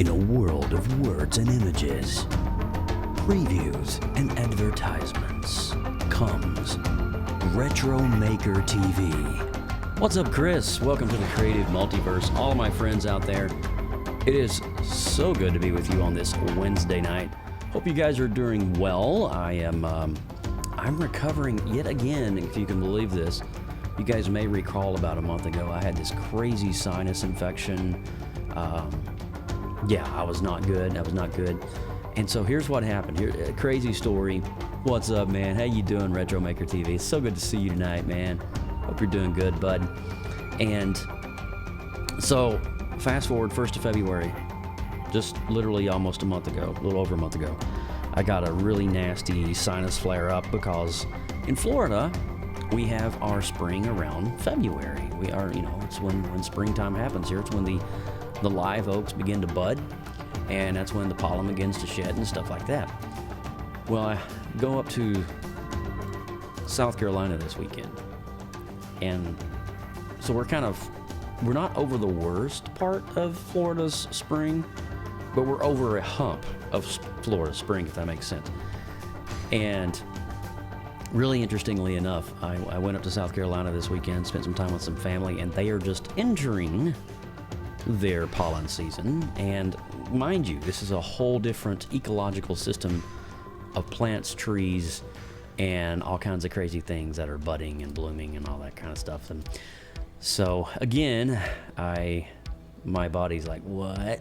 In a world of words and images, previews and advertisements, comes Retro Maker TV. What's up, Chris? Welcome to the Creative Multiverse, all of my friends out there. It is so good to be with you on this Wednesday night. Hope you guys are doing well. I'm recovering yet again, if you can believe this. You guys may recall about a month ago, I had this crazy sinus infection. I was not good. And so here's what happened. Here, a crazy story. What's up, man? How you doing, Retro Maker TV? It's so good to see you tonight, man. Hope you're doing good, bud. And so, fast forward 1st of February, just literally almost a month ago, a little over a month ago, I got a really nasty sinus flare-up because in Florida, we have our spring around February. We are, it's when springtime happens here. It's when the live oaks begin to bud, and that's when the pollen begins to shed and stuff like that. Well, I go up to South Carolina this weekend, and so we're not over the worst part of Florida's spring, but we're over a hump of Florida spring, if that makes sense. And really interestingly enough, I went up to South Carolina this weekend, spent some time with some family, and they are just entering their pollen season. And mind you, this is a whole different ecological system of plants, trees, and all kinds of crazy things that are budding and blooming and all that kind of stuff. And so again, my body's like, what?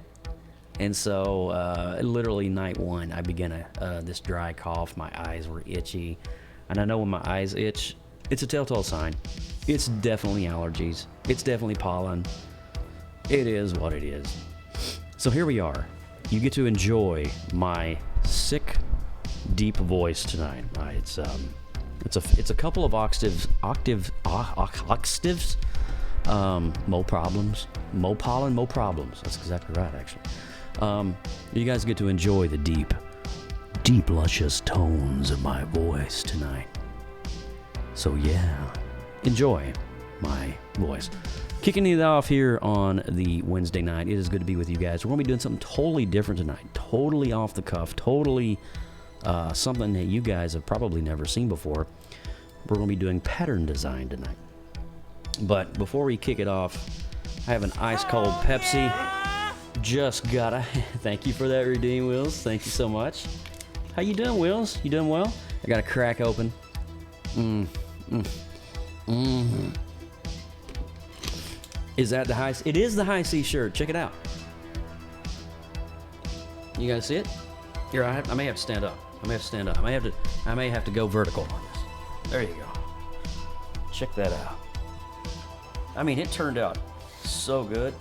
And so literally night one, I began this dry cough. My eyes were itchy. And I know when my eyes itch, it's a telltale sign. It's definitely allergies. It's definitely pollen. It is what it is. So here we are. You get to enjoy my sick, deep voice tonight. It's a couple of octaves. Mo problems. Mo pollen, mo problems. That's exactly right, actually. You guys get to enjoy the deep, luscious tones of my voice tonight. So yeah, enjoy my voice. Kicking it off here on the Wednesday night. It is good to be with you guys. We're going to be doing something totally different tonight. Totally off the cuff. Totally something that you guys have probably never seen before. We're going to be doing pattern design tonight. But before we kick it off, I have an ice cold Pepsi. Just gotta thank you for that, Redeem Wheels. Thank you so much. How you doing, Wheels? You doing well? I got a crack open. Is that the high? It is the High C shirt. Check it out. You guys see it? Here, I may have to stand up. I may have to go vertical on this. There you go. Check that out. I mean, it turned out so good.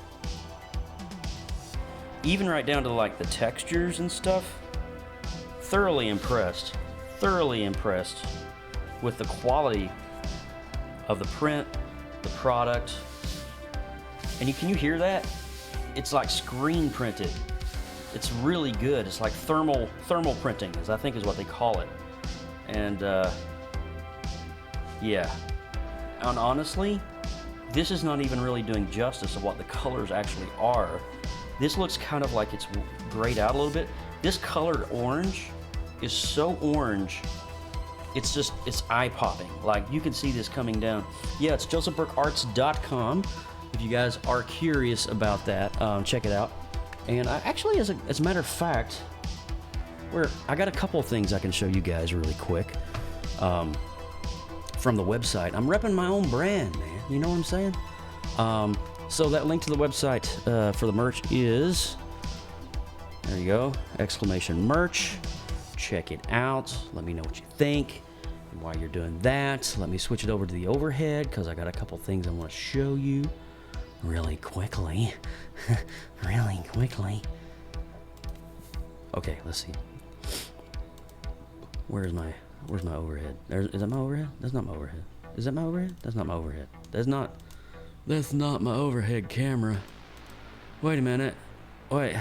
Even right down to like the textures and stuff. Thoroughly impressed with the quality of the print, the product. And can you hear that? It's like screen printed. It's really good. It's like thermal printing, I think is what they call it. And yeah. And honestly, this is not even really doing justice of what the colors actually are. This looks kind of like it's grayed out a little bit. This colored orange is so orange, it's eye-popping. Like, you can see this coming down. Yeah, it's josephburkearts.com. If you guys are curious about that, check it out. And I actually, as a matter of fact, I got a couple of things I can show you guys really quick from the website. I'm repping my own brand, man. You know what I'm saying? So that link to the website for the merch is, there you go, !merch. Check it out. Let me know what you think. And while you're doing that, let me switch it over to the overhead because I got a couple things I want to show you really quickly. Okay, let's see. Where's my overhead? Is that my overhead? That's not my overhead. Is that my overhead? That's not my overhead. That's not my overhead camera. Wait a minute. Wait.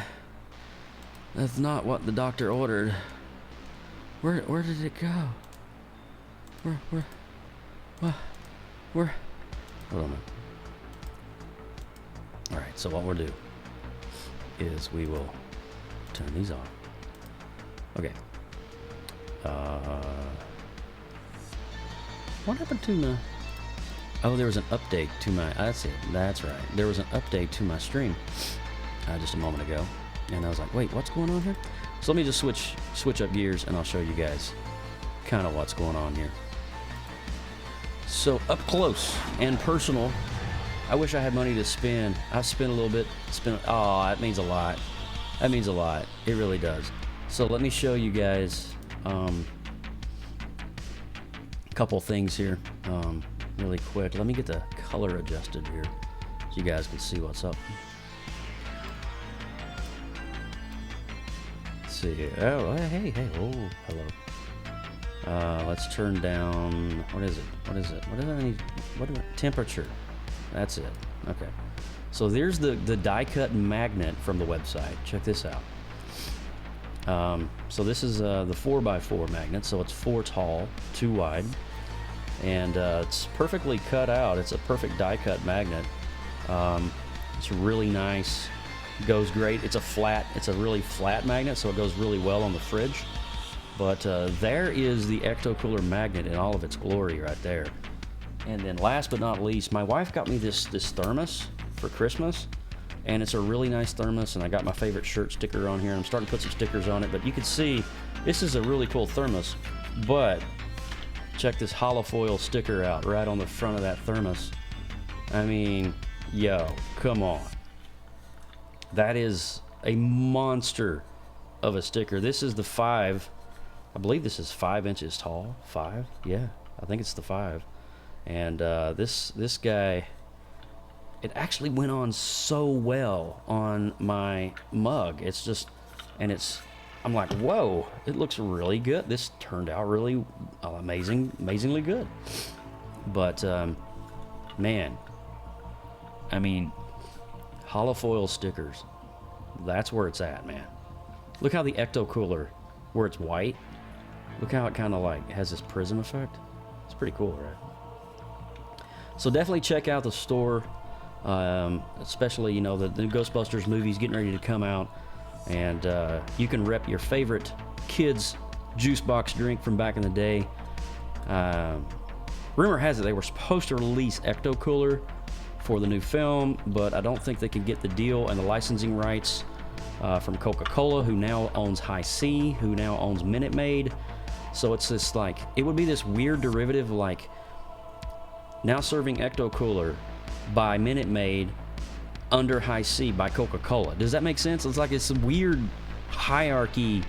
That's not what the doctor ordered. Where did it go? Where? Hold on a minute. Alright, so what we'll do is we will turn these off. Okay. What happened to my... Oh, there was an update to my... That's it. That's right. There was an update to my stream just a moment ago. And I was like, wait, what's going on here? So let me just switch up gears, and I'll show you guys kind of what's going on here. So up close and personal, I wish I had money to spend. I've spent a little bit. Oh, that means a lot. That means a lot. It really does. So let me show you guys a couple things here really quick. Let me get the color adjusted here so you guys can see what's up. Let's see. Oh, hey. Oh, hello. Let's turn down. What is it? What do I need? Temperature. That's it. Okay. So there's the die cut magnet from the website. Check this out. So this is the 4x4 magnet. So it's 4 tall, 2 wide, and it's perfectly cut out. It's a perfect die cut magnet. It's really nice. Goes great. It's a really flat magnet, so it goes really well on the fridge. But there is the ecto-cooler magnet in all of its glory right there. And then last but not least, my wife got me this thermos for Christmas, and it's a really nice thermos, and I got my favorite shirt sticker on here, and I'm starting to put some stickers on it, but you can see this is a really cool thermos. But check this holofoil sticker out right on the front of that thermos. I mean, yo, come on. That is a monster of a sticker. This is the 5. I believe this is 5 inches tall. 5? Yeah, I think it's the 5. And this guy, it actually went on so well on my mug. It's just, and I'm like, whoa, it looks really good. This turned out really amazingly good. But man, I mean, holofoil stickers, that's where it's at, man. Look how the ecto cooler, where it's white, look how it kind of like has this prism effect. It's pretty cool, right? So definitely check out the store, especially, you know, the Ghostbusters movie's getting ready to come out, and you can rep your favorite kids juice box drink from back in the day. Rumor has it they were supposed to release ecto cooler for the new film, but I don't think they can get the deal and the licensing rights from Coca-Cola, who now owns High C, who now owns Minute Maid. So it's this like, it would be this weird derivative, like now serving ecto cooler by Minute Maid under High C by Coca-Cola. Does that make sense? It's like it's some weird hierarchy,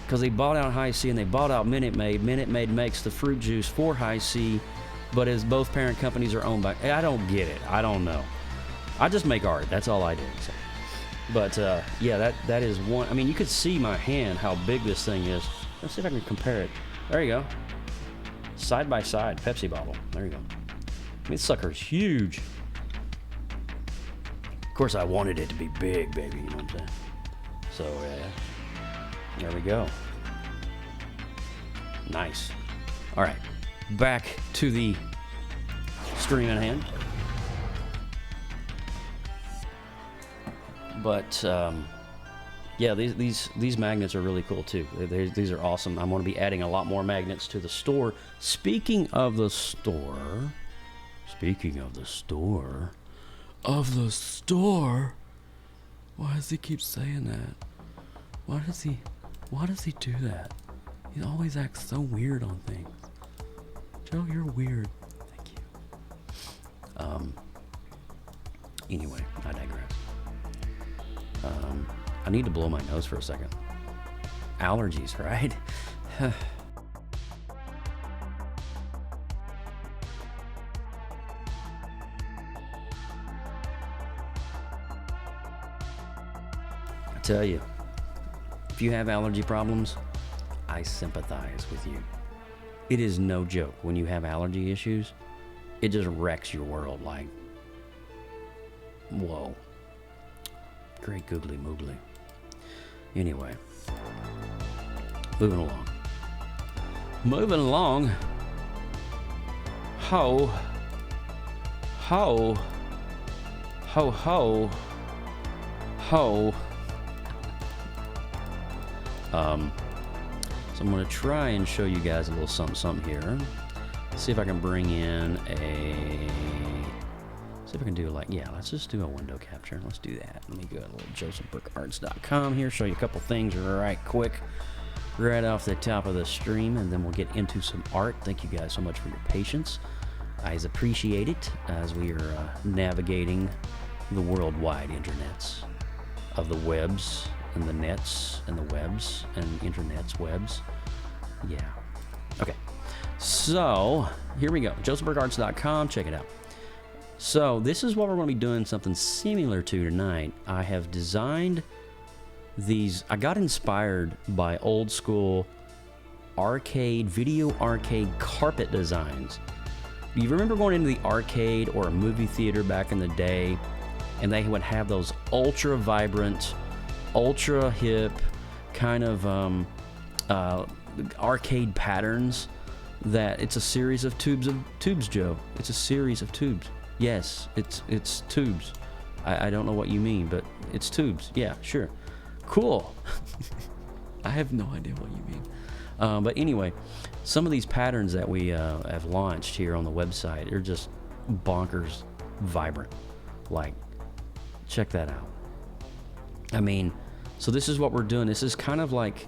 because they bought out High C and they bought out Minute Maid. Minute Maid makes the fruit juice for High C, but as both parent companies are owned by, I don't get it. I don't know. I just make art. That's all I do. So. But yeah, that is one. I mean, you could see my hand how big this thing is. Let's see if I can compare it. There you go. Side by side, Pepsi bottle. There you go. I mean, this sucker's huge. Of course, I wanted it to be big, baby. You know what I'm saying? So yeah, there we go. Nice. All right, back to the stream at hand. But yeah, these magnets are really cool too. These are awesome. I'm going to be adding a lot more magnets to the store. Speaking of the store, why does he keep saying that? Why does he do that? He always acts so weird on things. Joe, you're weird. Thank you. Anyway, I digress. I need to blow my nose for a second. Allergies, right? I tell you, if you have allergy problems, I sympathize with you. It is no joke. When you have allergy issues, it just wrecks your world. Like, whoa. Great googly moogly. Anyway, moving along. Ho. So I'm going to try and show you guys a little something here. See if I can bring in a... See if I can do like... Yeah, let's just do a window capture. Let's do that. Let me go to a little josephburkearts.com here, show you a couple things right quick, right off the top of the stream, and then we'll get into some art. Thank you guys so much for your patience. I appreciate it as we are navigating the worldwide internets of the webs and the nets and the webs and internets webs. Yeah. Okay. So here we go. josephburkearts.com. Check it out. So this is what we're going to be doing something similar to tonight. I have designed these. I got inspired by old school video arcade carpet designs. You remember going into the arcade or a movie theater back in the day, and they would have those ultra vibrant, ultra hip kind of arcade patterns that it's a series of tubes, Joe. It's a series of tubes. Yes, it's tubes. I don't know what you mean, but it's tubes. Yeah, sure. Cool. I have no idea what you mean. But anyway, some of these patterns that we have launched here on the website are just bonkers vibrant. Like, check that out. I mean, so this is what we're doing. This is kind of like,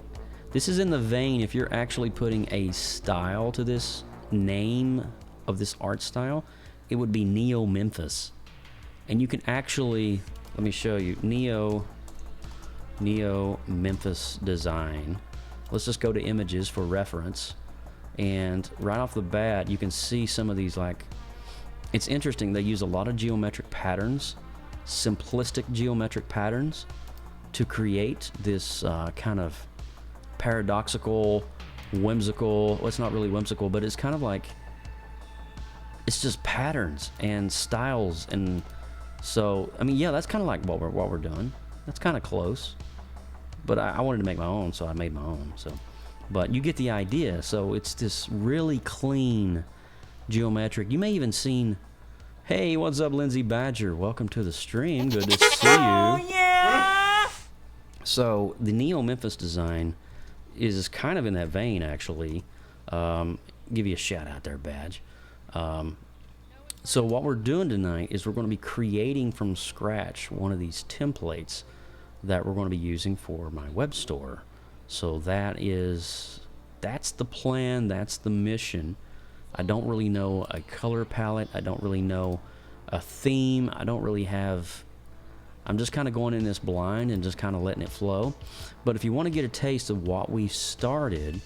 this is in the vein, if you're actually putting a style to this name of this art style, it would be Neo Memphis. And you can actually, let me show you, Neo Memphis design. Let's just go to images for reference. And right off the bat, you can see some of these, like, it's interesting. They use a lot of geometric patterns, simplistic geometric patterns, to create this kind of paradoxical, whimsical, well, it's not really whimsical, but it's kind of like, it's just patterns and styles. And so, I mean, yeah, that's kind of like what we're doing. That's kind of close. But I wanted to make my own, so I made my own. So, but you get the idea. So it's this really clean geometric. You may even seen, hey, what's up, Lindsay Badger? Welcome to the stream. Good to see you. Oh, yeah! So the Neo Memphis design is kind of in that vein, actually. Give you a shout out there, Badge. So what we're doing tonight is we're going to be creating from scratch one of these templates that we're going to be using for my web store. So that's the plan, that's the mission. I don't really know a color palette, I don't really know a theme, I'm just kind of going in this blind and just kind of letting it flow. But if you want to get a taste of what we started,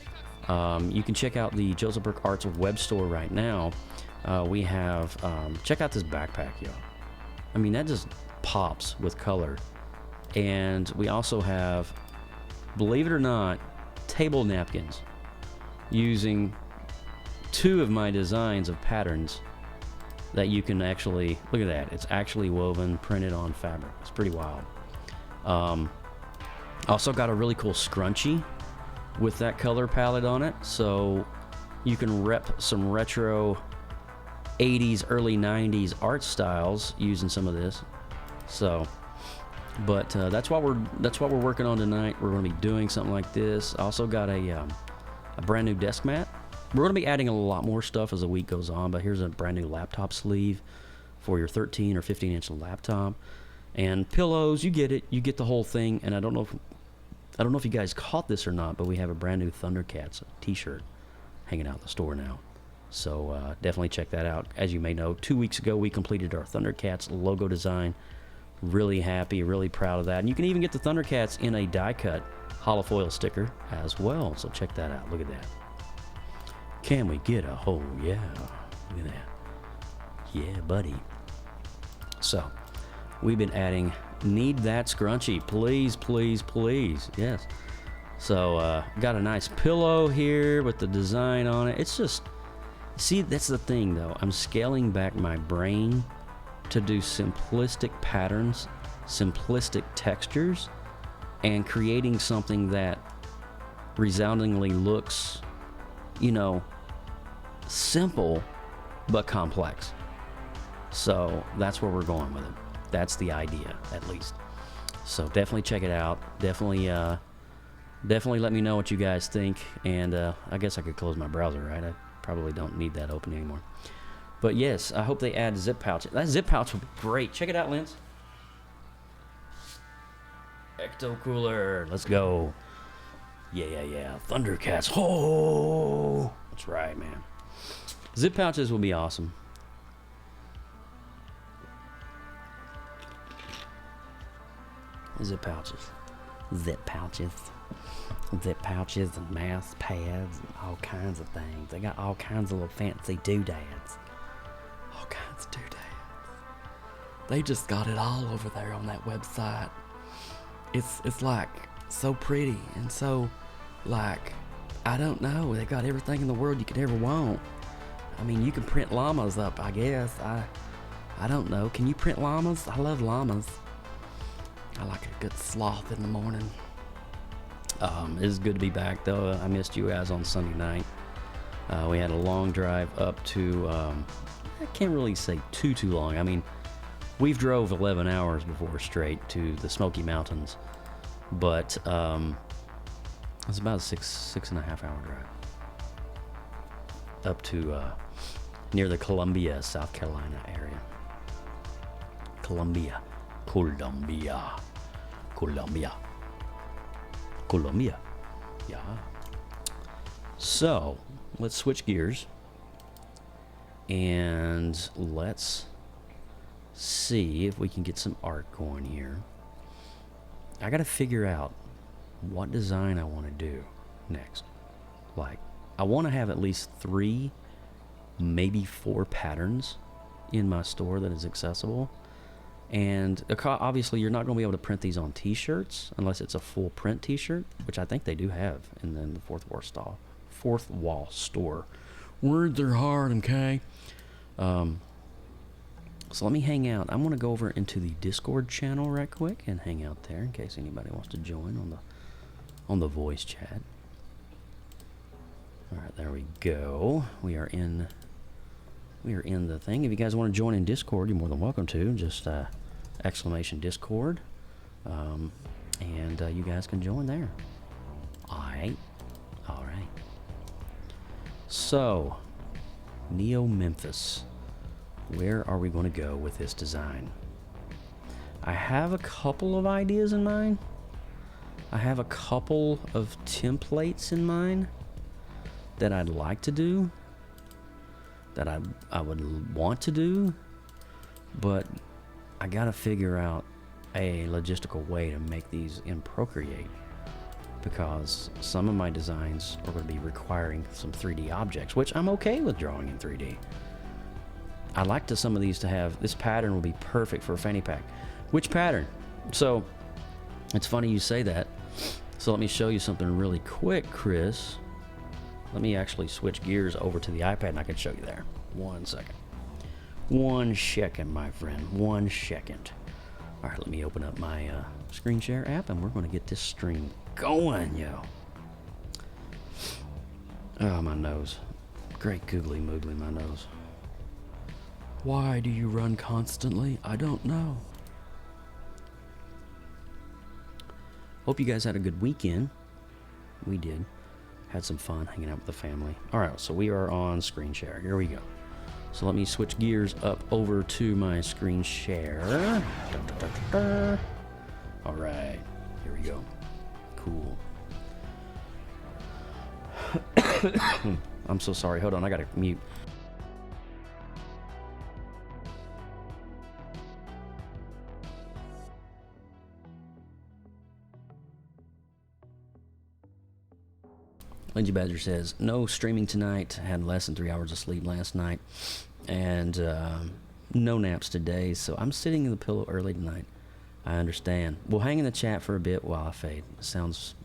you can check out the Joseph Burke Arts web store right now. We have, check out this backpack, y'all. I mean, that just pops with color. And we also have, believe it or not, table napkins using 2 of my designs of patterns that you can actually, look at that, it's actually woven, printed on fabric. It's pretty wild. Also got a really cool scrunchie with that color palette on it, so you can rep some retro 80s, early 90s art styles using some of this. So, but that's what we're working on tonight. We're going to be doing something like this. I also got a brand new desk mat. We're going to be adding a lot more stuff as the week goes on, but here's a brand new laptop sleeve for your 13 or 15-inch laptop. And pillows, you get it. You get the whole thing. And I don't know if you guys caught this or not, but we have a brand new Thundercats t-shirt hanging out in the store now. So definitely check that out. As you may know, 2 weeks ago we completed our Thundercats logo design. Really happy, really proud of that. And you can even get the Thundercats in a die-cut holofoil sticker as well. So check that out. Look at that. Can we get a whole, yeah. Look at that. Yeah, buddy. So, we've been adding, need that scrunchie. Please, please, please. Yes. So, got a nice pillow here with the design on it. It's just, see, that's the thing, though. I'm scaling back my brain to do simplistic patterns, simplistic textures, and creating something that resoundingly looks, you know, simple but complex. So that's where we're going with it. That's the idea, at least. So definitely check it out. Definitely Definitely let me know what you guys think, and I guess I could close my browser, right? I probably don't need that open anymore. But yes, I hope they add zip pouch. That zip pouch would be great. Check it out, Linz. Ecto cooler. Let's go. Yeah. Thundercats. Oh, that's right, man. Zip pouches will be awesome. Zip pouches. Zip pouches. Zip pouches and mouse pads and all kinds of things. They got all kinds of little fancy doodads. All kinds of doodads. They just got it all over there on that website. It's like so pretty and so like, I don't know, they got everything in the world you could ever want. I mean, you can print llamas up, I guess. I don't know. Can you print llamas? I love llamas. I like a good sloth in the morning. It's good to be back, though. I missed you guys on Sunday night. We had a long drive up to, I can't really say too long. I mean, we've drove 11 hours before straight to the Smoky Mountains, but it's about a six and a half hour drive up to near the Columbia, South Carolina area. Columbia. Yeah. So let's switch gears and let's see if we can get some art going here. I gotta figure out what design I want to do next. Like, I want to have at least 3, maybe 4 patterns in my store that is accessible. And obviously you're not going to be able to print these on t-shirts unless it's a full print t-shirt, which I think they do have in the fourth wall store. Words are hard, okay? So let me hang out. I'm going to go over into the Discord channel right quick and hang out there in case anybody wants to join on the voice chat. All right, there we go. We are in the thing. If you guys want to join in Discord, you're more than welcome to. Just exclamation Discord, and you guys can join there. All right. So, Neo Memphis. Where are we going to go with this design? I have a couple of ideas in mind. I have a couple of templates in mind that I'd like to do, that I would want to do, but I gotta figure out a logistical way to make these in ProCreate, because some of my designs are going to be requiring some 3D objects, which I'm okay with drawing in 3D. I like some of these to have, this pattern will be perfect for a fanny pack. Which pattern? So, it's funny you say that. So let me show you something really quick, Chris. Let me actually switch gears over to the iPad and I can show you there. 1 second. 1 second, my friend. 1 second. All right, let me open up my screen share app and we're going to get this stream going, yo. Oh, my nose. Great googly moogly, my nose. Why do you run constantly? I don't know. Hope you guys had a good weekend. We did. Had some fun hanging out with the family. All right, so we are on screen share. Here we go. So let me switch gears up over to my screen share. All right, here we go. Cool. I'm so sorry. Hold on, I gotta mute. Lindsay Badger says, no streaming tonight. Had less than 3 hours of sleep last night. And no naps today. So I'm sitting in the pillow early tonight. I understand. We'll hang in the chat for a bit while I fade. Sounds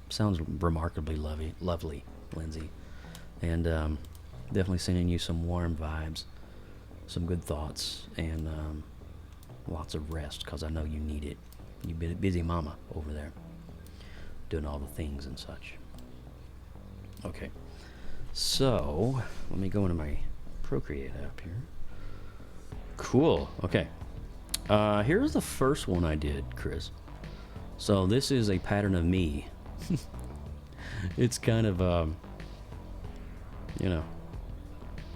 remarkably lovely, Lindsay. And definitely sending you some warm vibes. Some good thoughts. And lots of rest, because I know you need it. You've been a busy mama over there. Doing all the things and such. Okay, so let me go into my ProCreate app here. Cool. Okay, here's the first one I did, Chris. So this is a pattern of me. It's kind of, you know,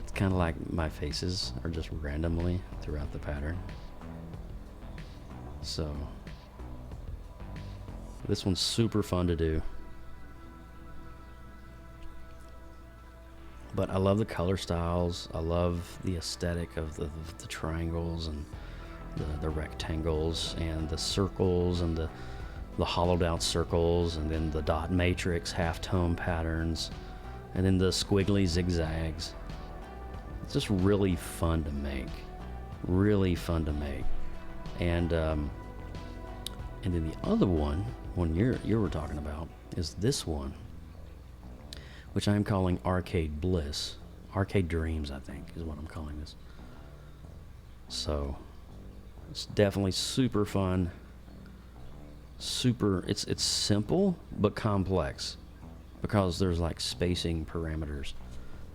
it's kind of like my faces are just randomly throughout the pattern. So this one's super fun to do. But I love the color styles. I love the aesthetic of the triangles and the rectangles and the circles and the hollowed out circles, and then the dot matrix half-tone patterns, and then the squiggly zigzags. It's just really fun to make. Really fun to make. And then the other one you were talking about is this one, which I'm calling Arcade Bliss. Arcade Dreams, I think, is what I'm calling this. So it's definitely super fun. It's simple but complex, because there's like spacing parameters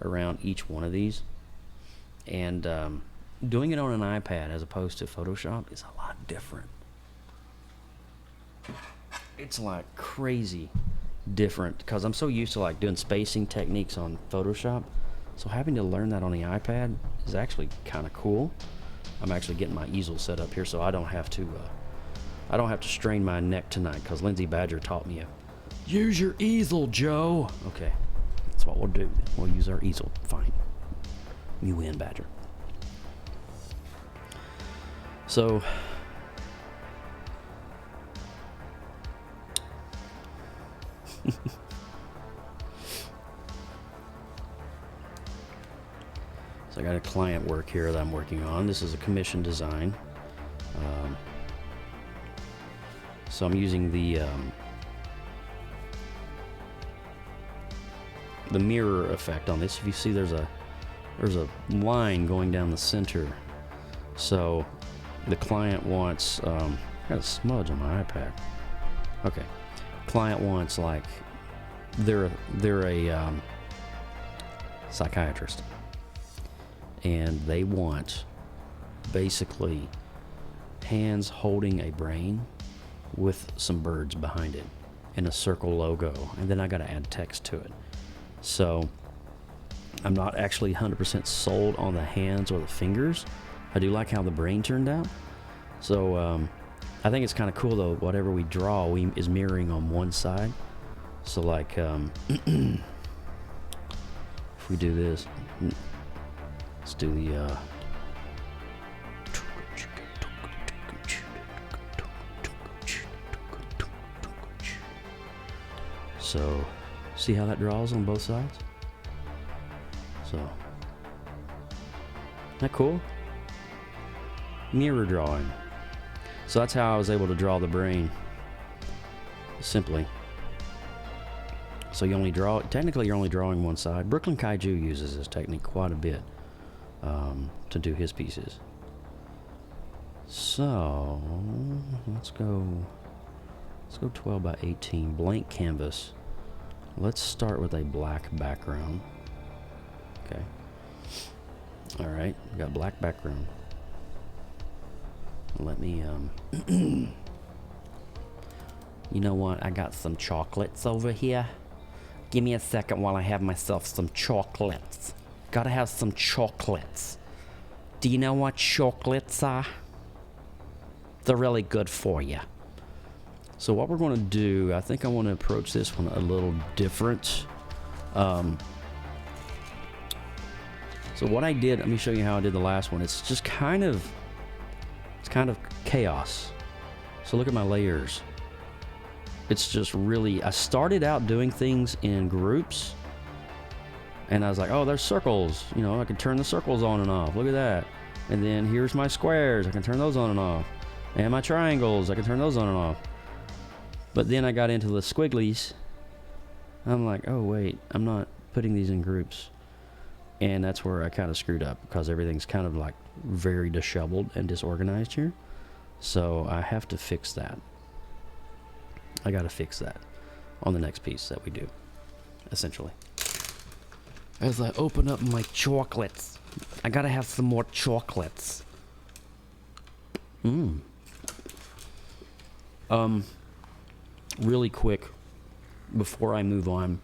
around each one of these, and doing it on an iPad as opposed to Photoshop is a lot different. It's like crazy different, because I'm so used to like doing spacing techniques on Photoshop, so having to learn that on the iPad is actually kind of cool. I'm actually getting my easel set up here so I don't have to strain my neck tonight, because Lindsay Badger taught me use your easel, Joe. Okay, that's what we'll do. We'll use our easel. Fine. You win, Badger. So so I got a client work here that I'm working on. This is a commission design. So I'm using the mirror effect on this. If you see, there's a line going down the center. So the client wants, I got a smudge on my iPad. Okay, client wants, like, they're a psychiatrist, and they want basically hands holding a brain with some birds behind it and a circle logo, and then I got to add text to it. So I'm not actually 100% sold on the hands or the fingers. I do like how the brain turned out. So I think it's kind of cool though, whatever we draw is mirroring on one side. So like if we do this, let's do the so see how that draws on both sides? So, isn't that cool? Mirror drawing. So that's how I was able to draw the brain, simply. So you only draw, technically you're only drawing one side. Brooklyn Kaiju uses this technique quite a bit to do his pieces. So let's go 12 by 18, blank canvas. Let's start with a black background. Okay. All right, we got black background. Let me, you know what? I got some chocolates over here. Give me a second while I have myself some chocolates. Gotta have some chocolates. Do you know what chocolates are? They're really good for you. So what we're going to do, I think I want to approach this one a little different. So what I did, let me show you how I did the last one. It's just kind of chaos. So look at my layers. It's just really, I started out doing things in groups, and I was like, oh, there's circles. You know, I can turn the circles on and off. Look at that. And then here's my squares. I can turn those on and off. And my triangles, I can turn those on and off. But then I got into the squigglies. I'm like, oh, wait, I'm not putting these in groups. And that's where I kind of screwed up, because everything's kind of like very disheveled and disorganized here. So I have to fix that. I got to fix that on the next piece that we do, essentially. As I open up my chocolates, I got to have some more chocolates. Really quick, before I move on,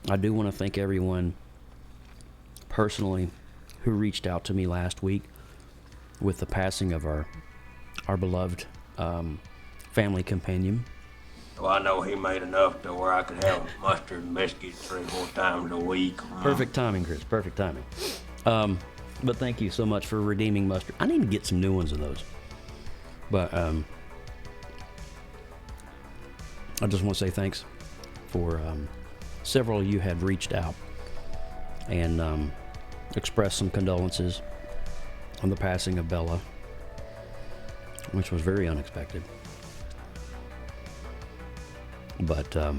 I do want to thank everyone personally who reached out to me last week with the passing of our beloved family companion. Well, I know he made enough to where I could have mustard and biscuits 3 or 4 times a week. Perfect timing, Chris. Perfect timing. But thank you so much for redeeming mustard. I need to get some new ones of those. But I just want to say thanks for several of you have reached out and expressed some condolences on the passing of Bella, which was very unexpected. But yeah.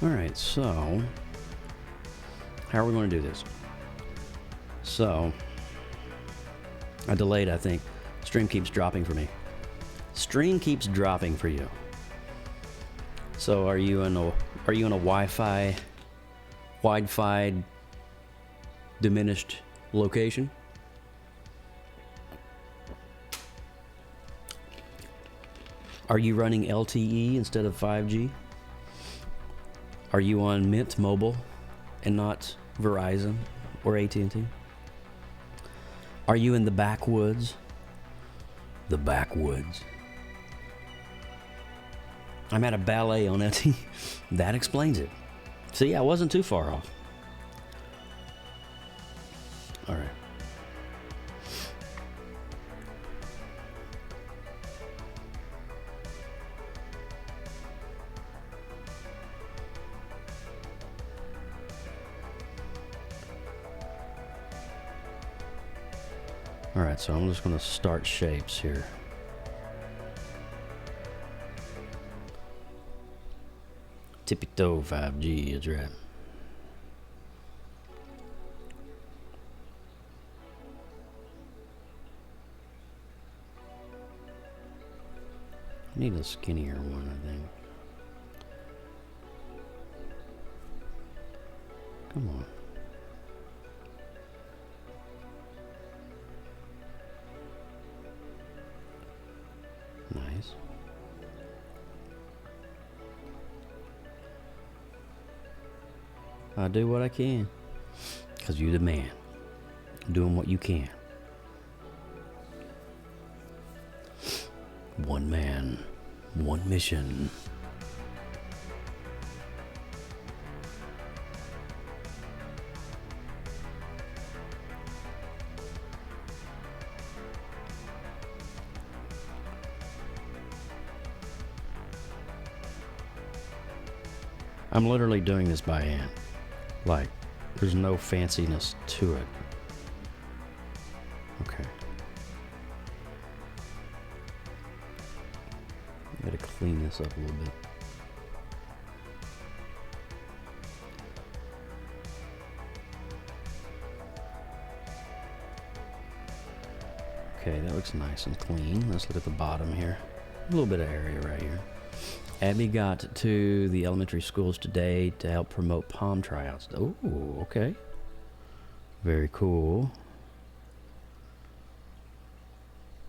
All right, so how are we going to do this? So I delayed, I think. Stream keeps dropping for me. Stream keeps dropping for you. So are you in a Wi-Fi diminished location? Are you running LTE instead of 5G? Are you on Mint Mobile and not Verizon or AT&T? Are you in the backwoods? The backwoods. I'm at a ballet on LTE. That explains it. See, I wasn't too far off. All right. All right, so I'm just going to start shapes here. Tippy toe 5G is right. I need a skinnier one, I think. Come on. Nice. I do what I can, 'cause you're the man, doing what you can. One man, one mission. I'm literally doing this by hand. Like, there's no fanciness to it. Okay. Gotta clean this up a little bit. Okay, that looks nice and clean. Let's look at the bottom here. A little bit of area right here. Abby got to the elementary schools today to help promote palm tryouts. Oh, okay. Very cool.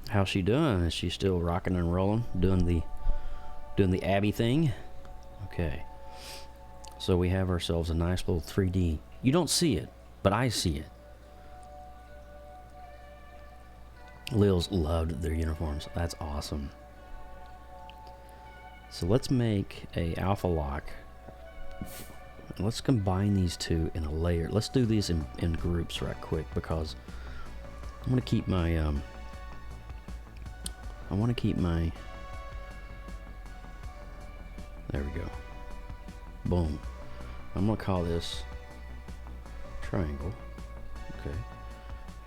How's she doing? Is she still rocking and rolling? Doing the Abby thing? Okay. So we have ourselves a nice little 3D. You don't see it, but I see it. Lils loved their uniforms. That's awesome. So let's make a alpha lock. Let's combine these two in a layer. Let's do these in groups right quick, because I want to keep my there we go. Boom. I'm gonna call this triangle. Okay.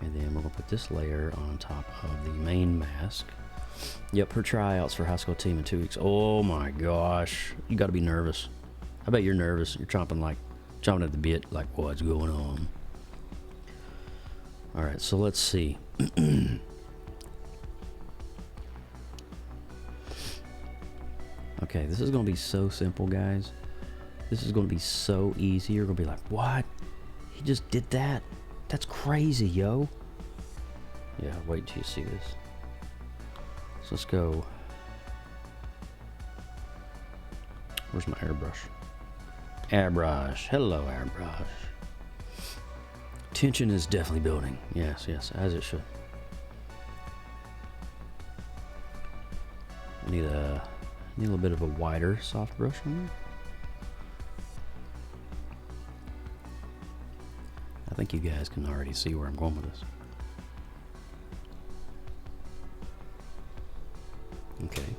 And then we're gonna put this layer on top of the main mask. Yep, her tryouts for high school team in 2 weeks. Oh my gosh. You gotta be nervous. I bet you're nervous. You're chomping at the bit, like, what's going on? Alright, so let's see. Okay, this is gonna be so simple, guys. This is gonna be so easy. You're gonna be like, what? He just did that? That's crazy, yo. Yeah, wait till you see this. So let's go Where's my airbrush? Airbrush. Hello, airbrush. Tension is definitely building. Yes, yes, as it should. I need a little bit of a wider soft brush on there. I think you guys can already see where I'm going with this. Okay.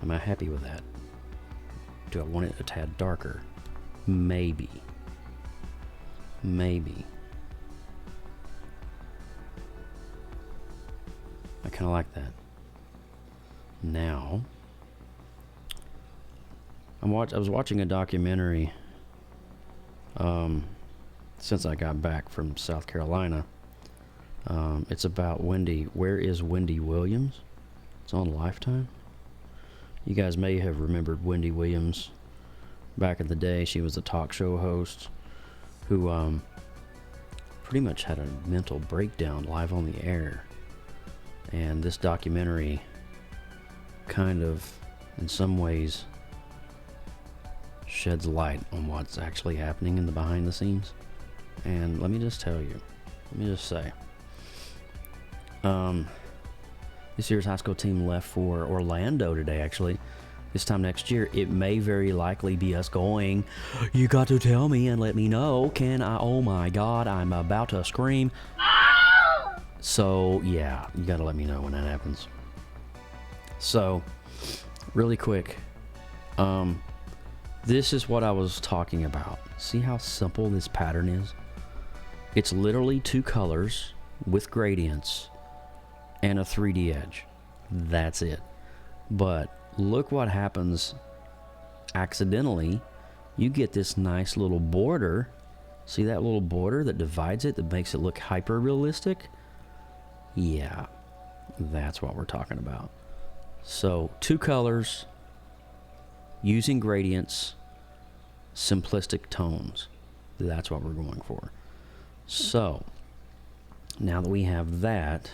Am I happy with that? Do I want it a tad darker? Maybe. Maybe. I kind of like that. Now, I was watching a documentary since I got back from South Carolina. It's about Wendy. Where is Wendy Williams? It's on Lifetime. You guys may have remembered Wendy Williams back in the day. She was a talk show host who pretty much had a mental breakdown live on the air. And this documentary kind of, in some ways, sheds light on what's actually happening in the behind the scenes. And let me just tell you, let me just say, this year's high school team left for Orlando today, actually. This time next year, it may very likely be us going. You got to tell me and let me know. Can I? Oh my God, I'm about to scream. So, yeah, you got to let me know when that happens. So, really quick, this is what I was talking about. See how simple this pattern is? It's literally 2 colors with gradients and a 3D edge. That's it. But look what happens accidentally. You get this nice little border. See that little border that divides it, that makes it look hyper realistic? Yeah, that's what we're talking about. So 2 colors, using gradients, simplistic tones. That's what we're going for. So now that we have that,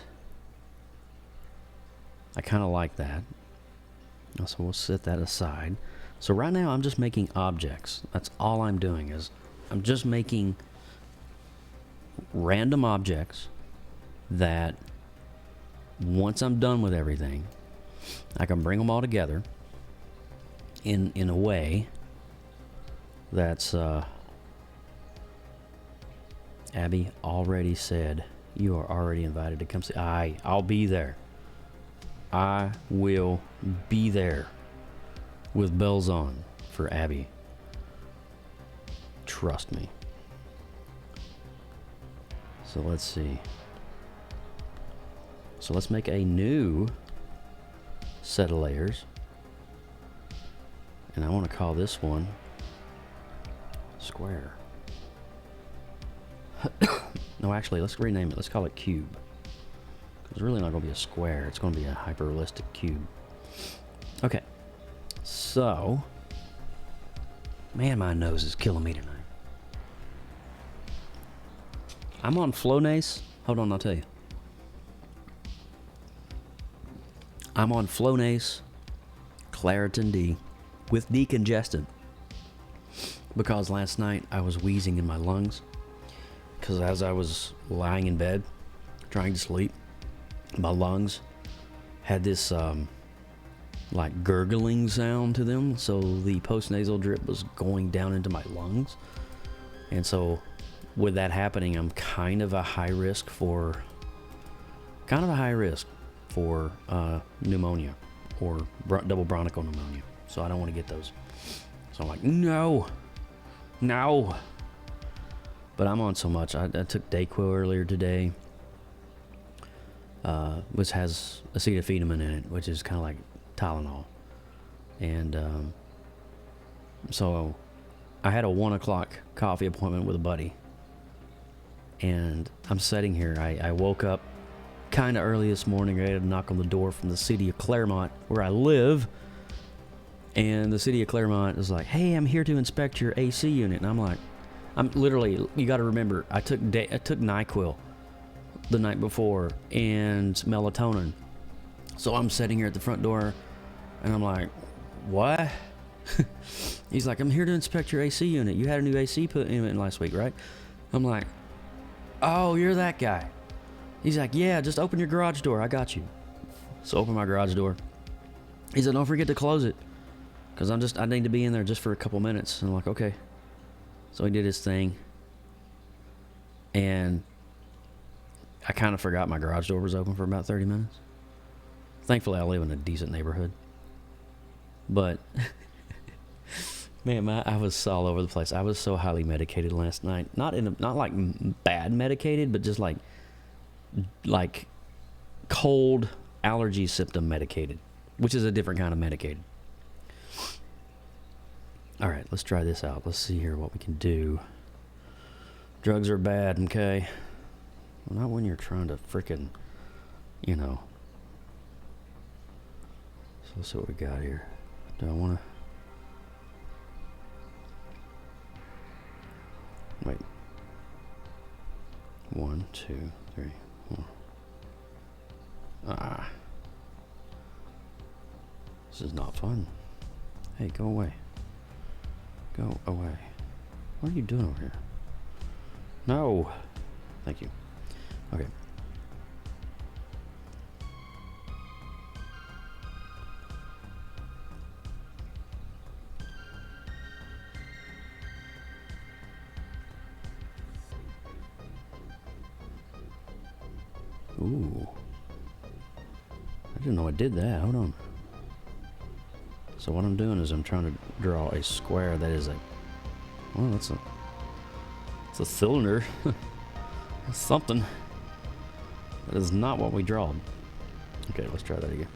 I kind of like that. So we'll set that aside. So right now I'm just making objects. That's all I'm doing, is I'm just making random objects that once I'm done with everything, I can bring them all together in a way that's Abby already said you are already invited to come see. I'll be there. I will be there with bells on for Abby. Trust me. So let's see. So let's make a new set of layers. And I want to call this one square. No, actually, let's rename it. Let's call it cube. It's really not going to be a square. It's going to be a hyper-realistic cube. Okay. So, man, my nose is killing me tonight. I'm on Flonase. Hold on, I'll tell you. I'm on Flonase, Claritin D, with decongestant. Because last night I was wheezing in my lungs. Because as I was lying in bed, trying to sleep, my lungs had this like gurgling sound to them. So the postnasal drip was going down into my lungs. And so with that happening, I'm kind of a high risk for pneumonia or double bronchopneumonia. So I don't want to get those. So I'm like, no. But I'm on so much. I took Dayquil earlier today, which has acetaminophen in it, which is kind of like Tylenol. And so I had a 1 o'clock coffee appointment with a buddy. And I'm sitting here. I woke up kind of early this morning. I had a knock on the door from the city of Claremont, where I live. And the city of Claremont is like, hey, I'm here to inspect your AC unit. And I'm like, I'm literally, you got to remember, I took NyQuil the night before and melatonin. So I'm sitting here at the front door and I'm like, what? He's like, I'm here to inspect your AC unit. You had a new AC put in last week, right? I'm like, oh, you're that guy. He's like, yeah, just open your garage door. I got you. So open my garage door. He said, don't forget to close it. Because I need to be in there just for a couple minutes. And I'm like, okay. So he did his thing. And I kind of forgot my garage door was open for about 30 minutes. Thankfully, I live in a decent neighborhood. But, man, I was all over the place. I was so highly medicated last night. Not like bad medicated, but just like cold allergy symptom medicated, which is a different kind of medicated. All right, let's try this out. Let's see here what we can do. Drugs are bad, okay? Well, not when you're trying to frickin', you know. So let's see what we got here. Do I want to... Wait. 1, 2, 3, 4. Ah. This is not fun. Hey, go away. Go away. What are you doing over here? No. Thank you. Okay. Ooh. I didn't know I did that. Hold on. So what I'm doing is I'm trying to draw a square that is a... Well, it's a cylinder. That's something. That is not what we drawed. Okay, let's try that again.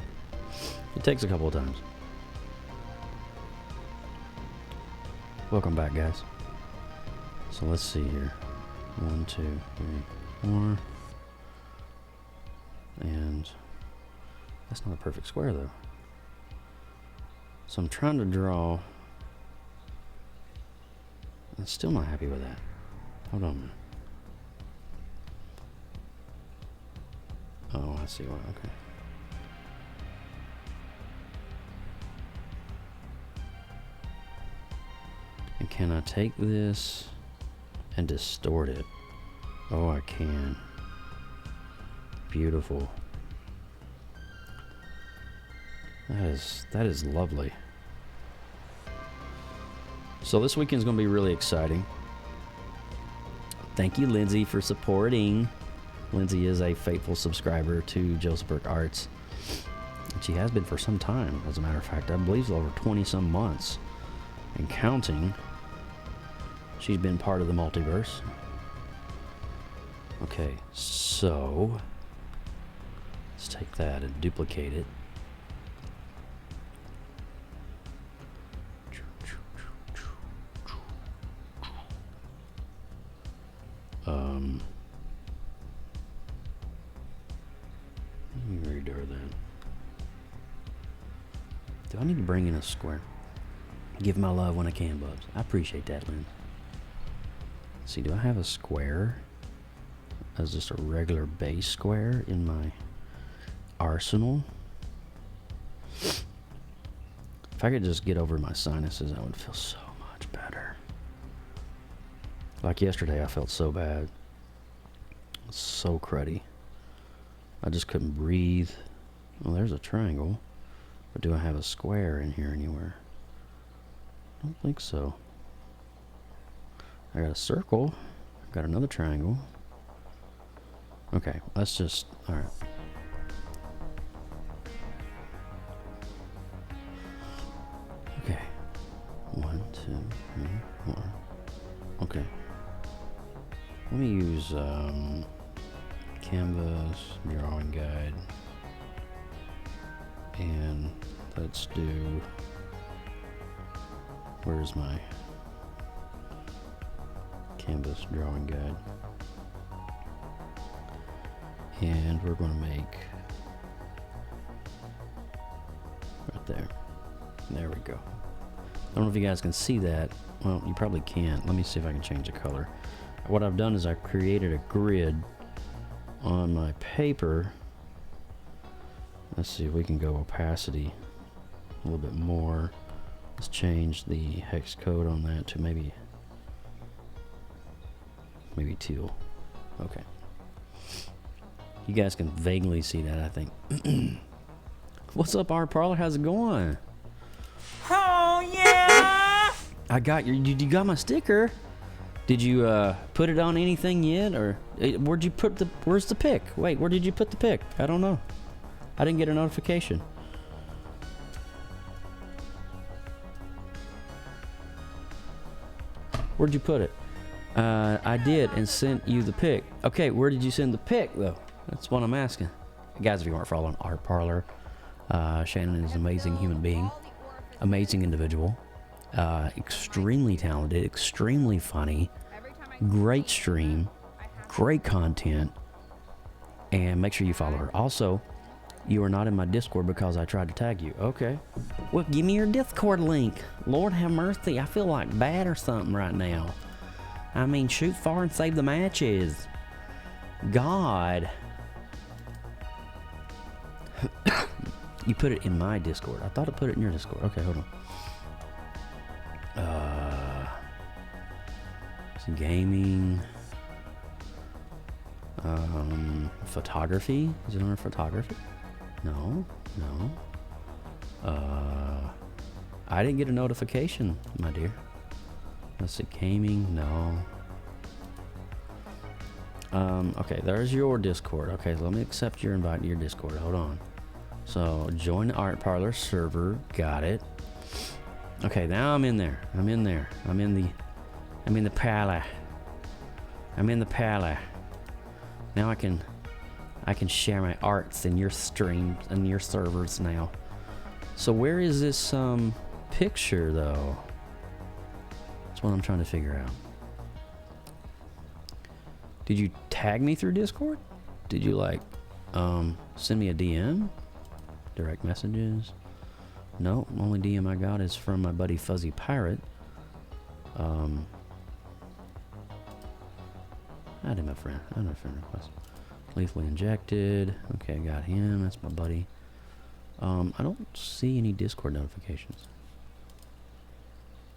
It takes a couple of times. Welcome back, guys. So let's see here. 1, 2, 3, 4. And that's not a perfect square, though. So I'm trying to draw. I'm still not happy with that. Hold on. Oh, I see why. Okay. And can I take this and distort it? Oh, I can. Beautiful. That is lovely. So this weekend's going to be really exciting. Thank you, Lindsay, for supporting. Lindsay is a faithful subscriber to Joseph Burke Arts. And she has been for some time, as a matter of fact. I believe over 20-some months. And counting. She's been part of the multiverse. Okay, so... let's take that and duplicate it. Let me redo that. Do I need to bring in a square? Give my love when I can, Bubs. I appreciate that, Lynn. Let's see, do I have a square as just a regular base square in my arsenal? If I could just get over my sinuses, I would feel so much better. Like yesterday, I felt so bad. So cruddy. I just couldn't breathe. Well, there's a triangle. But do I have a square in here anywhere? I don't think so. I got a circle. Got another triangle. Okay, let's just... alright. Okay. 1, 2, 3, 4. Okay. Let me use Canvas, drawing guide. And let's do... where's my Canvas drawing guide? And we're going to make right there. There we go. I don't know if you guys can see that. Well, you probably can't. Let me see if I can change the color. What I've done is I've created a grid on my paper. Let's see if we can go opacity a little bit more. Let's change the hex code on that to maybe teal. Okay. You guys can vaguely see that, I think. What's up, Art Parlor? How's it going? Oh yeah! I got you got my sticker. Did you put it on anything yet, or where'd you put the? Where's the pic? Wait, where did you put the pic? I don't know. I didn't get a notification. Where'd you put it? I did and sent you the pic. Okay, where did you send the pic though? That's what I'm asking. Guys, if you aren't following Art Parlor, Shannon is an amazing human being, amazing individual, extremely talented, extremely funny, great stream, great content, and make sure you follow her. Also, you are not in my Discord because I tried to tag you. Okay. Well, give me your Discord link. Lord have mercy, I feel like bad or something right now. I mean, shoot far and save the matches. God. You put it in my Discord. I thought I put it in your Discord. Okay, hold on. Some gaming. Photography. Is it under photography? No. I didn't get a notification, my dear. Let's see, gaming. No. Okay, there's your Discord. Okay, so let me accept your invite to your Discord. Hold on. So join the Art Parlor server. Got it. Okay, now I'm in there. I'm in the parlor. I'm in the parlor. Now I can share my arts in your streams and your servers now. So where is this picture though? That's what I'm trying to figure out. Did you tag me through Discord? Did you like send me a DM? Direct messages? No, only DM I got is from my buddy Fuzzy Pirate. Add him a friend. Add a friend request. Lethally injected. Okay, got him. That's my buddy. I don't see any Discord notifications.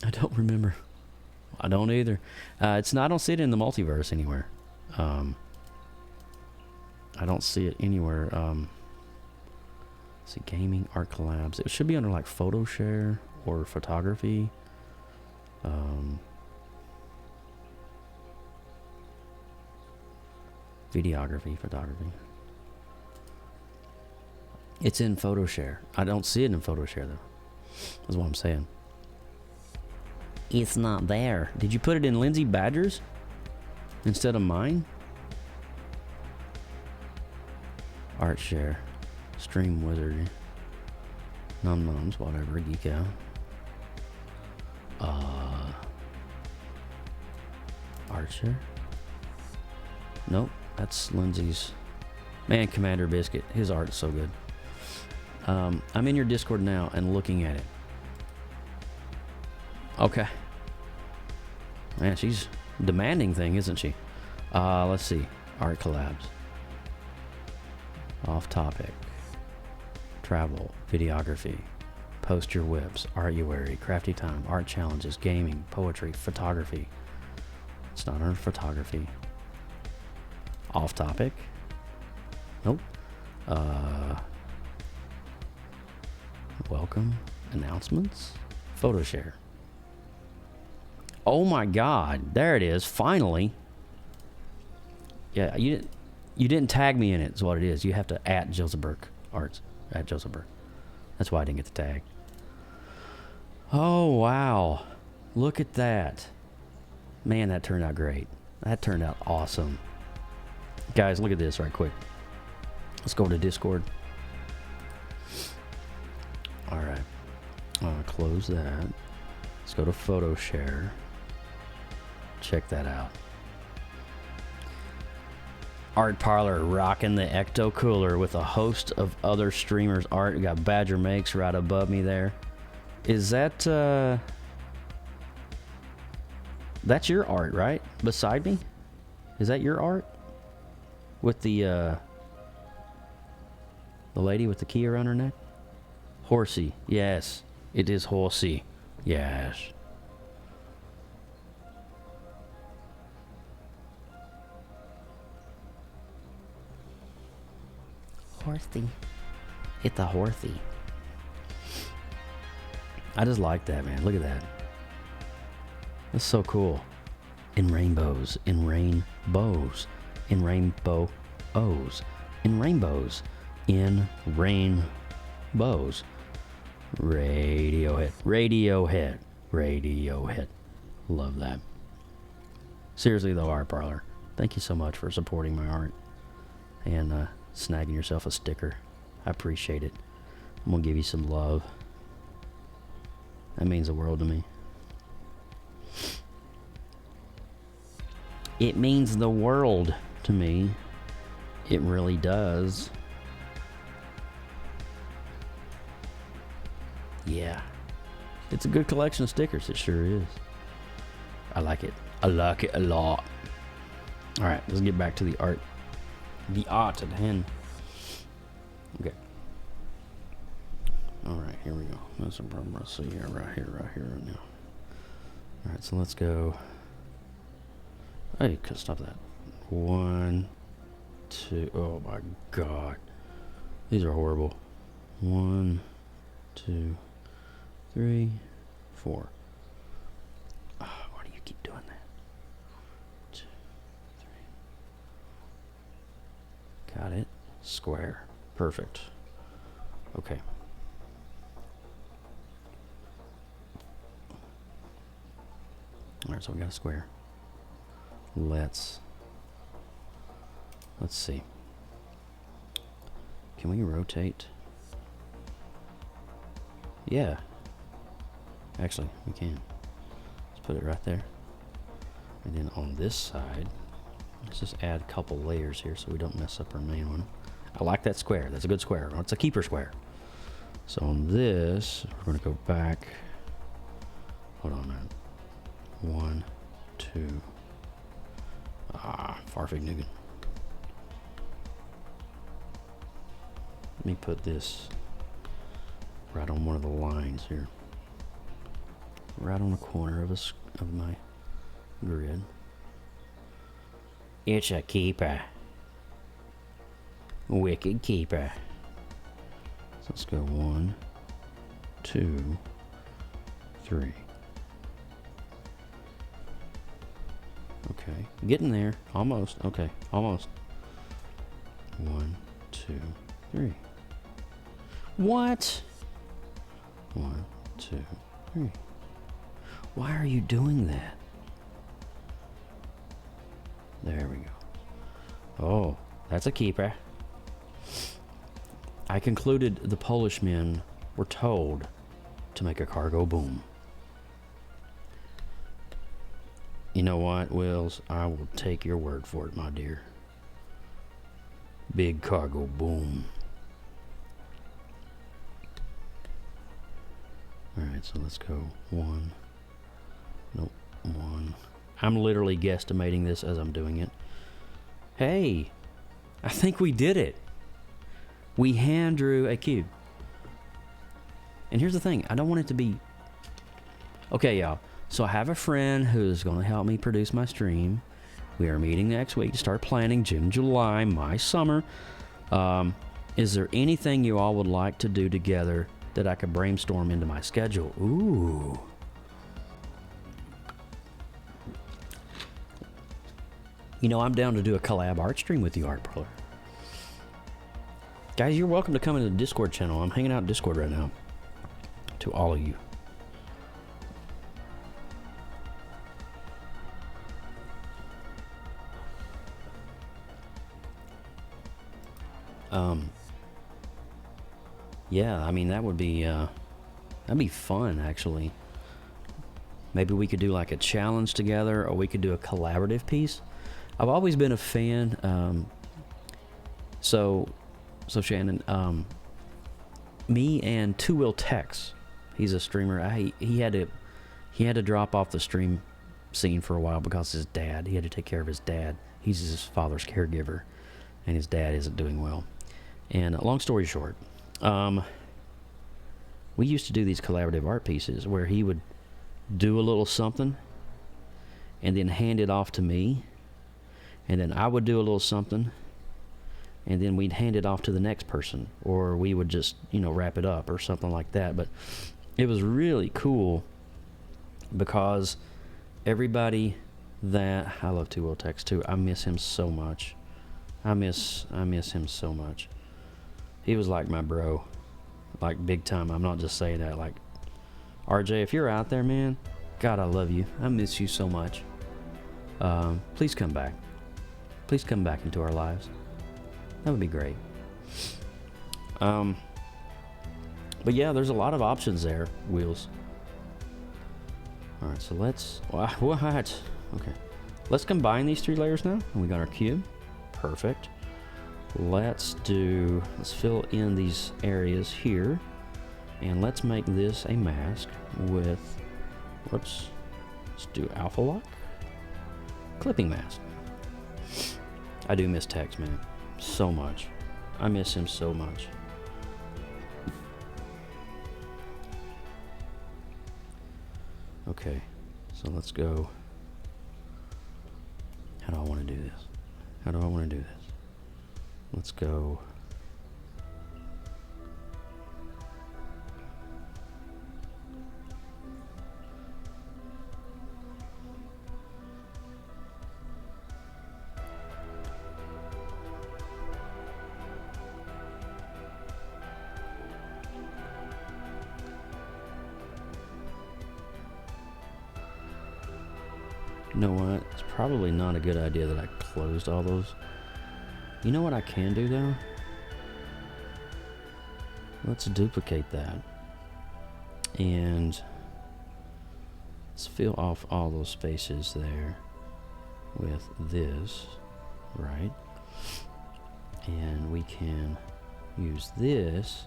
I don't remember. I don't either. I don't see it in the multiverse anywhere. I don't see it anywhere. See, gaming, art collabs. It should be under like photo share or photography. Videography, photography. It's in photo share. I don't see it in photo share though. That's what I'm saying. It's not there. Did you put it in Lindsay Badger's instead of mine? Art share. Stream wizard. Num-nums, whatever, geek out. Art share? Nope, that's Lindsay's. Man, Commander Biscuit, his art's so good. I'm in your Discord now and looking at it. Okay. Man, she's demanding thing, isn't she? Let's see. Art collabs. Off topic. Travel. Videography. Post your whips. Artuary. Crafty time. Art challenges. Gaming. Poetry. Photography. It's not under photography. Off topic. Nope. Welcome. Announcements. Photo share. Oh my God. There it is. Finally. Yeah, you didn't tag me in it is what it is. You have to @ Joseph Burke Arts. @ Joseph Burke. That's why I didn't get the tag. Oh, wow. Look at that. Man, that turned out great. That turned out awesome. Guys, look at this right quick. Let's go to Discord. All right. Close that. Let's go to photo share. Check that out. Art Parlor rocking the Ecto Cooler with a host of other streamers' art. We got Badger Makes right above me there. Is that that's your art, right? Beside me? Is that your art? With the lady with the key around her neck? Horsey. Yes, it is Horsey. Yes. Horsey. Hit the horsey. I just like that, man. Look at that. That's so cool. In rainbows. In rainbows. In rainbow O's. In rainbows. In rainbows. Radiohead. Radiohead. Radiohead. Love that. Seriously though, Art Parlor, thank you so much for supporting my art and snagging yourself a sticker. I appreciate it. I'm gonna give you some love. That means the world to me. It means the world to me. It really does. Yeah. It's a good collection of stickers. It sure is. I like it. I like it a lot. Alright, let's get back to the art. The art at hand. Okay. Alright, here we go. That's a problem. Let's see here, right now. Alright, so let's go. Hey, stop that. 1, 2. Oh my god. These are horrible. 1, 2, 3, 4. Oh, why do you keep doing that? 2, 3. Got it. Square. Perfect. Okay. Alright, so we got a square. Let's see. Can we rotate? Yeah. Actually, we can. Let's put it right there. And then on this side, let's just add a couple layers here so we don't mess up our main one. I like that square. That's a good square. It's a keeper square. So on this, we're going to go back. Hold on a minute. 1, 2. Farfig Nugan. Let me put this right on one of the lines here. Right on the corner of my grid. It's a keeper. Wicked keeper. So let's go 1, 2, 3. Okay, getting there. Almost. Okay, almost. 1, 2, 3. What? 1, 2, 3. Why are you doing that? There we go. Oh, that's a keeper. I concluded the Polish men were told to make a cargo boom. You know what, Wills? I will take your word for it, my dear. Big cargo boom. Alright, so let's go 1. Nope, 1. I'm literally guesstimating this as I'm doing it. Hey, I think we did it. We hand drew a cube. And here's the thing, I don't want it to be... Okay, y'all. So I have a friend who's going to help me produce my stream. We are meeting next week to start planning June, July, my summer. Is there anything you all would like to do together that I could brainstorm into my schedule? Ooh. You know, I'm down to do a collab art stream with you, Art Parlor. Guys, you're welcome to come into the Discord channel. I'm hanging out in Discord right now. To all of you. Yeah, I mean, that'd be fun, actually. Maybe we could do like a challenge together, or we could do a collaborative piece. I've always been a fan. So Shannon, me and Two Will Tex, he's a streamer. He had to drop off the stream scene for a while because his dad. He had to take care of his dad. He's his father's caregiver, and his dad isn't doing well. And long story short, we used to do these collaborative art pieces where he would do a little something and then hand it off to me, and then I would do a little something and then we'd hand it off to the next person, or we would just, you know, wrap it up or something like that. But it was really cool because everybody that I love 2 Will Text too. I miss him so much. I miss him so much. He was like my bro, like big time. I'm not just saying that. Like, RJ, if you're out there, man, God, I love you. I miss you so much. Please come back. Please come back into our lives. That would be great. But yeah, there's a lot of options there, Wheels. All right, so let's, what? Okay. Let's combine these 3 layers now. And we got our cube. Perfect. Let's fill in these areas here. And let's make this a mask with, let's do alpha lock. Clipping mask. I do miss Tex, man. So much. I miss him so much. Okay, so let's go. How do I want to do this? How do I want to do this? Let's go. You know what? It's probably not a good idea that I closed all those. You know what I can do though? Let's duplicate that. And let's fill off all those spaces there with this, right? And we can use this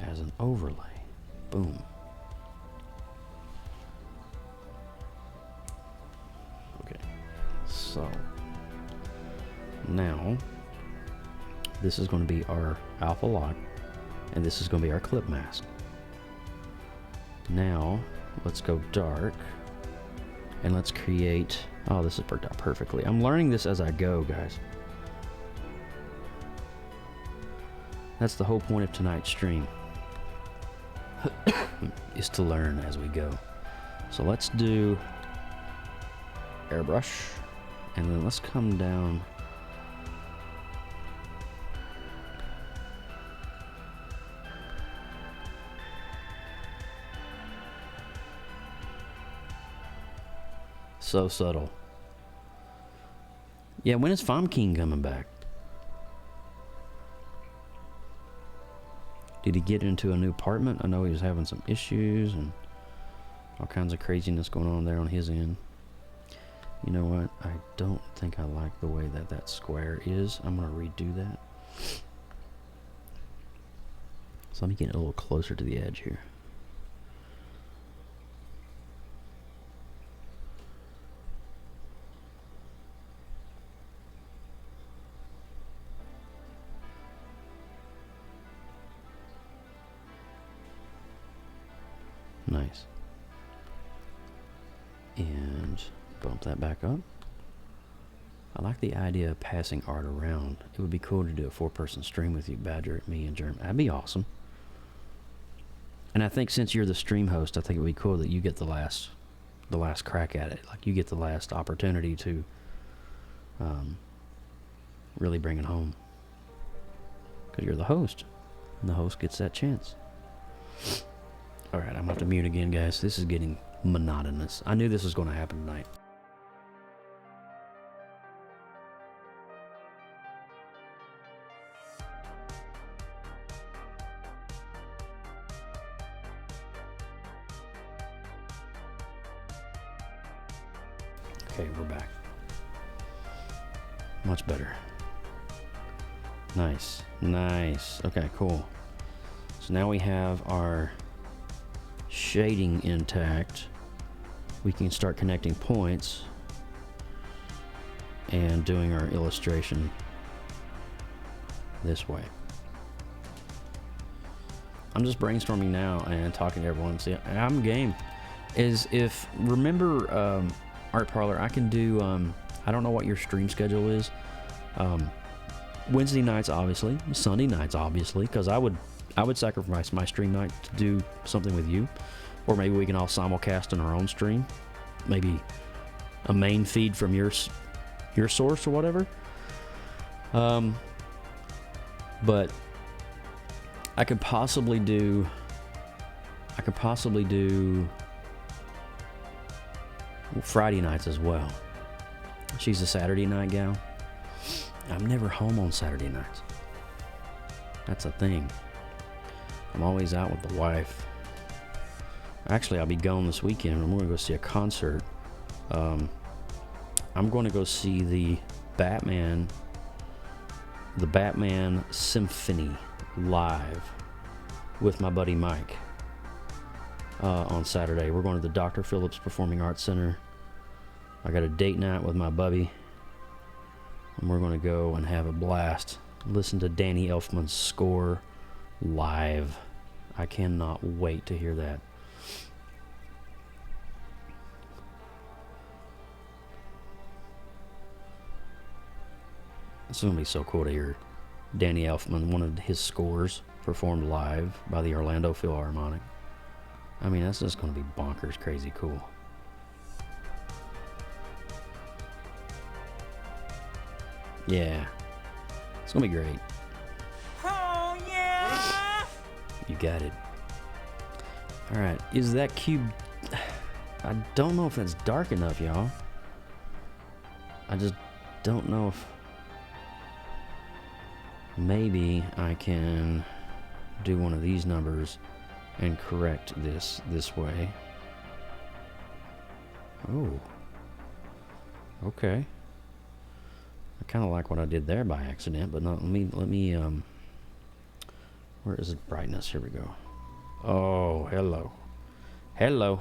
as an overlay. Boom. So now this is going to be our alpha lock, and this is going to be our clip mask. Now let's go dark and let's create, oh, this has worked out perfectly. I'm learning this as I go, guys. That's the whole point of tonight's stream is to learn as we go. So let's do airbrush. And then let's come down. So subtle. Yeah, when is Famkeen coming back? Did he get into a new apartment? I know he was having some issues and all kinds of craziness going on there on his end. You know what? I don't think I like the way that that square is. I'm going to redo that. So let me get a little closer to the edge here. Nice. And bump that back up. I like the idea of passing art around. It would be cool to do a 4-person stream with you, Badger, me, and Germ. That'd be awesome. And I think since you're the stream host, I think it would be cool that you get the last crack at it. Like you get the last opportunity to really bring it home. Because you're the host. And the host gets that chance. Alright, I'm going to have to mute again, guys. This is getting monotonous. I knew this was going to happen tonight. Okay, we're back. Much better. Nice. Nice. Okay, cool. So now we have our shading intact. We can start connecting points and doing our illustration this way. I'm just brainstorming now and talking to everyone. See, I'm game. is if remember Art Parlor, I can do I don't know what your stream schedule is. Wednesday nights, obviously. Sunday nights, obviously, because I would sacrifice my stream night to do something with you, or maybe we can all simulcast on our own stream, maybe a main feed from your source or whatever. But I could possibly do Friday nights as well. She's a Saturday night gal. I'm never home on Saturday nights. That's a thing. I'm always out with the wife. Actually, I'll be gone this weekend. I'm going to go see a concert. I'm going to go see the Batman Symphony live with my buddy Mike on Saturday. We're going to the Dr. Phillips Performing Arts Center. I got a date night with my bubby, and we're going to go and have a blast. Listen to Danny Elfman's score live. I cannot wait to hear that. It's going to be so cool to hear Danny Elfman, one of his scores, performed live by the Orlando Philharmonic. I mean, that's just going to be bonkers crazy cool. Yeah. It's going to be great. Oh, yeah! You got it. Alright, is that cube... I don't know if it's dark enough, y'all. I just don't know if... Maybe I can do one of these numbers and correct this way. Oh. Okay. I kind of like what I did there by accident, but not, let me where is it? Brightness. Here we go. Oh, hello. Hello.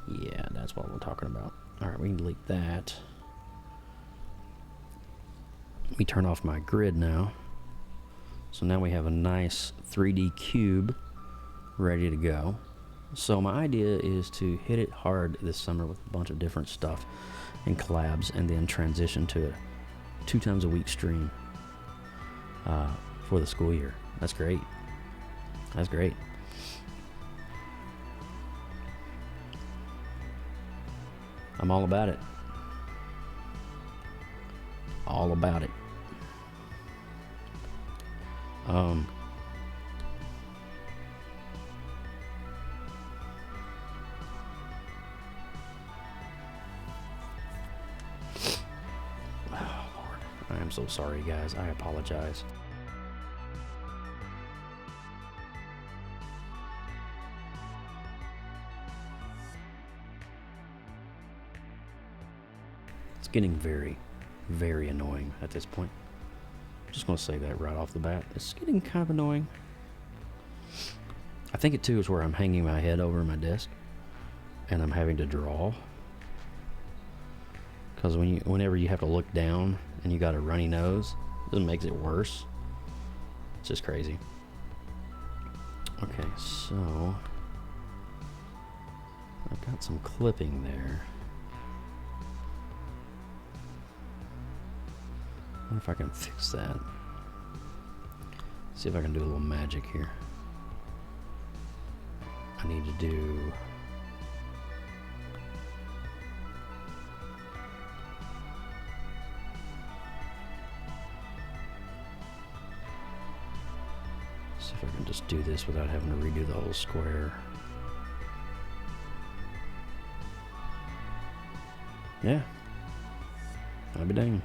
Yeah, that's what we're talking about. All right, we can delete that. Let me turn off my grid now. So now we have a nice 3D cube ready to go. So my idea is to hit it hard this summer with a bunch of different stuff and collabs, and then transition to a 2 times a week stream for the school year. That's great. That's great. I'm all about it. All about it. I'm so sorry, guys. I apologize. It's getting very, very annoying at this point. I'm just going to say that right off the bat. It's getting kind of annoying. I think it too is where I'm hanging my head over my desk and I'm having to draw. Because whenever you have to look down and you got a runny nose, it just makes it worse. It's just crazy. Okay, so I've got some clipping there. I wonder if I can fix that. See if I can do a little magic here. I need to do... See if I can just do this without having to redo the whole square. Yeah. I'll be dang.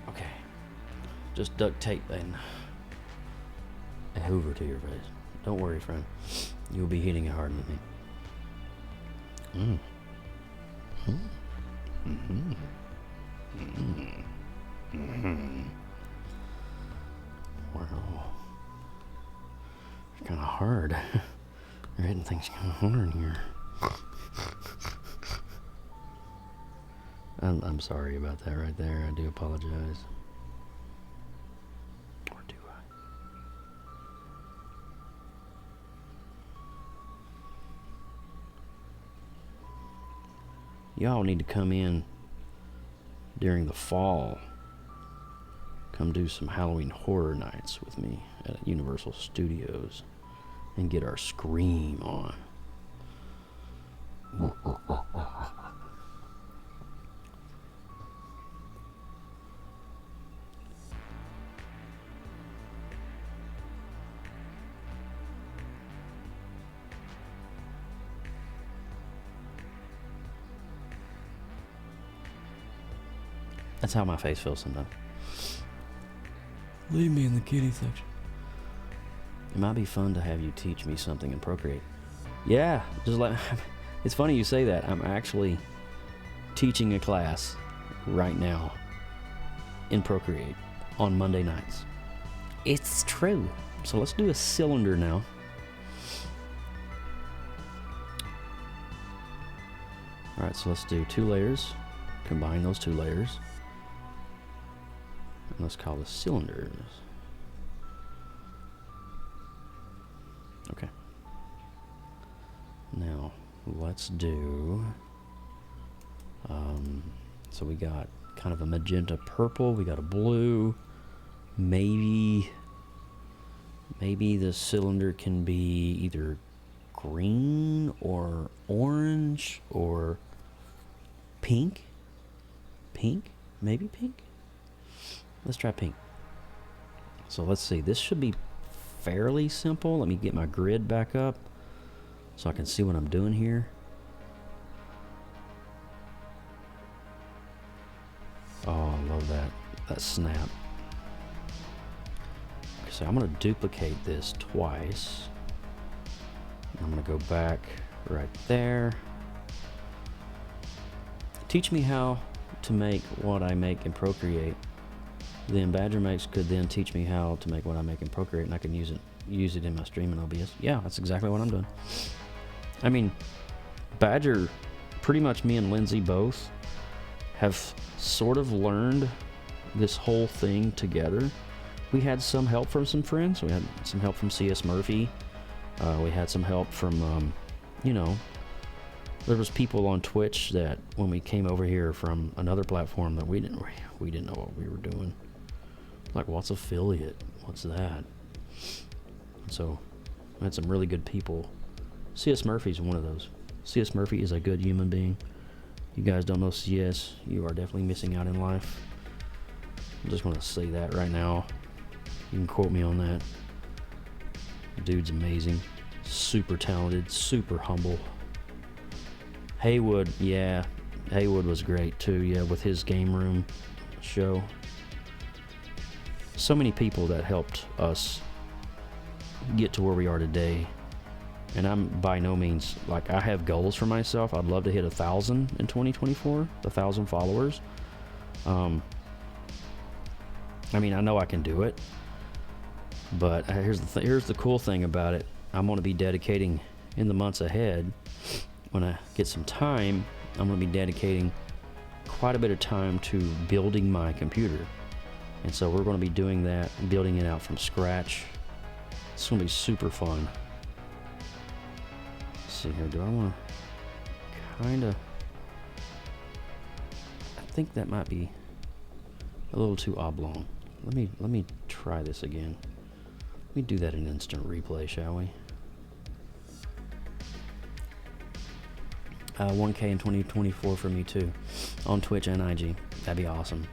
Okay. Just duct tape and a Hoover to your face. Don't worry, friend. You'll be hitting it hard with me. Wow. It's kind of hard. You're hitting things kind of hard here. I'm sorry about that right there. I do apologize. Or do I? y'all need to come in during the fall. Come do some Halloween horror nights with me at Universal Studios and get our Scream on. That's how my face feels sometimes. Leave me in the kitty section. It might be fun to have you teach me something in ProCreate. Yeah, just like it's funny you say that. I'm actually teaching a class right now in ProCreate on Monday nights. It's true. So let's do a cylinder now. All right, so let's do 2 layers. Combine those 2 layers. And let's call this cylinders. Okay. Now, let's do... so we got kind of a magenta purple. We got a blue. Maybe the cylinder can be either green or orange or pink. Pink? Maybe pink? Let's try pink. So let's see. This should be fairly simple. Let me get my grid back up so I can see what I'm doing here. Oh, I love that snap. So I'm going to duplicate this twice. I'm going to go back right there. Teach me how to make what I make in ProCreate. Then Badger Makes could then teach me how to make what I make in ProCreate, and I can use it in my stream in OBS. Yeah, that's exactly what I'm doing. I mean, Badger, pretty much me and Lindsay both have sort of learned this whole thing together. We had some help from some friends. We had some help from C.S. Murphy. We had some help from, there was people on Twitch that when we came over here from another platform that we didn't know what we were doing. Like, what's affiliate? What's that? So, we had some really good people. C.S. Murphy's one of those. C.S. Murphy is a good human being. You guys don't know C.S., you are definitely missing out in life. I just want to say that right now. You can quote me on that. Dude's amazing. Super talented, super humble. Haywood, yeah. Haywood was great too, yeah, with his game room show. So many people that helped us get to where we are today. And I'm by no means, like, I have goals for myself. I'd love to hit 1,000 in 2024, 1,000 followers. I mean, I know I can do it. But here's the cool thing about it. I'm going to be dedicating in the months ahead, when I get some time, I'm going to be dedicating quite a bit of time to building my computer. And so we're going to be doing that, building it out from scratch. It's going to be super fun. Let's see here, do I want to kind of... I think that might be a little too oblong. Let me try this again. Let me do that in instant replay, shall we? 1K in 2024 for me too, on Twitch and IG. That'd be awesome.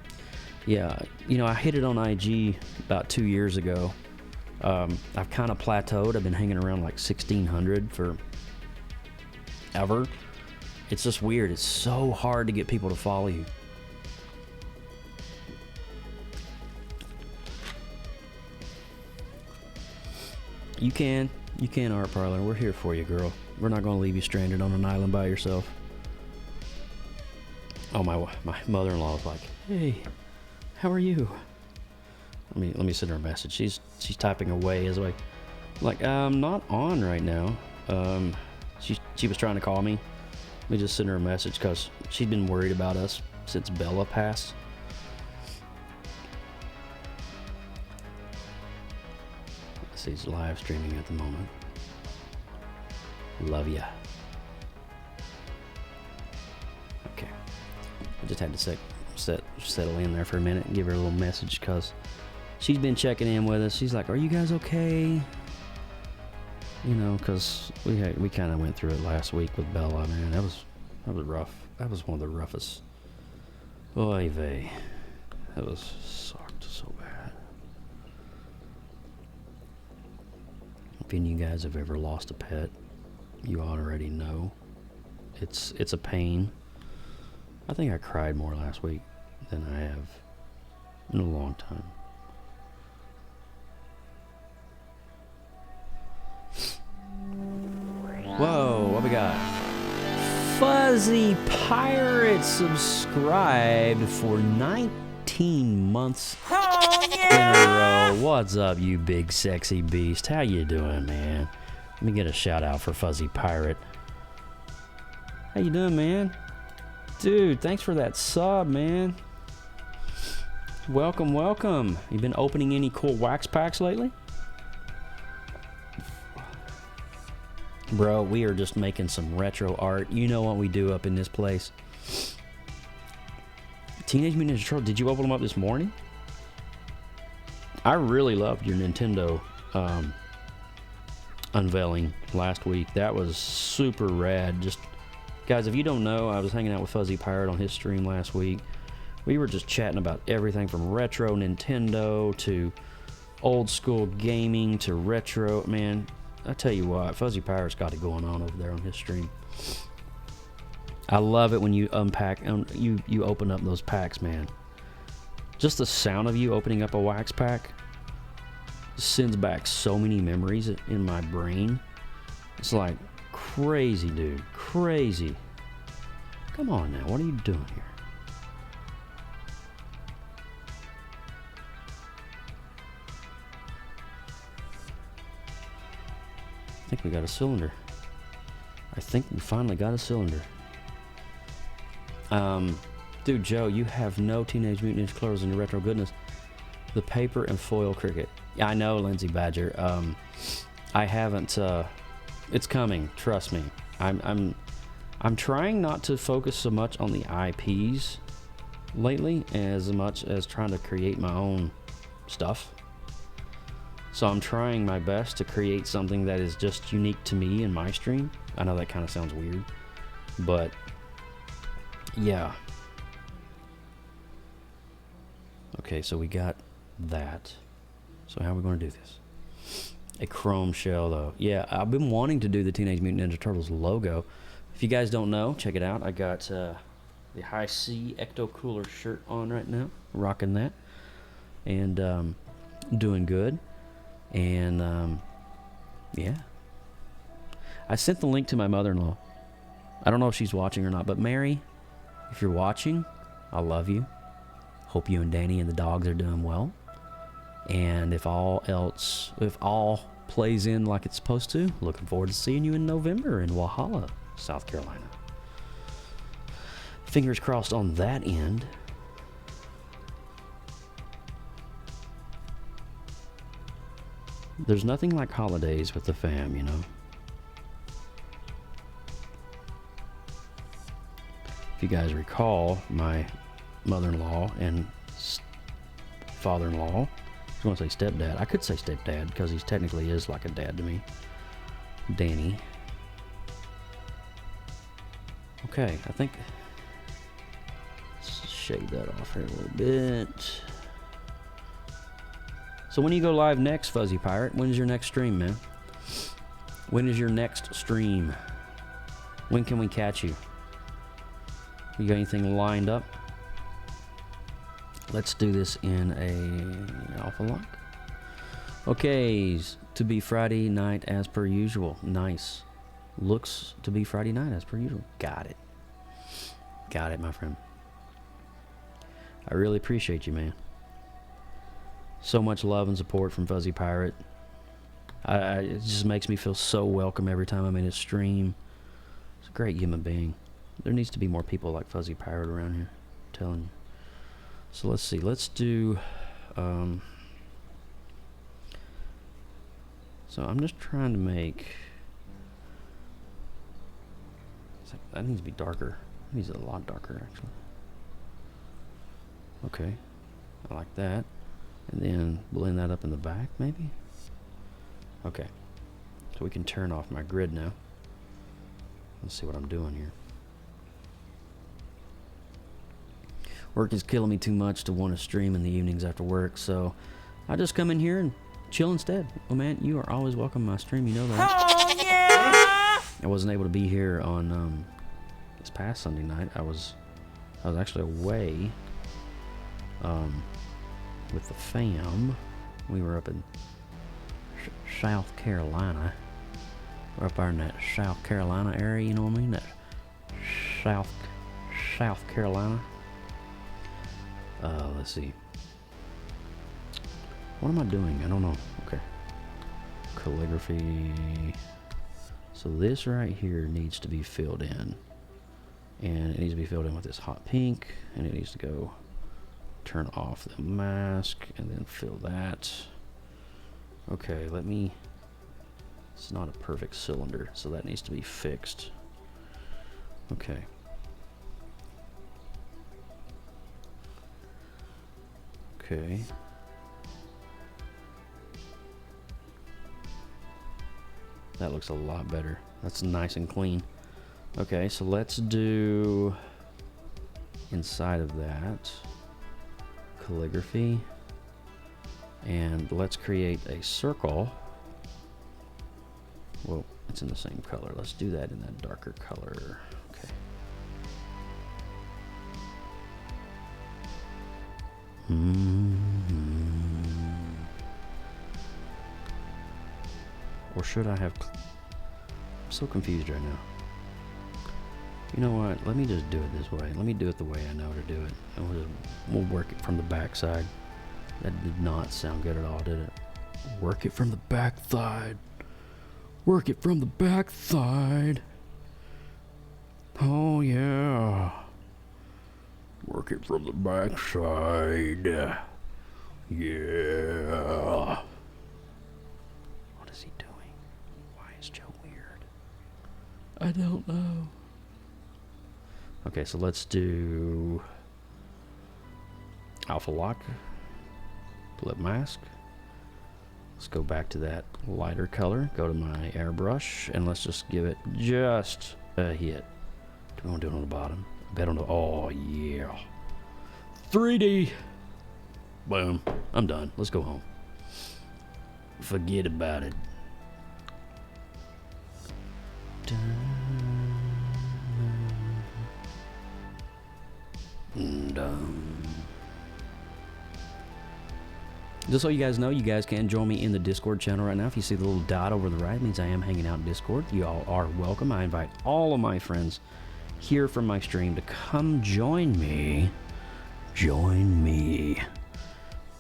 Yeah, I hit it on IG about 2 years ago. I've kind of plateaued. I've been hanging around like 1,600 for ever. It's just weird. It's so hard to get people to follow you. You can, Art Parlor. We're here for you, girl. We're not going to leave you stranded on an island by yourself. Oh, my mother-in-law was like, "Hey, how are you?" Let me send her a message. She's typing away as I like, I'm not on right now. She was trying to call me. Let me just send her a message because she's been worried about us since Bella passed. He's live streaming at the moment. Love ya. Okay. I just had to settle in there for a minute and give her a little message because she's been checking in with us. She's like, "Are you guys okay?" You know, because we kind of went through it last week with Bella. Man, that was rough. That was one of the roughest. Oy vey. That was sucked so bad. If any of you guys have ever lost a pet, you already know. It's a pain. I think I cried more last week than I have in a long time. Whoa, what we got? Fuzzy Pirate subscribed for 19 months Oh, in yeah. a row. What's up, you big sexy beast? How you doing, man? Let me get a shout out for Fuzzy Pirate. How you doing, man? Dude, thanks for that sub, man. Welcome, welcome. You been opening any cool wax packs lately? Bro, we are just making some retro art. You know what we do up in this place. Teenage Mutant Ninja Turtles, did you open them up this morning? I really loved your Nintendo unveiling last week. That was super rad. Just, guys, if you don't know, I was hanging out with Fuzzy Pirate on his stream last week. We were just chatting about everything from retro Nintendo to old school gaming to retro. Man, I tell you what, Fuzzy Pirate's got it going on over there on his stream. I love it when you unpack and you open up those packs, man. Just the sound of you opening up a wax pack sends back so many memories in my brain. It's like crazy, dude. Crazy. Come on now, what are you doing here? I think we got a cylinder. I think we finally got a cylinder. Dude, Joe, you have no Teenage Mutant Ninja Turtles in your retro goodness. The paper and foil cricket. Yeah, I know, Lindsay Badger. I haven't. It's coming. Trust me. I'm trying not to focus so much on the IPs lately, as much as trying to create my own stuff. So I'm trying my best to create something that is just unique to me and my stream. I know that kind of sounds weird, but yeah. Okay, so we got that. So how are we going to do this? A chrome shell, though. Yeah, I've been wanting to do the Teenage Mutant Ninja Turtles logo. If you guys don't know, check it out. I got the High C Ecto Cooler shirt on right now. Rocking that. And doing good. And yeah. I sent the link to my mother-in-law. I don't know if she's watching or not, but Mary, if you're watching, I love you. Hope you and Danny and the dogs are doing well. And if all plays in like it's supposed to, looking forward to seeing you in November in Walhalla, South Carolina. Fingers crossed on that end. There's nothing like holidays with the fam, you know. If you guys recall, my mother-in-law and father-in-law, I was going to say stepdad. I could say stepdad because he technically is like a dad to me. Danny. Okay, I think let's shade that off here a little bit. So when you go live next, Fuzzy Pirate? When is your next stream, man? When is your next stream? When can we catch you? You got anything lined up? Let's do this in a alpha lock. Okay, to be Friday night as per usual. Nice. Looks to be Friday night as per usual. Got it. Got it, my friend. I really appreciate you, man. So much love and support from Fuzzy Pirate. It just makes me feel so welcome every time I'm in his stream. He's a great human being. There needs to be more people like Fuzzy Pirate around here. I'm telling you. So let's see. Let's do... so I'm just trying to make... That needs to be darker. It needs a lot darker, actually. Okay, I like that. And then blend that up in the back, maybe? Okay, so we can turn off my grid now. Let's see what I'm doing here. Work is killing me too much to want to stream in the evenings after work, so I just come in here and chill instead. Oh man, you are always welcome to my stream, you know that. Oh yeah! I wasn't able to be here on this past Sunday night. I was actually away with the fam. We were up in South Carolina. We're up there in that South Carolina area, you know what I mean? That South Carolina. Let's see. What am I doing? I don't know. Okay. Calligraphy. So this right here needs to be filled in. And it needs to be filled in with this hot pink. And it needs to go turn off the mask and then fill that. Okay, let me... It's not a perfect cylinder, so that needs to be fixed. Okay. Okay. That looks a lot better. That's nice and clean. Okay, so let's do inside of that calligraphy. And let's create a circle. Well, it's in the same color. Let's do that in that darker color. Okay. Or should I have... I'm so confused right now. You know what? Let me just do it this way. Let me do it the way I know to do it. And we'll work it from the back side. That did not sound good at all, did it? Work it from the back side. Work it from the back side. Oh yeah. Work it from the back side. Yeah. What is he doing? Why is Joe weird? I don't know. Okay, so let's do alpha lock, flip mask. Let's go back to that lighter color, go to my airbrush, and let's just give it just a hit. Do we want to do it on the bottom? I bet on the, oh yeah. 3D. Boom, I'm done. Let's go home. Forget about it. Done. Just so you guys know, you guys can join me in the Discord channel right now. If you see the little dot over the right, it means I am hanging out in Discord. You all are welcome. I invite all of my friends here from my stream to come join me. Join me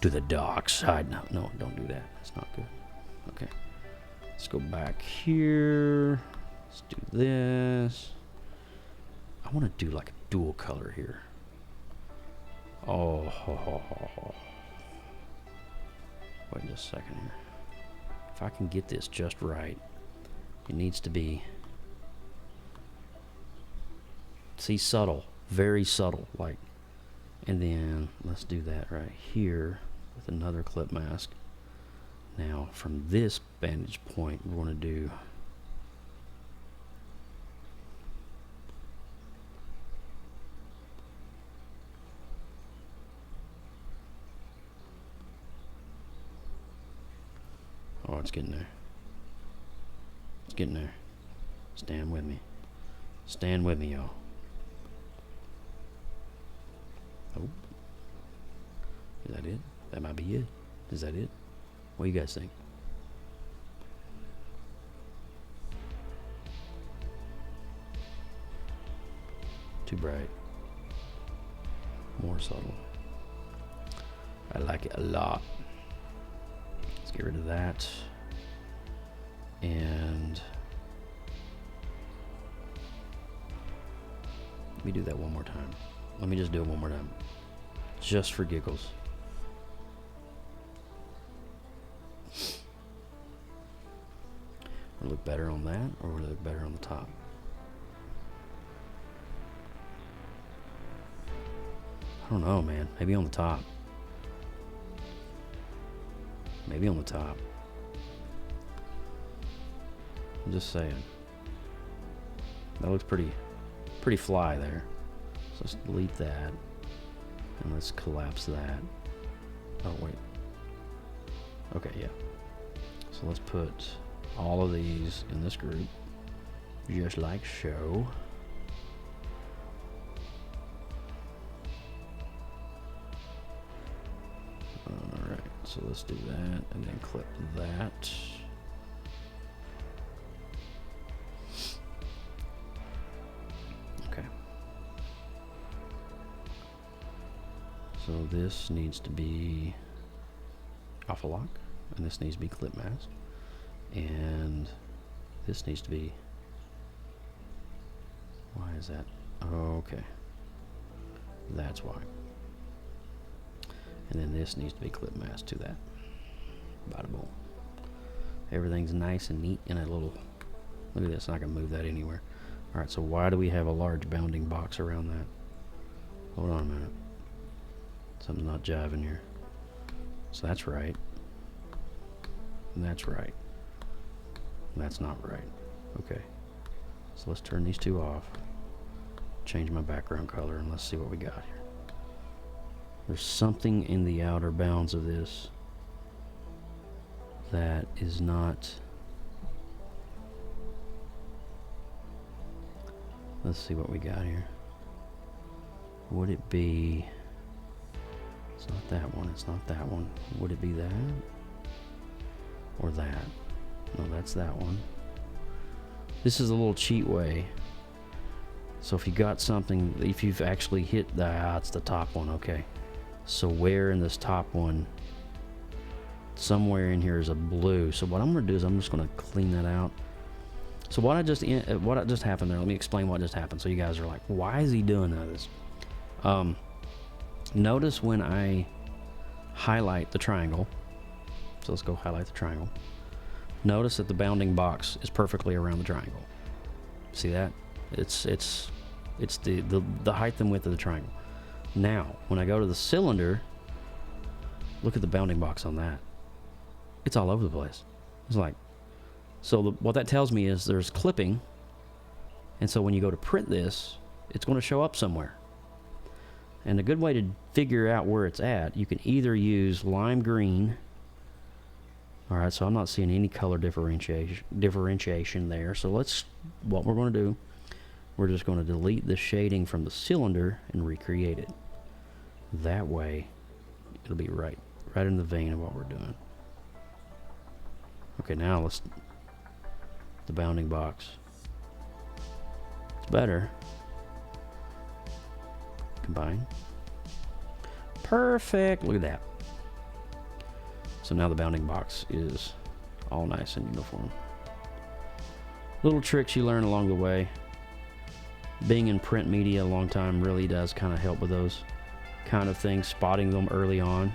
to the dark side. No, don't do that. That's not good. Okay. Let's go back here. Let's do this. I want to do like a dual color here. Oh, ho, ho, ho, ho. Wait just a second here. If I can get this just right, it needs to be, see, subtle, very subtle, like, and then let's do that right here with another clip mask. Now, from this vantage point, we're going to do oh, it's getting there. It's getting there. Stand with me. Stand with me, y'all. Oh. Is that it? That might be it. Is that it? What do you guys think? Too bright. More subtle. I like it a lot. Let's get rid of that. And let me do that one more time. Let me just do it one more time. Just for giggles. Would it look better on that, or would it look better on the top? I don't know, man. Maybe on the top. Maybe on the top. I'm just saying. That looks pretty fly there. So let's delete that. And let's collapse that. Oh, wait. Okay, yeah. So let's put all of these in this group. Just like so. Alright, so let's do that and then clip that. Okay. So this needs to be alpha lock, and this needs to be clip mask, and this needs to be, why is that? Oh, okay. That's why. And then this needs to be clip mask to that. Bada boom. Everything's nice and neat in a little, look at this, I can move that anywhere. Alright, so why do we have a large bounding box around that? Hold on a minute. Something's not jiving here. So that's right. And that's right. That's not right. Okay. So let's turn these two off. Change my background color and let's see what we got here. There's something in the outer bounds of this that is not. Let's see what we got here. Would it be? It's not that one. It's not that one. Would it be that? Or that? No, that's that one. This is a little cheat way. So if you got something, if you've actually hit the, it's the top one, okay. So where in this top one, somewhere in here is a blue. So what I'm gonna do is I'm just gonna clean that out. So what just happened there, let me explain what just happened. So you guys are like, why is he doing this? Notice when I highlight the triangle, so let's go highlight the triangle. Notice that the bounding box is perfectly around the triangle. See that? It's the height and width of the triangle. Now, when I go to the cylinder, look at the bounding box on that. It's all over the place. It's like, so what that tells me is there's clipping, and so when you go to print this, it's going to show up somewhere. And a good way to figure out where it's at, you can either use lime green. All right, so I'm not seeing any color differentiation there. So what we're going to do, we're just going to delete the shading from the cylinder and recreate it. That way, it'll be right in the vein of what we're doing. Okay, now let's, the bounding box. It's better. Combine. Perfect. Look at that. So now the bounding box is all nice and uniform. Little tricks you learn along the way. Being in print media a long time really does kind of help with those kind of things, spotting them early on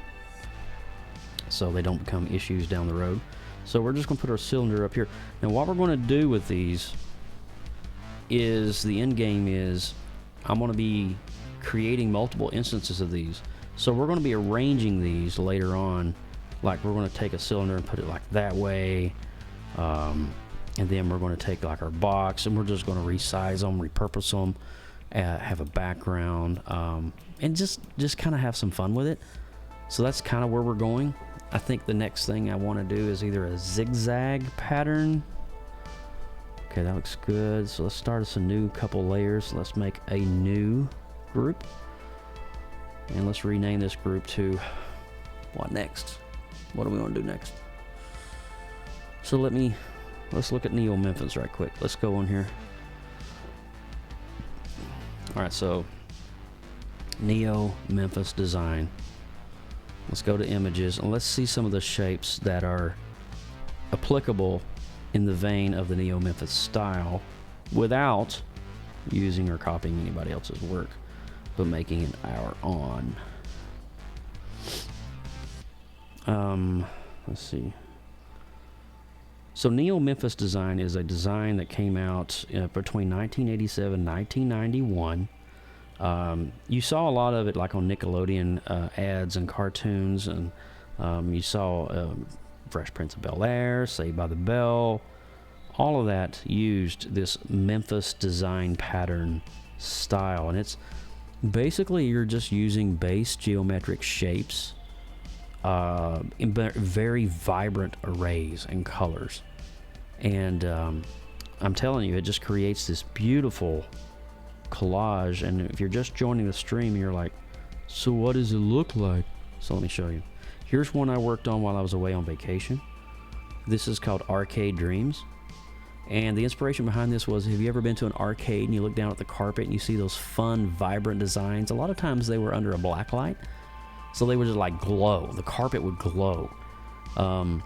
so they don't become issues down the road. So we're just going to put our cylinder up here. Now what we're going to do with these is, the end game is, I'm going to be creating multiple instances of these. So we're going to be arranging these later on. Like we're going to take a cylinder and put it like that way. And then we're going to take like our box and we're just going to resize them, repurpose them, have a background, and just kind of have some fun with it. So that's kind of where we're going. I think the next thing I want to do is either a zigzag pattern. Okay, that looks good. So let's start us a new couple layers. Let's make a new group. And let's rename this group to, what next? What do we want to do next? So let's look at Neo Memphis right quick. Let's go on here. Alright, so Neo Memphis design. Let's go to images and let's see some of the shapes that are applicable in the vein of the Neo Memphis style without using or copying anybody else's work, but making it our own. Let's see. So Neo Memphis design is a design that came out between 1987 and 1991. You saw a lot of it like on Nickelodeon ads and cartoons, and you saw Fresh Prince of Bel-Air, Saved by the Bell. All of that used this Memphis design pattern style, and it's basically you're just using base geometric shapes in very vibrant arrays and colors. And I'm telling you, it just creates this beautiful collage. And if you're just joining the stream, you're like, so what does it look like? So let me show you. Here's one I worked on while I was away on vacation. This is called Arcade Dreams. And the inspiration behind this was, have you ever been to an arcade and you look down at the carpet and you see those fun, vibrant designs? A lot of times they were under a black light, so they would just like glow. The carpet would glow. It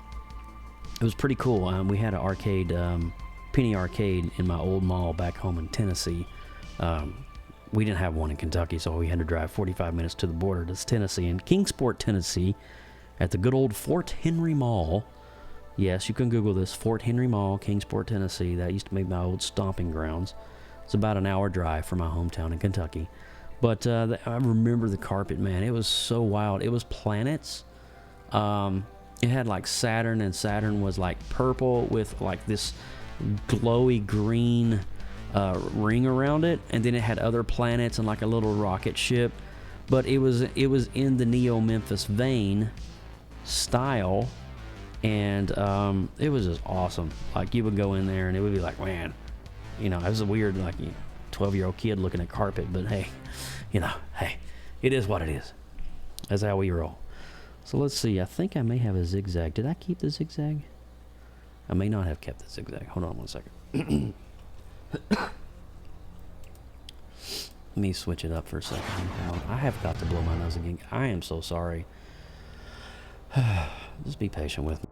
was pretty cool. We had an arcade, penny arcade in my old mall back home in Tennessee. We didn't have one in Kentucky, so we had to drive 45 minutes to the border to Tennessee. In Kingsport, Tennessee, at the good old Fort Henry Mall. Yes, you can Google this. Fort Henry Mall, Kingsport, Tennessee. That used to be my old stomping grounds. It's about an hour drive from my hometown in Kentucky. But I remember the carpet, man. It was so wild. It was planets. It had like Saturn, and Saturn was like purple with like this glowy green ring around it. And then it had other planets and like a little rocket ship. But it was in the Neo-Memphis vein style. And it was just awesome. Like, you would go in there and it would be like, man, you know, it was a weird, like, 12-year-old kid looking at carpet, but hey, you know, hey, it is what it is. That's how we roll. So let's see. I think I may have a zigzag. Did I keep the zigzag? I may not have kept the zigzag. Hold on one second. Let me switch it up for a second. I have got to blow my nose again. I am so sorry. Just be patient with me.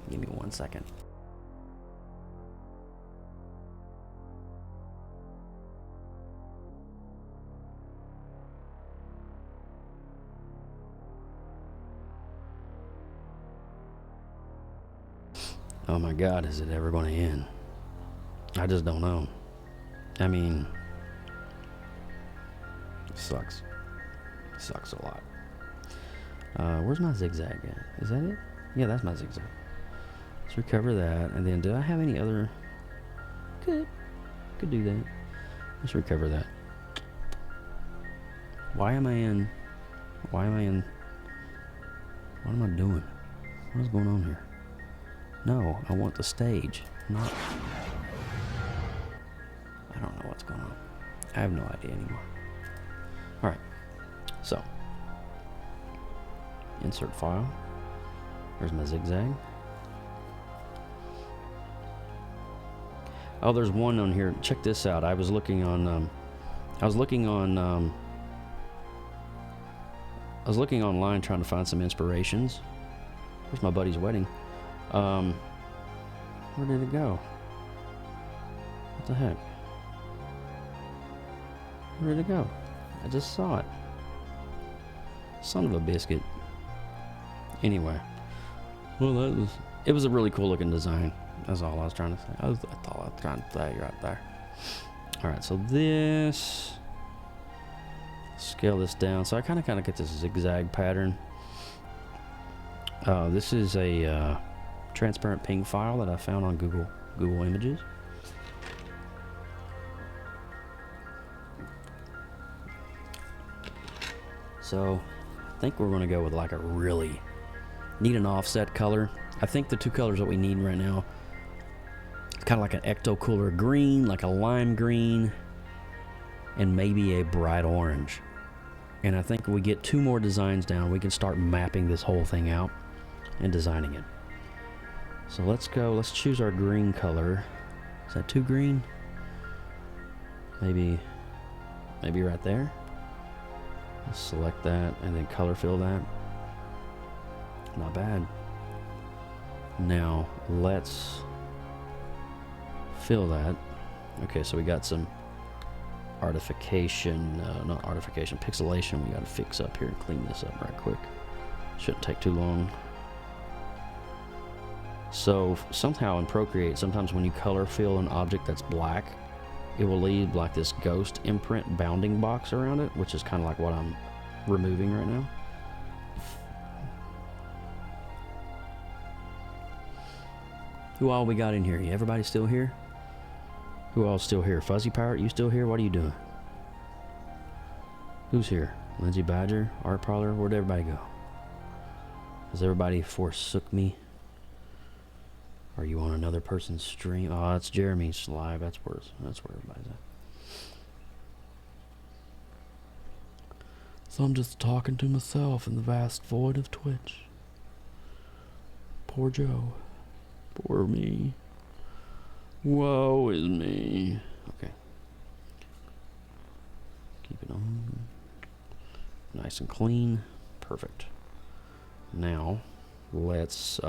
Give me 1 second. Oh my God, is it ever going to end? I just don't know. I mean, it sucks. It sucks a lot. Where's my zigzag at? Is that it? Yeah, that's my zigzag. Let's recover that. And then, do I have any other? Could do that. Let's recover that. Why am I what am I doing? What is going on here? No, I want the stage, not. I don't know what's going on. I have no idea anymore. All right, so. Insert file. There's my zigzag. Oh, there's one on here. Check this out. I was looking online trying to find some inspirations. Where's my buddy's wedding? Where did it go? What the heck? Where did it go? I just saw it. Son of a biscuit. Anyway, well, it was a really cool looking design. That's all I was trying to say. That's all I was trying to say right there. All right, so this, scale this down. So I kind of get this zigzag pattern. This is a transparent ping file that I found on Google Images. So I think we're going to go with like a really need an offset color. I think the two colors that we need right now, it's kind of like an ecto cooler green, like a lime green, and maybe a bright orange. And I think if we get two more designs down, we can start mapping this whole thing out and designing it. So let's choose our green color. Is that too green? Maybe right there. Let's select that and then color fill that. Not bad. Now let's fill that. Okay, so we got some pixelation we got to fix up here and clean this up right quick. Shouldn't take too long. So somehow in ProCreate, sometimes when you color fill an object that's black, it will leave like this ghost imprint bounding box around it, which is kind of like what I'm removing right now. Who all we got in here? Everybody still here? Who all still here? Fuzzy Pirate, you still here? What are you doing? Who's here? Lindsay Badger, Art Parlor, where'd everybody go? Has everybody forsook me? Are you on another person's stream? Oh, it's Jeremy's live. That's where everybody's at. So I'm just talking to myself in the vast void of Twitch. Poor Joe. Poor me. Woe is me. Okay. Keep it on. Nice and clean. Perfect. Now, let's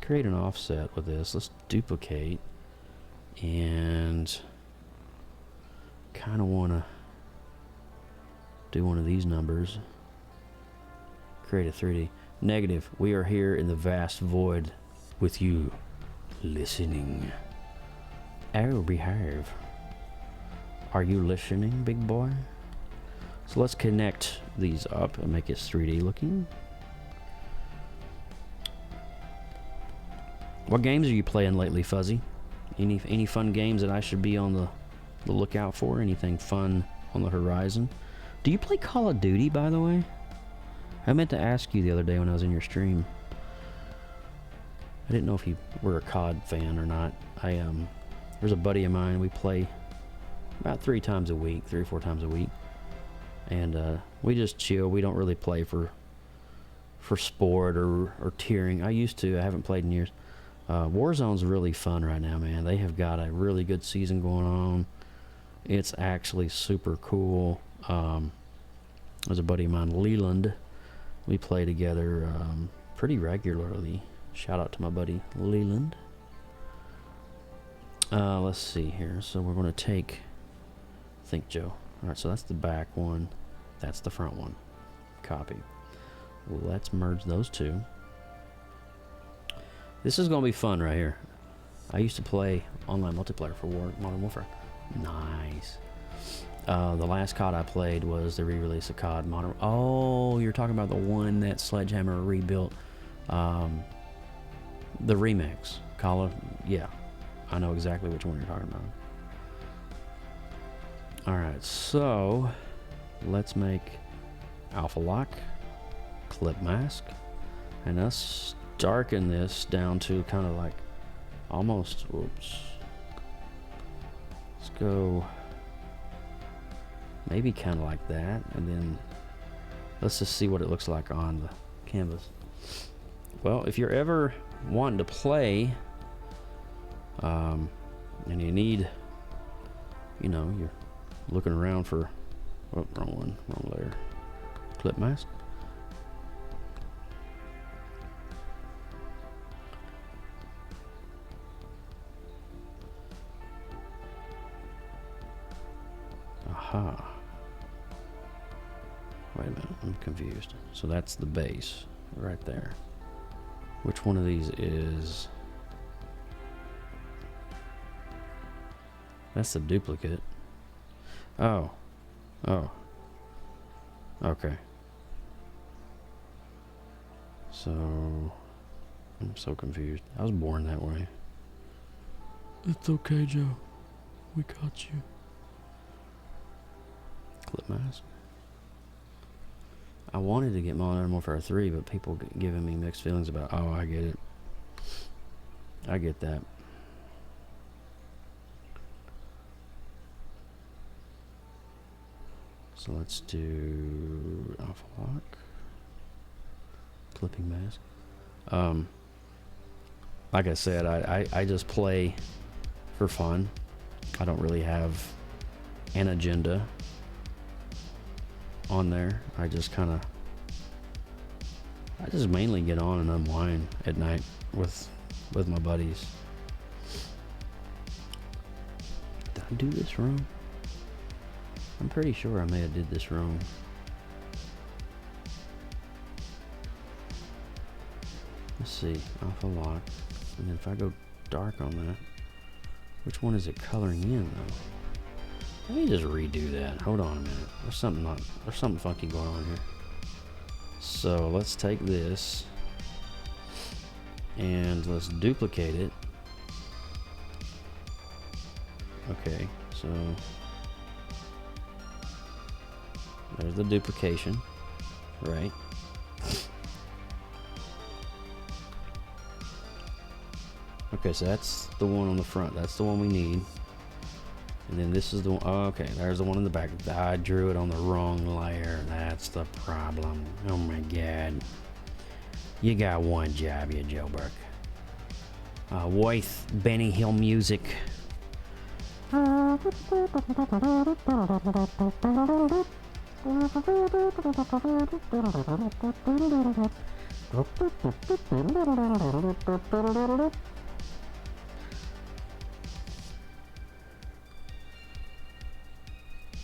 create an offset with this. Let's duplicate, and kind of want to do one of these numbers. Create a 3D. Negative. We are here in the vast void with you, listening. Oh, behave. Are you listening, big boy? So let's connect these up and make it 3D looking. What games are you playing lately, Fuzzy? Any fun games that I should be on the lookout for? Anything fun on the horizon? Do you play Call of Duty, by the way? I meant to ask you the other day when I was in your stream. I didn't know if you were a COD fan or not. There's a buddy of mine, we play about 3 or 4 times a week. And we just chill. We don't really play for sport or tiering. I used to. I haven't played in years. Warzone's really fun right now, man. They have got a really good season going on. It's actually super cool. There's a buddy of mine, Leland. We play together pretty regularly. Shout out to my buddy Leland. Let's see here. So we're going to take... Think, Joe. Alright, so that's the back one. That's the front one. Copy. Let's merge those two. This is going to be fun right here. I used to play online multiplayer for Modern Warfare. Nice. The last COD I played was the re-release of COD Modern... Oh, you're talking about the one that Sledgehammer rebuilt. The remix. Yeah. I know exactly which one you're talking about. Alright, so let's make alpha lock, clip mask, and let's darken this down to kind of like almost, whoops. Let's go maybe kind of like that, and then let's just see what it looks like on the canvas. Well, if you're ever wanting to play, and you need, you're looking around for, oh, wrong layer, clip mask. Aha. Wait a minute, I'm confused. So that's the base right there. Which one of these is... That's the duplicate. Oh. Okay. So... I'm so confused. I was born that way. It's okay, Joe. We got you. Clip mask. I wanted to get Modern Warfare 3, but people giving me mixed feelings about, oh, I get it. I get that. So let's do alpha lock. Clipping mask. Like I said, I just play for fun. I don't really have an agenda on there. I just mainly get on and unwind at night with my buddies. Did I do this wrong? I'm pretty sure I may have did this wrong. Let's see, alpha lock, and then if I go dark on that, Which one is it coloring in though? Let me just redo that. Hold on a minute. There's something funky going on here. So let's take this and let's duplicate it. Okay, so there's the duplication, right? Okay, so that's the one on the front. That's the one we need. And then this is the one. Oh, okay, there's the one in the back. I drew it on the wrong layer. That's the problem. Oh my god. You got one job, you Joe Burke. With Benny Hill music.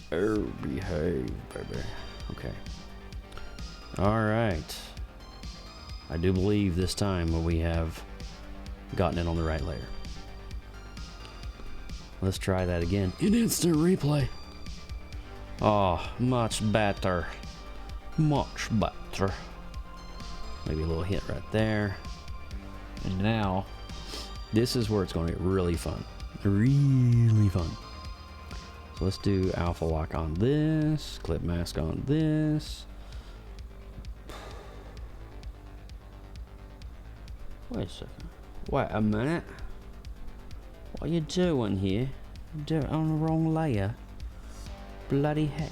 Oh, behave, baby. Okay. All right. I do believe this time we have gotten it on the right layer. Let's try that again. In instant replay. Oh, much better. Much better. Maybe a little hit right there. And now, this is where it's going to get really fun. Really fun. So let's do alpha lock on this, clip mask on this. Wait a second. Wait a minute. What are you doing here? You do it on the wrong layer. Bloody heck.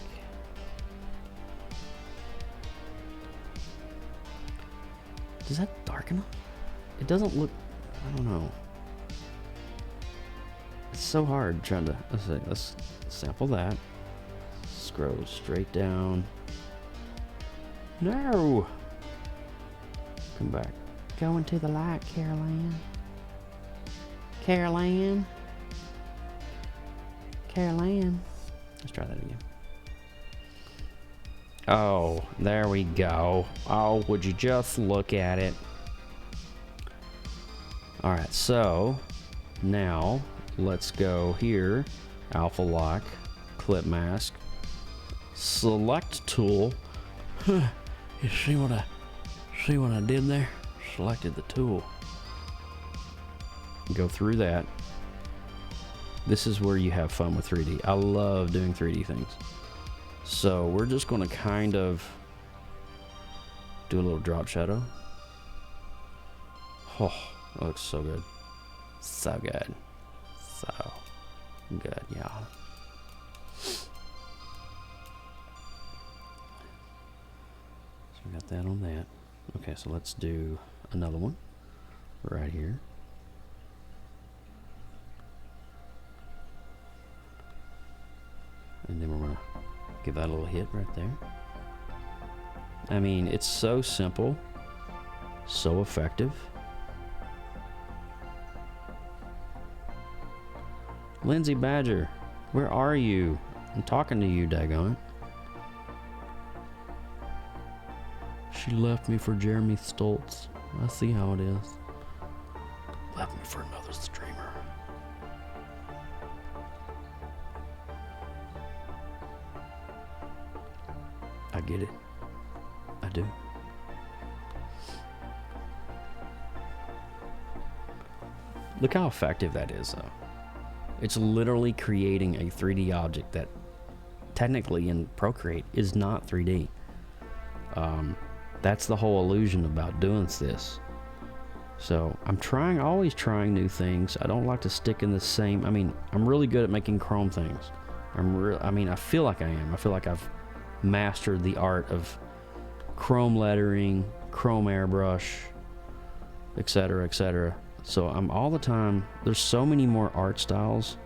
Does that darken up? It doesn't look, I don't know. It's so hard trying to, let's sample that. Scroll straight down. No! Come back. Go into the light, Caroline. Caroline. Caroline. Let's try that again. Oh, there we go. Oh, would you just look at it? Alright, so now let's go here. Alpha lock, clip mask, select tool. You see what I did there? Selected the tool. Go through that. This is where you have fun with 3D. I love doing 3D things. So we're just going to kind of do a little drop shadow. Oh, that looks so good. So good. So good, y'all. So we got that on that. Okay, so let's do another one right here. And then we're going to give that a little hit right there. I mean, it's so simple, so effective. Lindsay Badger, where are you? I'm talking to you, daggone it. She left me for Jeremy Stoltz. I see how it is. Left me for another streamer. I get it. I do. Look how effective that is, though. It's literally creating a 3D object that technically in ProCreate is not 3D. That's the whole illusion about doing this. So I'm always trying new things. I don't like to stick in the same. I mean, I'm really good at making chrome things. I feel like I am. I feel like I've mastered the art of chrome lettering, chrome airbrush, etc., etc. So I'm all the time, there's so many more art styles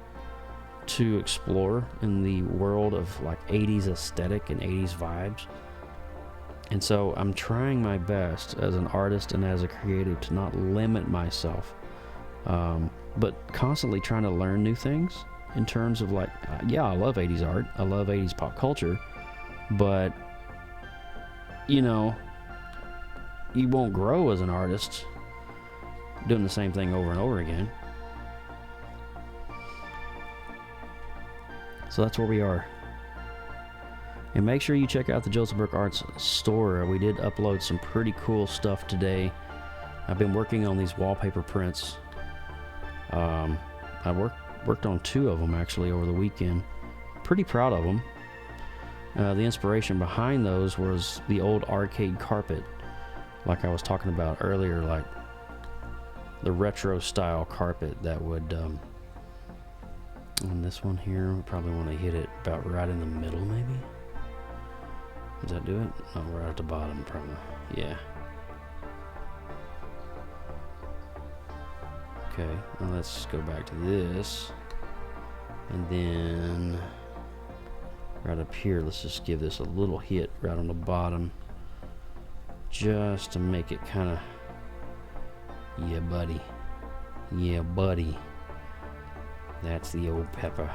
to explore in the world of like 80s aesthetic and 80s vibes. And so I'm trying my best as an artist and as a creative to not limit myself, but constantly trying to learn new things in terms of like, yeah, I love 80s art, I love 80s pop culture, but, you know, you won't grow as an artist doing the same thing over and over again. So that's where we are. And make sure you check out the Joseph Burke Arts store. We did upload some pretty cool stuff today. I've been working on these wallpaper prints. I worked on 2 of them actually over the weekend. Pretty proud of them. The inspiration behind those was the old arcade carpet, like I was talking about earlier, like the retro style carpet that would on this one here, we probably want to hit it about right in the middle, maybe. Does that do it? Oh, right at the bottom, probably. Yeah. Okay, now let's go back to this. And then right up here, let's just give this a little hit right on the bottom. Just to make it kind of, yeah, buddy. Yeah, buddy. That's the old pepper.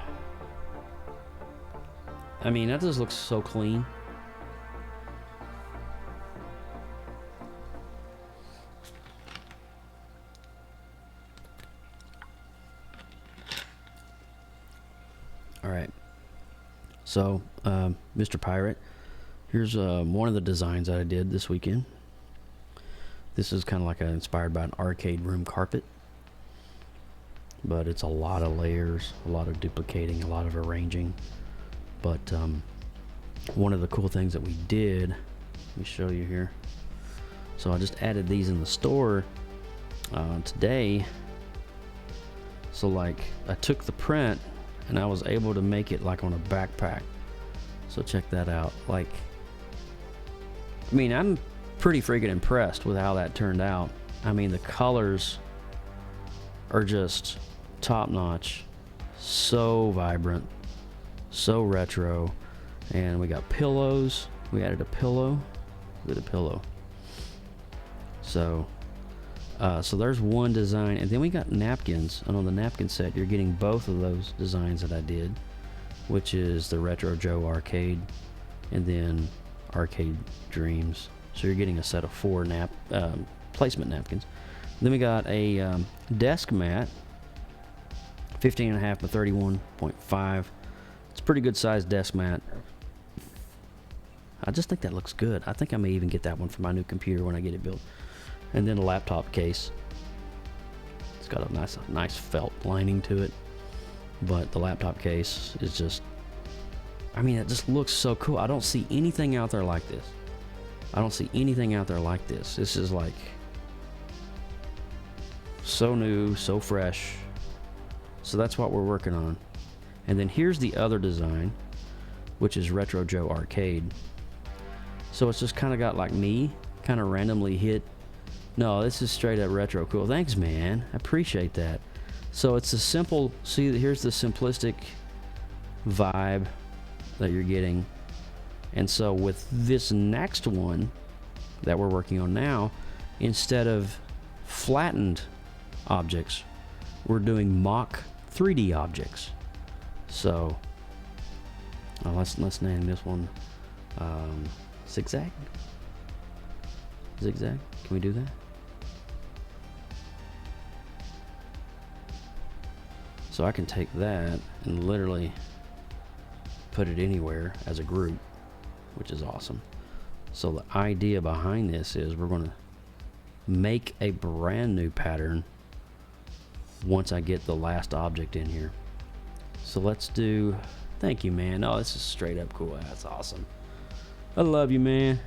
I mean, that just looks so clean. Alright, so Mr. Pirate, here's one of the designs that I did this weekend. This is kind of like inspired by an arcade room carpet, but it's a lot of layers, a lot of duplicating, a lot of arranging. But one of the cool things that we did, let me show you here. So I just added these in the store today. So like I took the print and I was able to make it like on a backpack. So check that out. Like, I mean, I'm pretty freaking impressed with how that turned out. I mean, the colors are just top notch, so vibrant, so retro. And we got pillows. We added a pillow. Look at the pillow. So there's one design, and then we got napkins. And on the napkin set, you're getting both of those designs that I did, which is the Retro Joe Arcade and then Arcade Dreams. So you're getting a set of 4 placement napkins. Then we got a desk mat, 15.5 by 31.5. It's a pretty good sized desk mat. I just think that looks good. I think I may even get that one for my new computer when I get it built. And then a laptop case. It's got a nice felt lining to it. But the laptop case is just, I mean, it just looks so cool. I don't see anything out there like this. I don't see anything out there like this. This is like so new, so fresh. So that's what we're working on. And then here's the other design, which is Retro Joe Arcade. So it's just kind of got like me kind of randomly hit. No, this is straight up retro cool. Thanks, man. I appreciate that. So it's a simple, see, here's the simplistic vibe that you're getting. And so with this next one that we're working on now, instead of flattened objects, we're doing mock 3D objects. So let's name this one Zig Zag. Zig Zag. Can we do that? So I can take that and literally put it anywhere as a group, which is awesome. So the idea behind this is we're going to make a brand new pattern once I get the last object in here. So let's do, thank you, man. Oh, this is straight up cool. That's awesome. I love you, man.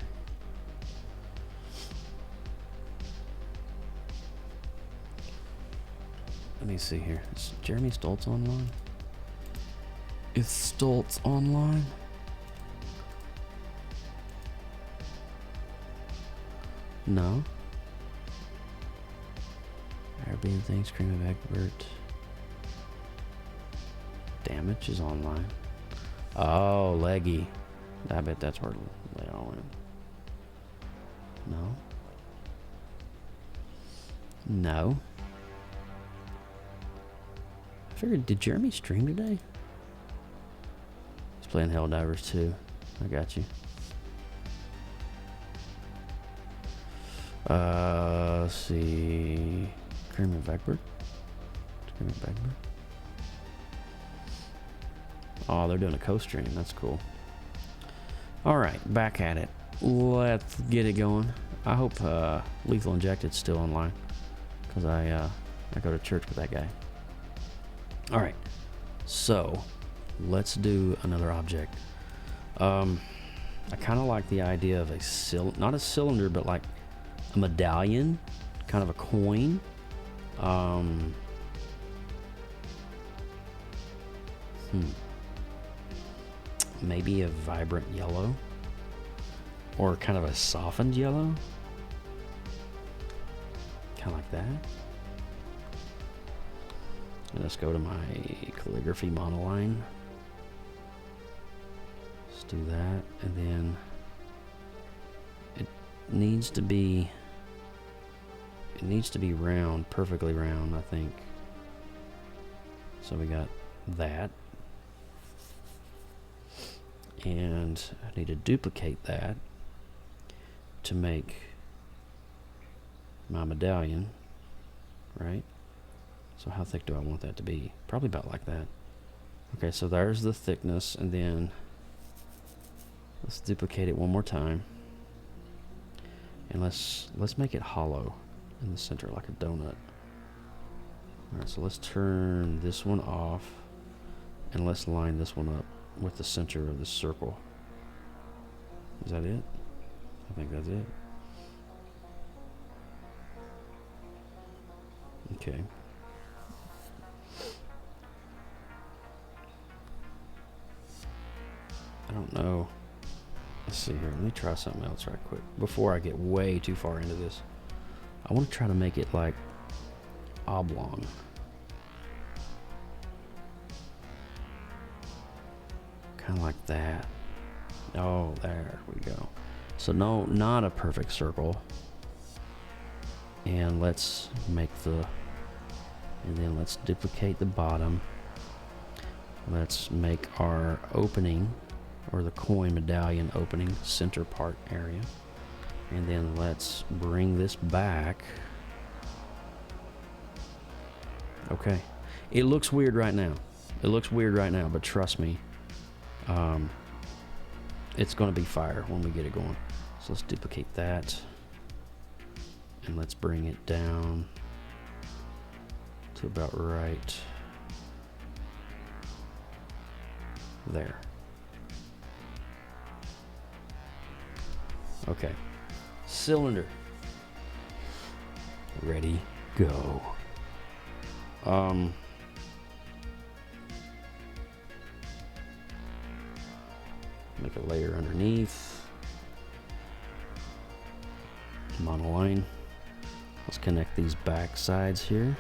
Let me see here. Is Jeremy Stoltz online? Is Stoltz online? No. Airbnb things, Cream of Egbert. Damage is online. Oh, Leggy. I bet that's where they all went. No. No. I figured, did Jeremy stream today? He's playing Helldivers 2. I got you. Let's see. Cream of Egbert. Cream of Egbert. Oh, they're doing a co-stream. That's cool. All right, back at it. Let's get it going. I hope Lethal Injected's still online, because I go to church with that guy. All right, so let's do another object. I kind of like the idea of not a cylinder, but like a medallion, kind of a coin. Maybe a vibrant yellow, or kind of a softened yellow, kind of like that. And let's go to my calligraphy monoline. Let's do that, and then it needs to be round, perfectly round, I think. So we got that. And I need to duplicate that to make my medallion, right? So how thick do I want that to be? Probably about like that. Okay, so there's the thickness, and then let's duplicate it one more time. And let's make it hollow in the center, like a donut. Alright, so let's turn this one off, and let's line this one up with the center of the circle. Is that it? I think that's it. Okay. I don't know. Let's see here. Let me try something else right quick before I get way too far into this. I want to try to make it like oblong. Kind of like that. Oh, there we go. So no, not a perfect circle. And let's make and then let's duplicate the bottom. Let's make our opening, or the coin medallion opening, center part area. And then let's bring this back. Okay. It looks weird right now. But trust me, it's going to be fire when we get it going. So let's duplicate that, and let's bring it down to about right there. Okay, cylinder ready, go. Make a layer underneath. Monoline. Let's connect these back sides here.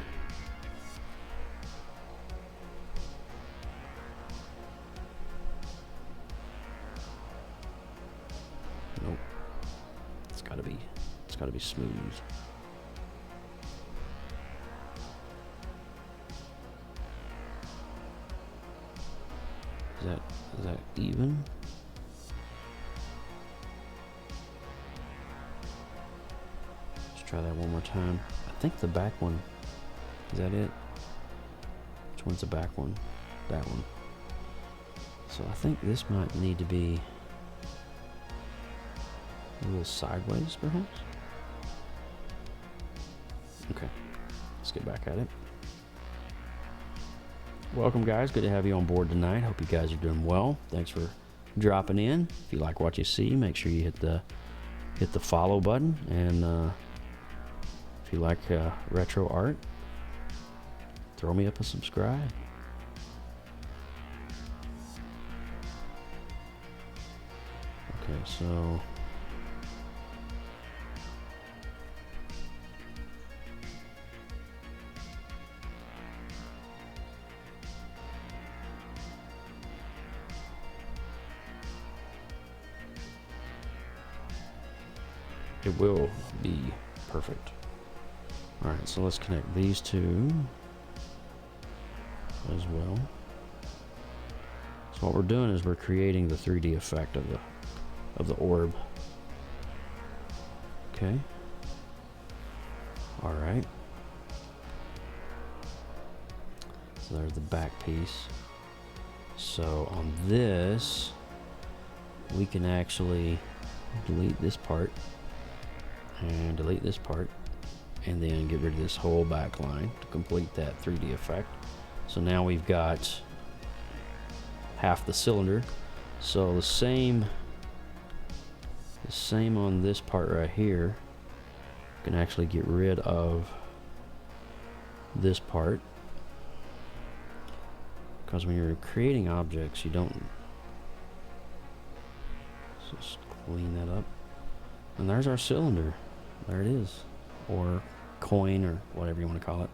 Nope. It's gotta be smooth. Is that even? Try that one more time. I think the back one, is that it? Which one's the back one? That one. So I think this might need to be a little sideways, perhaps? Okay, let's get back at it. Welcome, guys. Good to have you on board tonight. Hope you guys are doing well. Thanks for dropping in. If you like what you see, make sure you hit the follow button, and if you like retro art, throw me up a subscribe. Okay, so it will be perfect. Alright, so let's connect these two as well. So what we're doing is we're creating the 3D effect of the orb. Okay. Alright. So there's the back piece. So on this, we can actually delete this part and delete this part, and then get rid of this whole back line to complete that 3D effect. So now we've got half the cylinder. So the same on this part right here. Can actually get rid of this part, because when you're creating objects, you don't. Just clean that up, and there's our cylinder. There it is, or coin, or whatever you want to call it.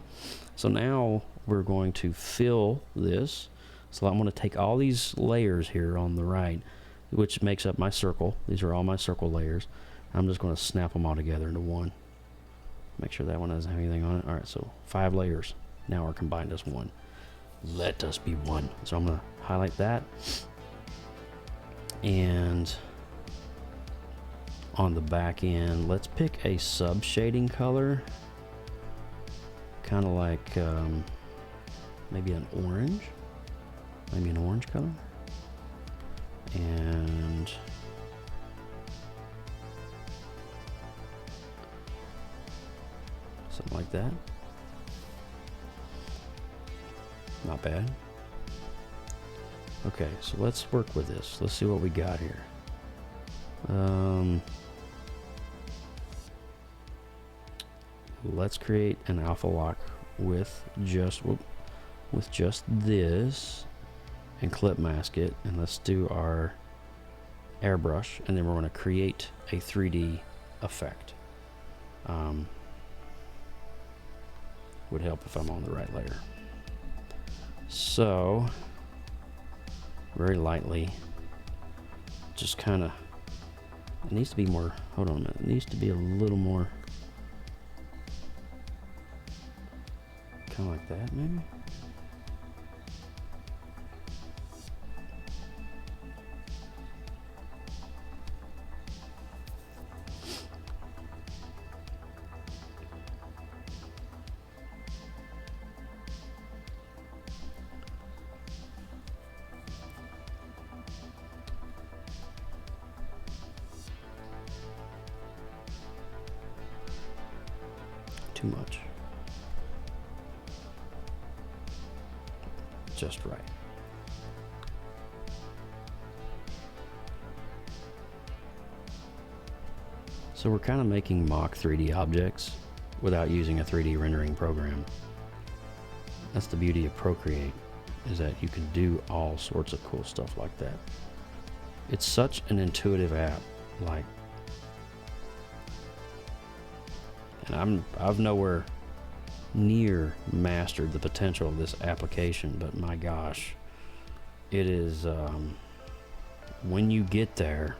So now we're going to fill this. So I'm going to take all these layers here on the right, which makes up my circle. These are all my circle layers. I'm just going to snap them all together into one. Make sure that one doesn't have anything on it. All right, so 5 layers now are combined as one. Let us be one. So I'm going to highlight that. And on the back end, let's pick a sub shading color. Kind of like maybe an orange. Maybe an orange color. And something like that. Not bad. Okay, so let's work with this. Let's see what we got here. Let's create an alpha lock with just this, and clip mask it, and let's do our airbrush, and then we're going to create a 3D effect. Would help if I'm on the right layer. So very lightly, just kind of, it needs to be more, hold on a minute, it needs to be a little more kind of like that maybe. Too much. Just right. So we're kind of making mock 3D objects without using a 3D rendering program. That's the beauty of ProCreate, is that you can do all sorts of cool stuff like that. It's such an intuitive app, like, and I've nowhere near mastered the potential of this application, but my gosh, it is, when you get there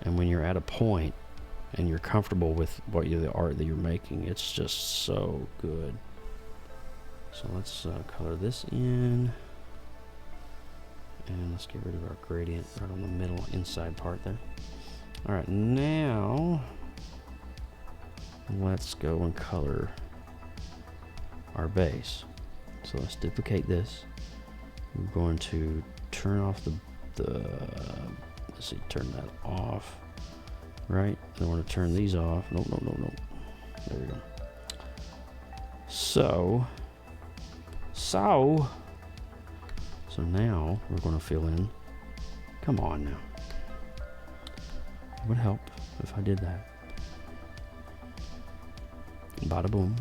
and when you're at a point and you're comfortable with the art that you're making, it's just so good. So let's color this in, and let's get rid of our gradient right on the middle inside part there. All right, now let's go and color our base. So let's duplicate this. We're going to turn off the let's see, turn that off, right? I want to turn these off. Nope. There we go. So now we're going to fill in. Come on now. It would help if I did that. Bada boom.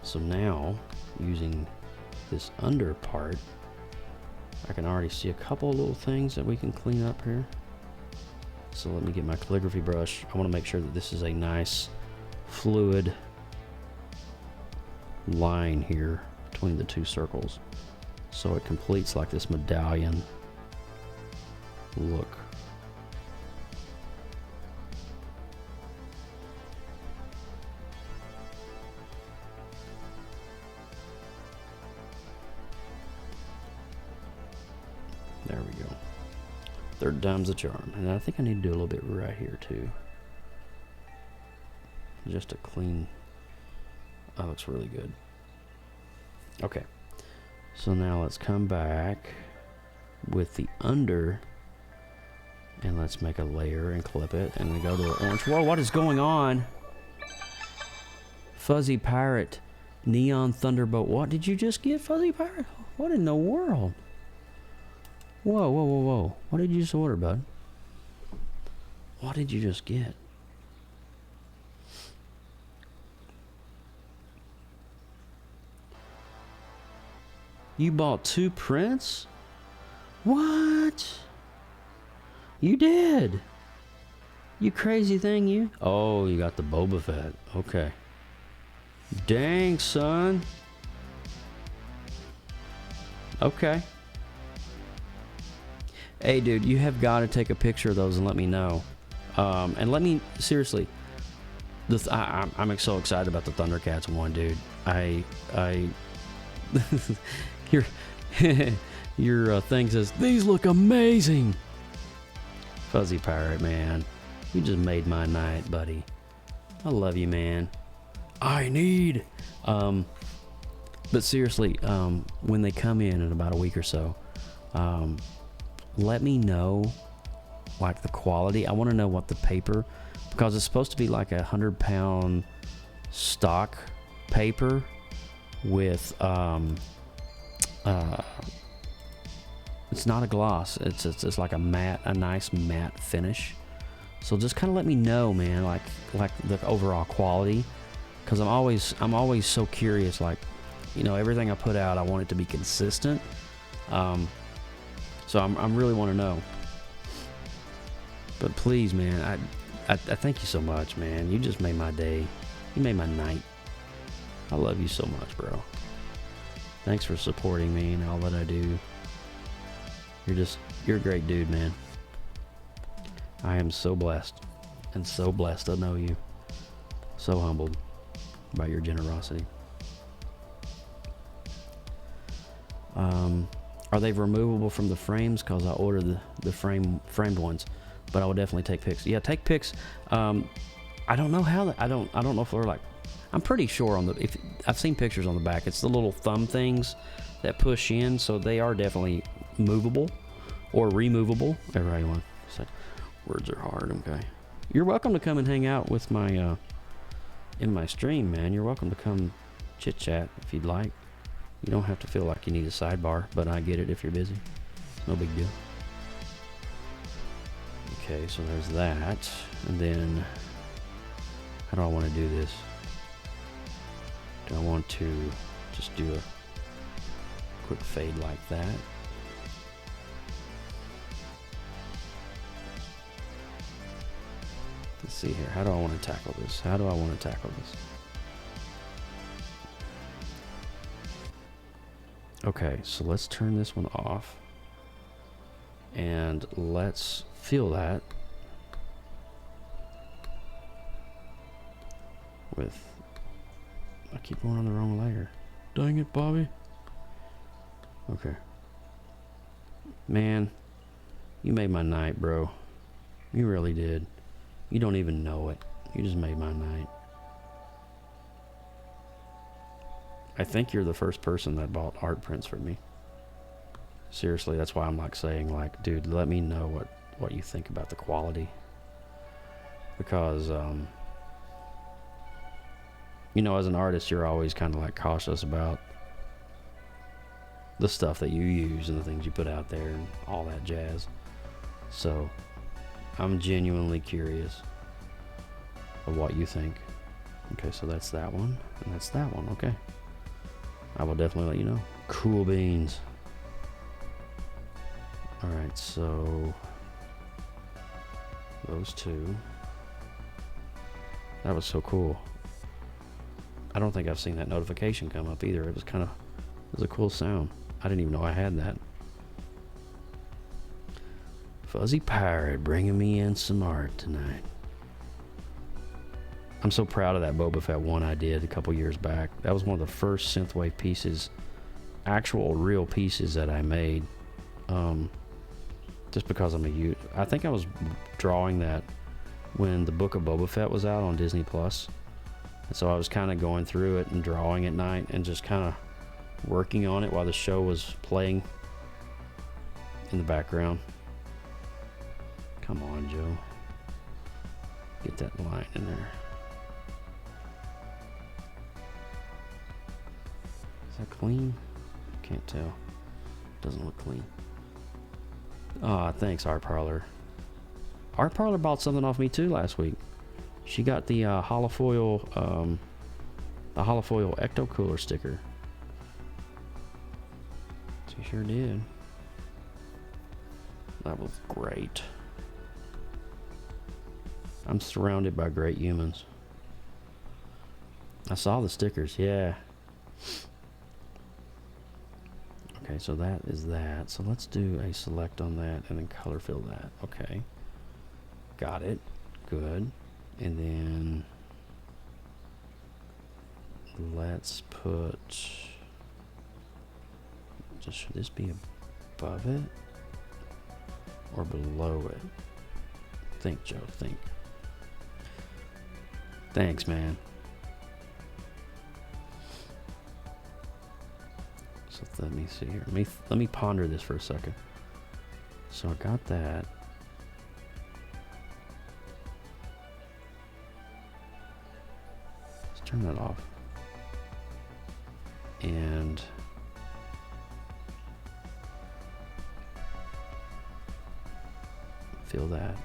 So now, using this under part, I can already see a couple of little things that we can clean up here. So let me get my calligraphy brush. I want to make sure that this is a nice fluid line here between the two circles, so it completes like this medallion look. There we go. Third time's the charm. And I think I need to do a little bit right here too, just to clean. That looks really good. Okay, So now let's come back with the under, and let's make a layer and clip it, and we go to the orange. Whoa, what is going on? Fuzzy Pirate, Neon Thunderbolt. What did you just get, Fuzzy Pirate? What in the world? Whoa, whoa, whoa, whoa. What did you just order, bud? What did you just get? You bought 2 prints? What? You did? You crazy thing, you? Oh, you got the Boba Fett. Okay. Dang, son. Okay. Hey, dude, you have got to take a picture of those and let me know. And let me, seriously, I'm so excited about the Thundercats one, dude. Your thing says, these look amazing. Fuzzy Pirate, man. You just made my night, buddy. I love you, man. I need. But seriously, when they come in about a week or so, let me know, like, the quality. I want to know what the paper, because it's supposed to be like 100-pound stock paper with it's not a gloss. It's like a nice matte finish. So just kind of let me know, man, like the overall quality, because I'm always so curious. Like, you know, everything I put out, I want it to be consistent. So I'm really want to know. But please, man, I thank you so much, man. You just made my day. You made my night. I love you so much, bro. Thanks for supporting me and all that I do. You're a great dude, man. I am so blessed, and so blessed to know you. So humbled by your generosity. Are they removable from the frames? Because I ordered the framed ones, but I will definitely take pics. Yeah, take pics. I don't know how I don't know if they're like. I'm pretty sure if I've seen pictures on the back, it's the little thumb things that push in, so they are definitely movable or removable. Whatever you want. So, words are hard. Okay. You're welcome to come and hang out with my in my stream, man. You're welcome to come chit chat if you'd like. You don't have to feel like you need a sidebar, but I get it if you're busy. No big deal. Okay, so there's that. And then, how do I want to do this? Do I want to just do a quick fade like that? Let's see here. How do I want to tackle this? Okay, so let's turn this one off. And let's feel that with... I keep going on the wrong layer. Dang it, Bobby. Okay. Man, you made my night, bro. You really did. You don't even know it. You just made my night. I think you're the first person that bought art prints from me. Seriously, that's why I'm like saying, like, dude, let me know what you think about the quality. Because, you know, as an artist, you're always kind of like cautious about the stuff that you use and the things you put out there and all that jazz. So, I'm genuinely curious of what you think. Okay, so that's that one, and that's that one. Okay. I will definitely let you know. Cool beans. Alright, so those two. That was so cool. I don't think I've seen that notification come up either. It was a cool sound. I didn't even know I had that. Fuzzy Pirate bringing me in some art tonight. I'm so proud of that Boba Fett one I did a couple years back. That was one of the first Synthwave pieces, actual real pieces that I made. Just because I think I was drawing that when the Book of Boba Fett was out on Disney Plus. And so I was kind of going through it and drawing at night and just kind of working on it while the show was playing in the background. Come on, Joe. Get that line in there. Is that clean? Can't tell. Doesn't look clean. Ah, thanks, Art Parlor. Art Parlor bought something off me too last week. She got the holofoil Ecto Cooler sticker. She sure did. That was great. I'm surrounded by great humans. I saw the stickers, yeah. Okay, so that is that. So let's do a select on that and then color fill that. Okay. Got it. Good. And then let's put, just should this be above it or below it? Think, Joe, think. Thanks, man. So let me see here. Let me ponder this for a second. So I got that. Let's turn that off. And fill that.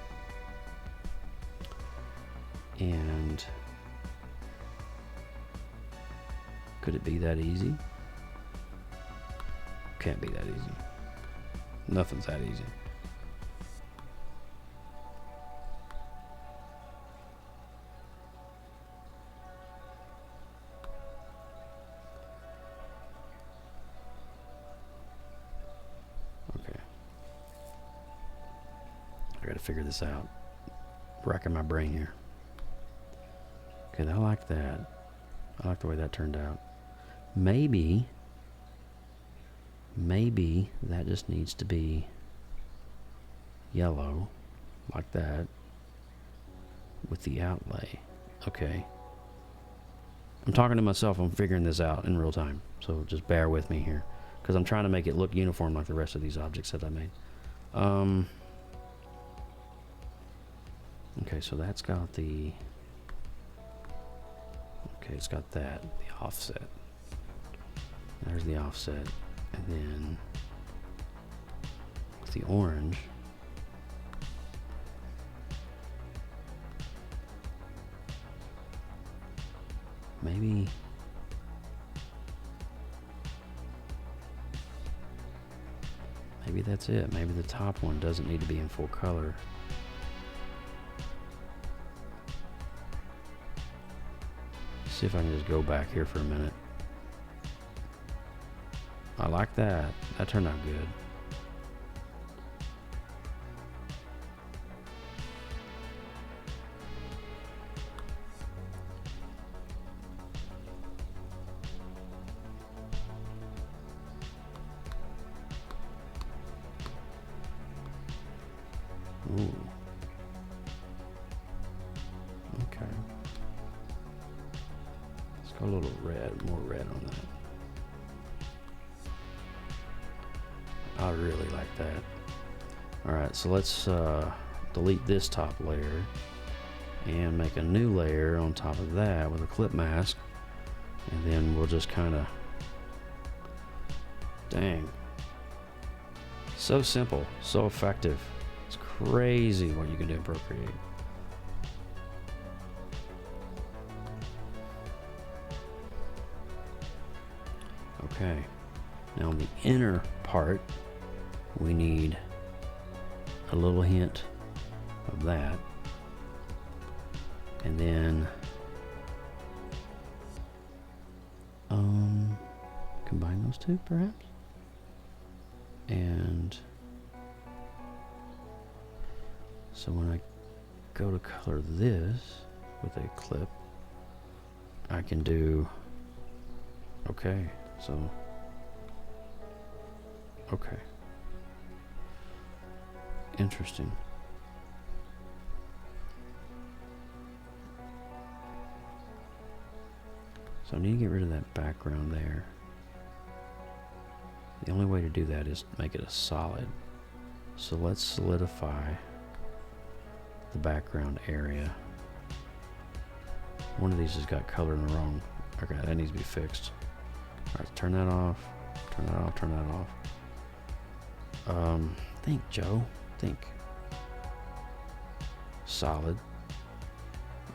And could it be that easy? Can't be that easy. Nothing's that easy. Okay. I gotta figure this out. Racking my brain here. Okay, I like that. I like the way that turned out. Maybe that just needs to be yellow, like that, with the outlay. Okay. I'm talking to myself. I'm figuring this out in real time. So just bear with me here, because I'm trying to make it look uniform like the rest of these objects that I made. Okay, so that's got the... Okay, it's got that, the offset. There's the offset. And then with the orange, maybe that's it. Maybe the top one doesn't need to be in full color. See if I can just go back here for a minute. I like that. That turned out good. Ooh. Okay. Let's go a little red, more red on that. I really like that. Alright, so let's delete this top layer and make a new layer on top of that with a clip mask, and then we'll just kind of, dang, so simple, so effective. It's crazy what you can do in ProCreate. Okay, now on the inner part we need a little hint of that, and then combine those two perhaps, and so when I go to color this with a clip, I can do, okay, so okay. Interesting. So I need to get rid of that background there. The only way to do that is make it a solid. So let's solidify the background area. One of these has got color in the wrong. Okay, that needs to be fixed. Alright, turn that off. Turn that off, turn that off. Think, Joe. Think. Solid.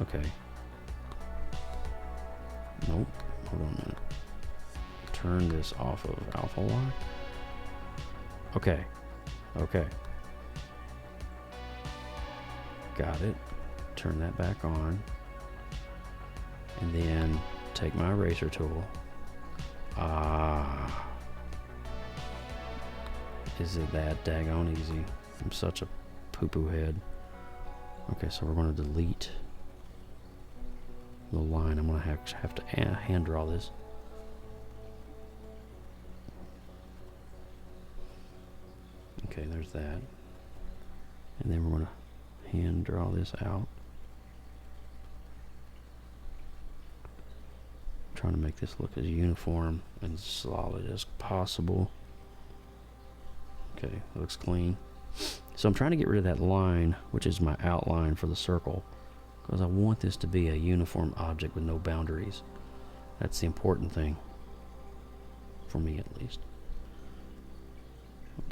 Okay. Nope. Hold on a minute. Turn this off of alpha lock. Okay. Okay. Got it. Turn that back on. And then take my eraser tool. Ah. Is it that daggone easy? I'm such a poo-poo head. Okay, so we're going to delete the line. I'm going to have to hand draw this. Okay, there's that. And then we're going to hand draw this out. I'm trying to make this look as uniform and solid as possible. Okay, looks clean. So I'm trying to get rid of that line, which is my outline for the circle, because I want this to be a uniform object with no boundaries. That's the important thing, for me at least.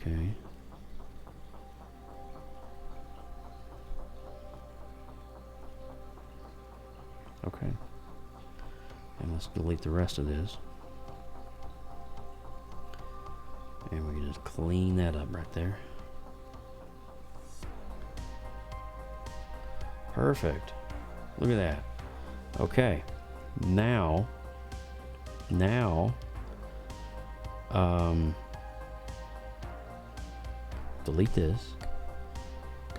Okay. Okay. And let's delete the rest of this. And we can just clean that up right there. Perfect. Look at that. Okay. Now, delete this,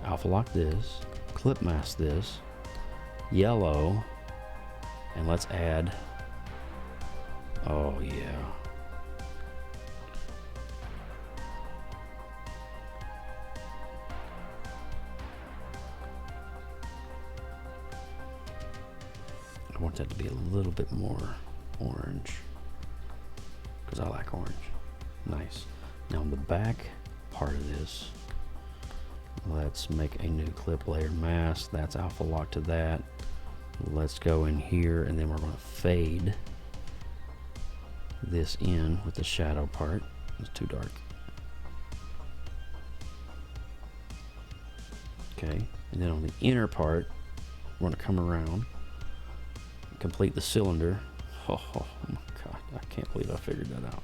alpha lock this, clip mask this, yellow, and let's add, oh yeah. I want that to be a little bit more orange, because I like orange. Nice. Now on the back part of this, let's make a new clip layer mask. That's alpha lock to that. Let's go in here, and then we're going to fade this in with the shadow part. It's too dark. Okay, and then on the inner part, we're going to come around, complete the cylinder. Oh my god, I can't believe I figured that out.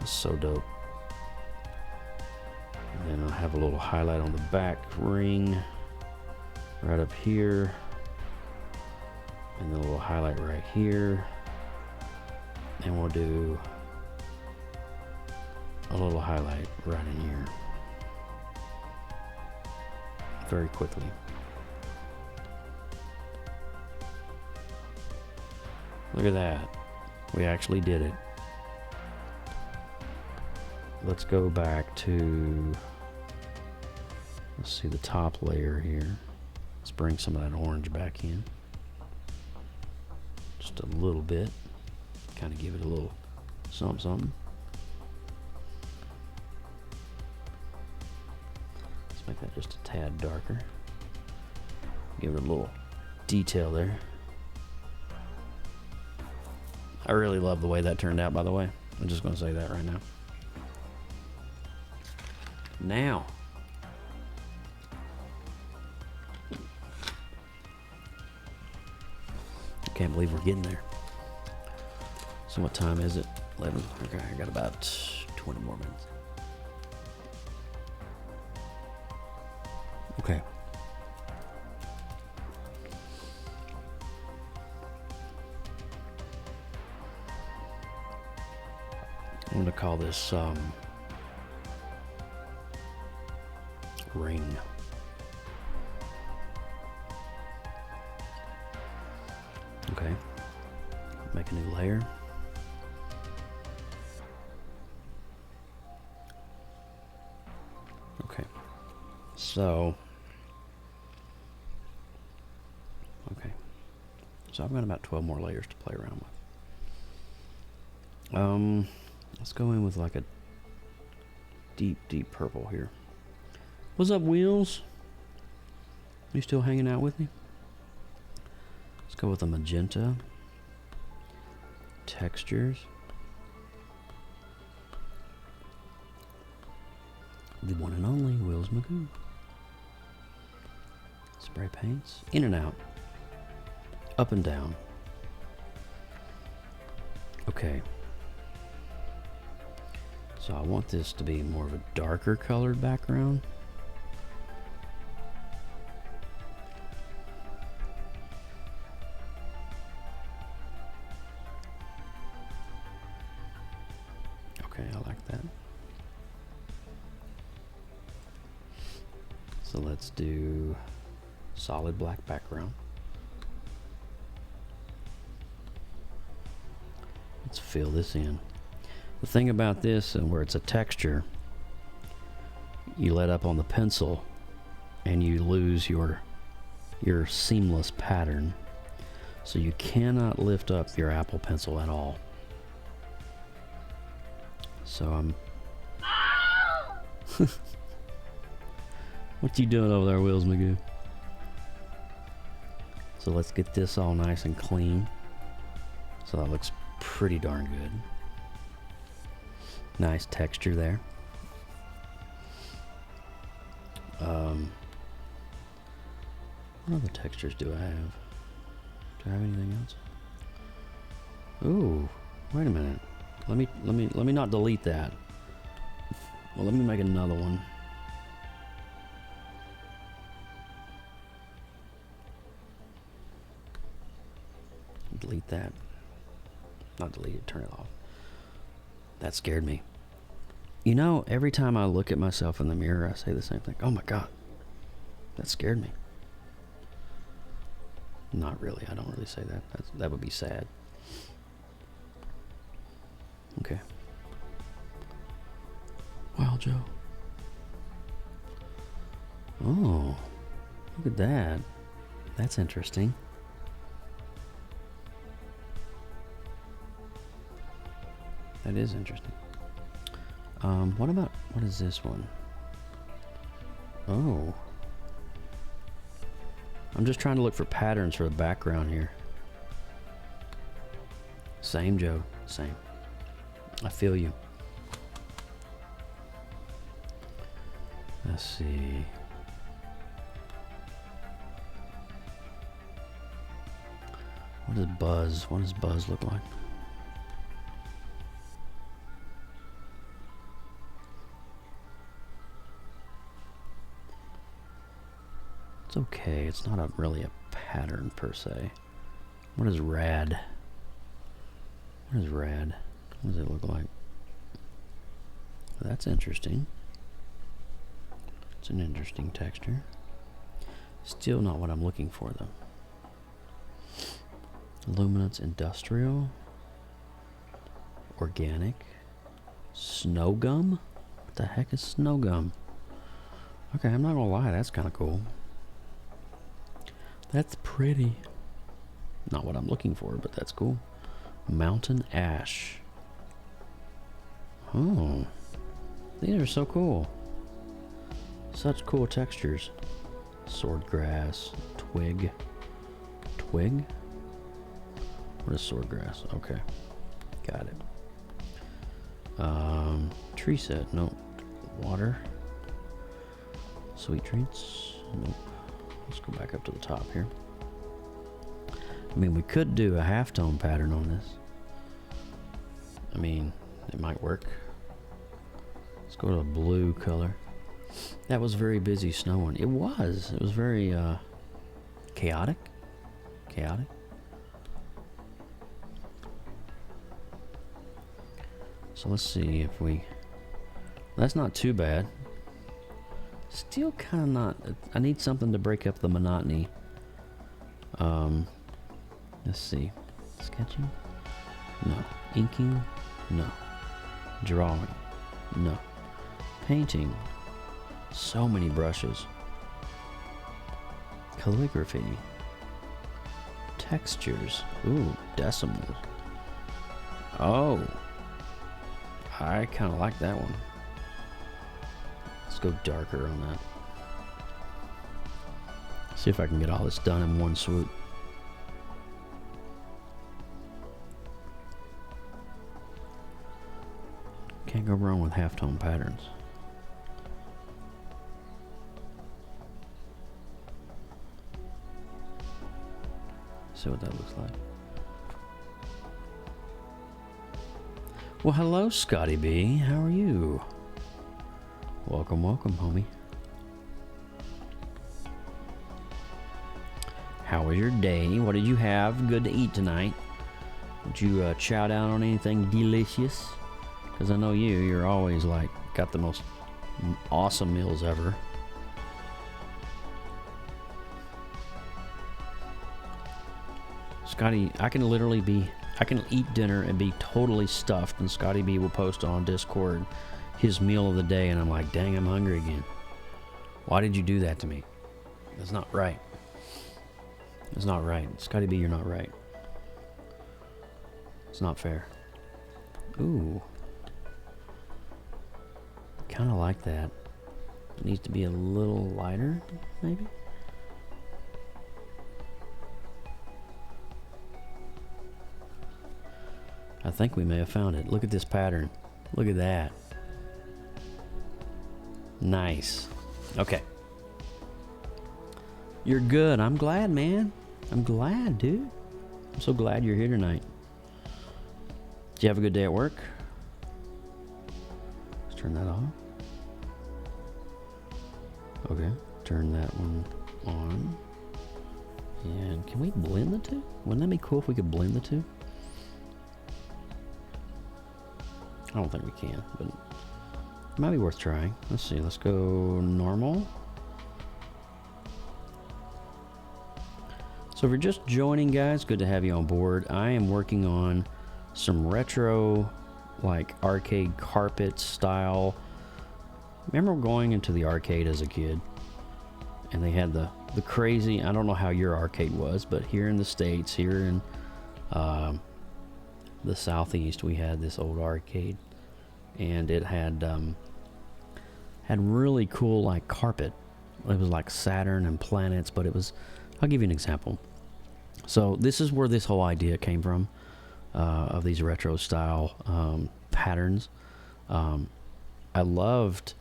It's so dope. And then I'll have a little highlight on the back ring right up here, and then a little highlight right here, and we'll do a little highlight right in here very quickly. Look at that. We actually did it. Let's go back to, let's see the top layer here. Let's bring some of that orange back in. Just a little bit. Kind of give it a little something, something. Let's make that just a tad darker. Give it a little detail there. I really love the way that turned out, by the way. I'm just going to say that right now. Now, I can't believe we're getting there. So what time is it? 11. Okay, I got about 20 more minutes. Okay. I'm going to call this ring. Okay. Make a new layer. Okay. So, okay. So I've got about 12 more layers to play around with. Let's go in with like a deep, deep purple here. What's up, Wheels? You still hanging out with me? Let's go with a magenta. Textures. The one and only Wheels Magoo. Spray paints. In and out. Up and down. Okay. So I want this to be more of a darker colored background. Okay, I like that. So let's do solid black background. Let's fill this in. The thing about this, and where it's a texture, you let up on the pencil and you lose your seamless pattern. So you cannot lift up your Apple Pencil at all. So I'm... What you doing over there, Wheels Magoo? So let's get this all nice and clean. So that looks pretty darn good. Nice texture there. What other textures do I have? Do I have anything else? Ooh, wait a minute. Let me not delete that. Well, let me make another one. Delete that. Not delete it, turn it off. That scared me. You know, every time I look at myself in the mirror, I say the same thing. Oh my God, that scared me. Not really, I don't really say that. That would be sad. Okay. Wow, Joe. Oh, look at that. That's interesting. That is interesting. What is this one? Oh. I'm just trying to look for patterns for the background here. Same, Joe. Same. I feel you. Let's see. What is Buzz? What does Buzz look like? It's okay. It's not really a pattern per se. What is Rad? What is Rad? What does it look like? That's interesting. It's an interesting texture. Still not what I'm looking for though. Luminance Industrial. Organic. Snow gum? What the heck is snow gum? Okay, I'm not gonna lie, that's kind of cool. That's pretty. Not what I'm looking for, but that's cool. Mountain Ash. Oh. These are so cool. Such cool textures. Swordgrass. Twig. Twig? What is swordgrass? Okay. Got it. Tree set. Nope. Water. Sweet treats. Nope. Let's go back up to the top here. I mean, we could do a halftone pattern on this. I mean, it might work. Let's go to a blue color. That was very busy snowing. It was. It was very chaotic. Chaotic. So let's see if we... That's not too bad. Still kind of not... I need something to break up the monotony. Let's see. Sketching? No. Inking? No. Drawing? No. Painting? So many brushes. Calligraphy? Textures? Ooh, decimals. Oh. I kind of like that one. go darker on that. See if I can get all this done in one swoop. Can't go wrong with halftone patterns. See what that looks like. Well, hello, Scotty B. How are you? Welcome, welcome, homie. How was your day? What did you have good to eat tonight? Did you chow down on anything delicious? Because I know you're always like got the most awesome meals ever. Scotty, I can eat dinner and be totally stuffed, and Scotty B will post on Discord his meal of the day, and I'm like, dang, I'm hungry again. Why did you do that to me? That's not right. It's not right. Scotty B, you're not right. It's not fair. Ooh. Kind of like that. It needs to be a little lighter, maybe? I think we may have found it. Look at this pattern. Look at that. Nice. Okay. You're good. I'm glad, man. I'm glad, dude. I'm so glad you're here tonight. Did you have a good day at work? Let's turn that off. Okay. Turn that one on. And can we blend the two? Wouldn't that be cool if we could blend the two? I don't think we can, but it might be worth trying. Let's see. Let's go normal. So if you're just joining, guys, good to have you on board. I am working on some retro, like arcade carpet style. Remember going into the arcade as a kid, and they had the crazy, I don't know how your arcade was, but here in the States, here in the Southeast, we had this old arcade, and it had really cool like carpet. It was like Saturn and planets, but it was, I'll give you an example. So this is where this whole idea came from, of these retro style patterns. I loved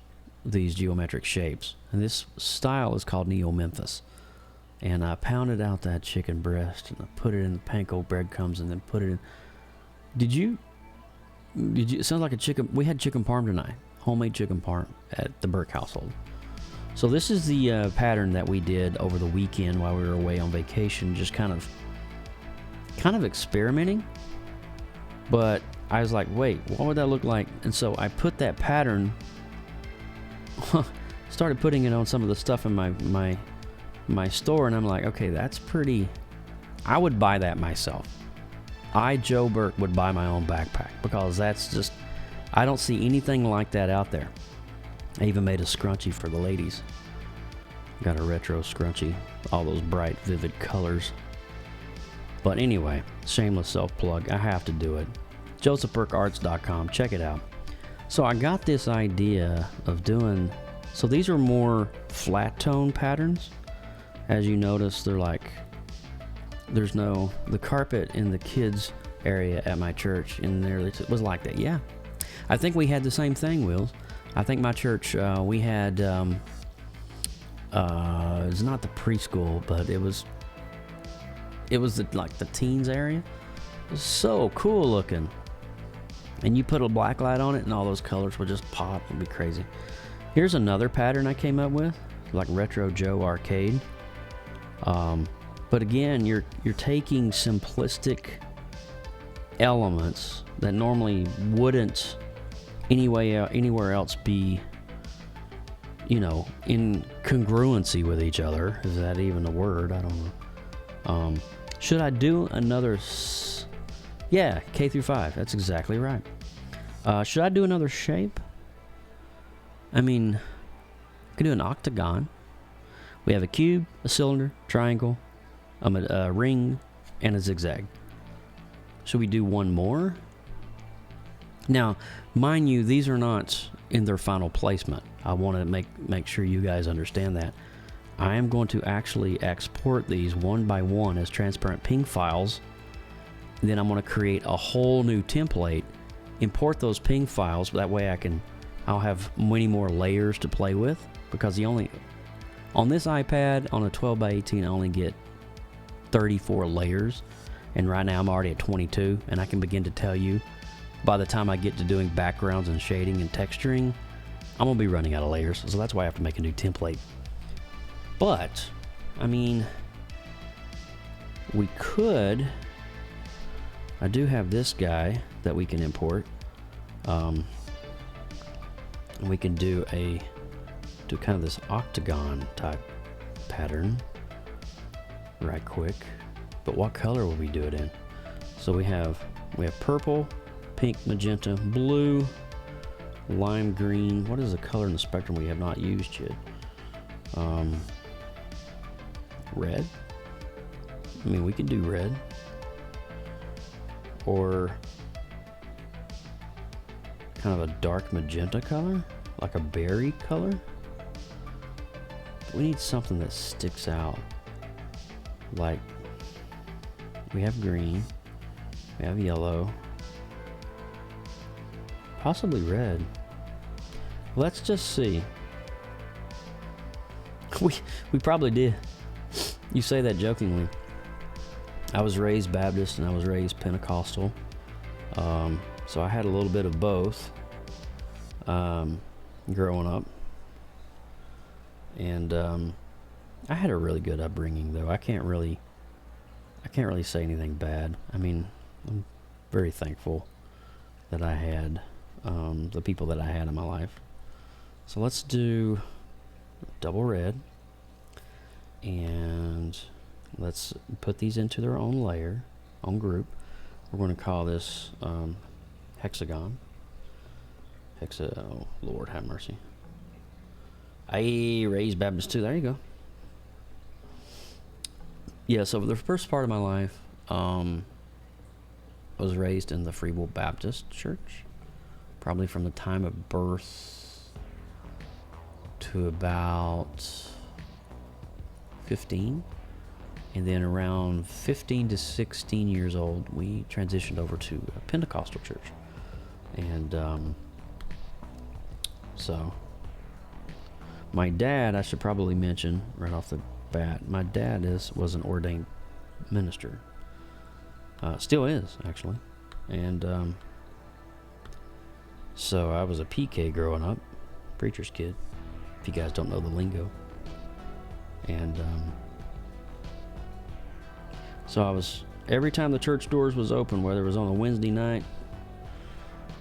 these geometric shapes, and this style is called Neo-Memphis. And I pounded out that chicken breast, and I put it in the panko breadcrumbs, and then put it in. Did you? It sounds like a chicken. We had chicken parm tonight, homemade chicken parm at the Burke household. So this is the pattern that we did over the weekend while we were away on vacation, just kind of experimenting. But I was like, wait, what would that look like? And so I put that pattern, started putting it on some of the stuff in my store, and I'm like, okay, that's pretty. I would buy that myself. Joe Burke, would buy my own backpack, because that's just, I don't see anything like that out there. I even made a scrunchie for the ladies. Got a retro scrunchie, all those bright, vivid colors. But anyway, shameless self-plug, I have to do it. josephburkearts.com, check it out. So I got this idea of doing, so these are more flat tone patterns. As you notice, they're like, there's no, the carpet in the kids area at my church in there, it was like that. Yeah, I think we had the same thing, Wills. I think my church, we had, it's not the preschool, but it was like the teens area. It was so cool looking. And you put a black light on it, and all those colors would just pop. It'd be crazy. Here's another pattern I came up with, like Retro Joe Arcade. But again, you're taking simplistic elements that normally wouldn't anywhere else be, in congruency with each other. Is that even a word? I don't know. Should I do another? Yeah, K through 5. That's exactly right. Should I do another shape? I mean, I could do an octagon. We have a cube, a cylinder, triangle, a ring, and a zigzag. Should we do one more? Now, mind you, these are not in their final placement. I want to make sure you guys understand that. I am going to actually export these one by one as transparent ping files. Then I'm going to create a whole new template, import those ping files. That way I'll have many more layers to play with, because on this iPad, on a 12 by 18, I only get 34 layers. And right now I'm already at 22, and I can begin to tell you, by the time I get to doing backgrounds and shading and texturing, I'm going to be running out of layers. So that's why I have to make a new template. But, I mean, we could... I do have this guy that we can import. We can do kind of this octagon type pattern right quick. But what color will we do it in? So we have purple, pink, magenta, blue, lime green. What is the color in the spectrum we have not used yet? Red. I mean, we could do red. Or kind of a dark magenta color, like a berry color. We need something that sticks out. Like, we have green, we have yellow, possibly red. Let's just see. We probably did. You say that jokingly. I was raised Baptist and I was raised Pentecostal, so I had a little bit of both growing up, and I had a really good upbringing. Though I can't really say anything bad. I mean, I'm very thankful that I had the people that I had in my life. So let's do double red, and let's put these into their own layer, own group. We're going to call this Haxagon. Oh, Lord have mercy. I raised Baptist too. There you go. Yeah, so for the first part of my life, I was raised in the Freeville Baptist Church, probably from the time of birth to about 15. And then around 15 to 16 years old, we transitioned over to a Pentecostal church. And so my dad, I should probably mention right off the bat, my dad was an ordained minister. Still is, actually. And so I was a PK growing up, preacher's kid, if you guys don't know the lingo. And so I was, every time the church doors was open, whether it was on a Wednesday night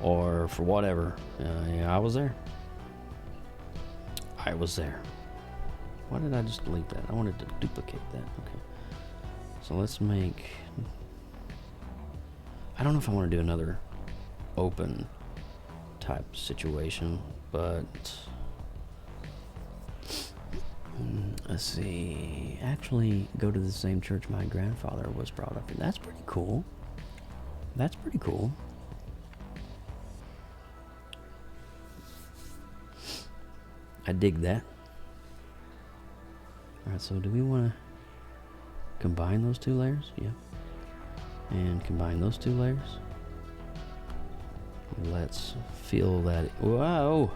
or for whatever, yeah, I was there. I was there. Why did I just delete that? I wanted to duplicate that. Okay. So let's make... I don't know if I want to do another open type situation, but... let's see. Actually, go to the same church my grandfather was brought up in. That's pretty cool. That's pretty cool. I dig that. Alright, so do we want to combine those two layers? Yeah. And combine those two layers. Let's feel that. Whoa!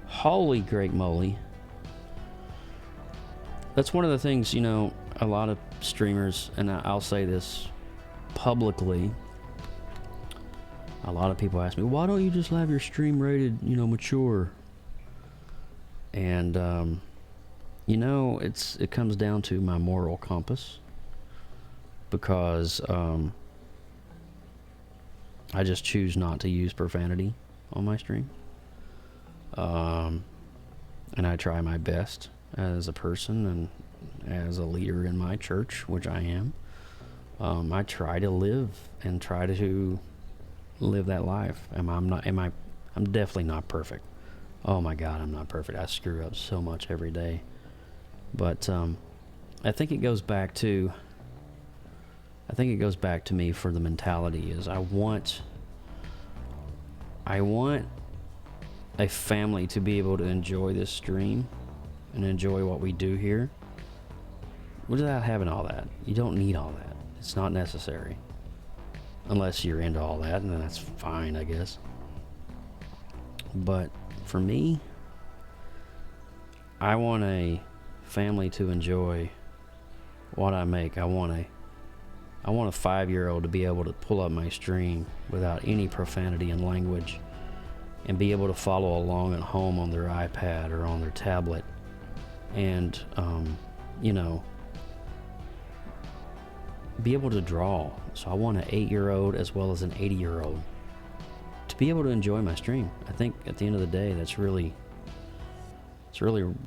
Holy great moly. That's one of the things, you know, a lot of streamers, and I'll say this publicly, a lot of people ask me, why don't you just have your stream rated, you know, mature? And, you know, it comes down to my moral compass, because I just choose not to use profanity on my stream. And I try my best as a person and as a leader in my church, which I am. I try to live that life. I'm definitely not perfect. Oh my God, I'm not perfect. I screw up so much every day. But I think it goes back to me for the mentality is I want a family to be able to enjoy this stream and enjoy what we do here without having all that. You don't need all that. It's not necessary. Unless you're into all that, and then that's fine, I guess. But for me, I want a family to enjoy what I make. I want a 5-year-old to be able to pull up my stream without any profanity and language and be able to follow along at home on their iPad or on their tablet and, you know, be able to draw. So I want an 8-year-old as well as an 80-year-old to be able to enjoy my stream. I think at the end of the day, it's really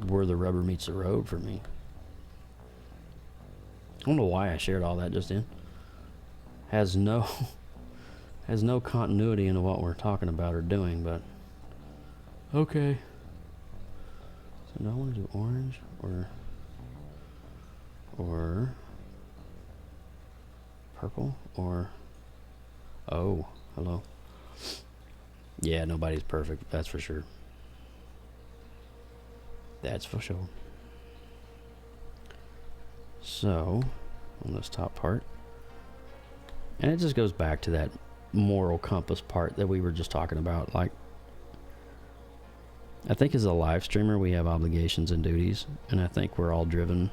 where the rubber meets the road for me. I don't know why I shared all that just in. Has no continuity into what we're talking about or doing, but okay. So do I want to do orange or purple or oh, hello. Yeah, nobody's perfect, that's for sure. That's for sure. So, on this top part, and it just goes back to that moral compass part that we were just talking about. Like, I think as a live streamer, we have obligations and duties, and I think we're all driven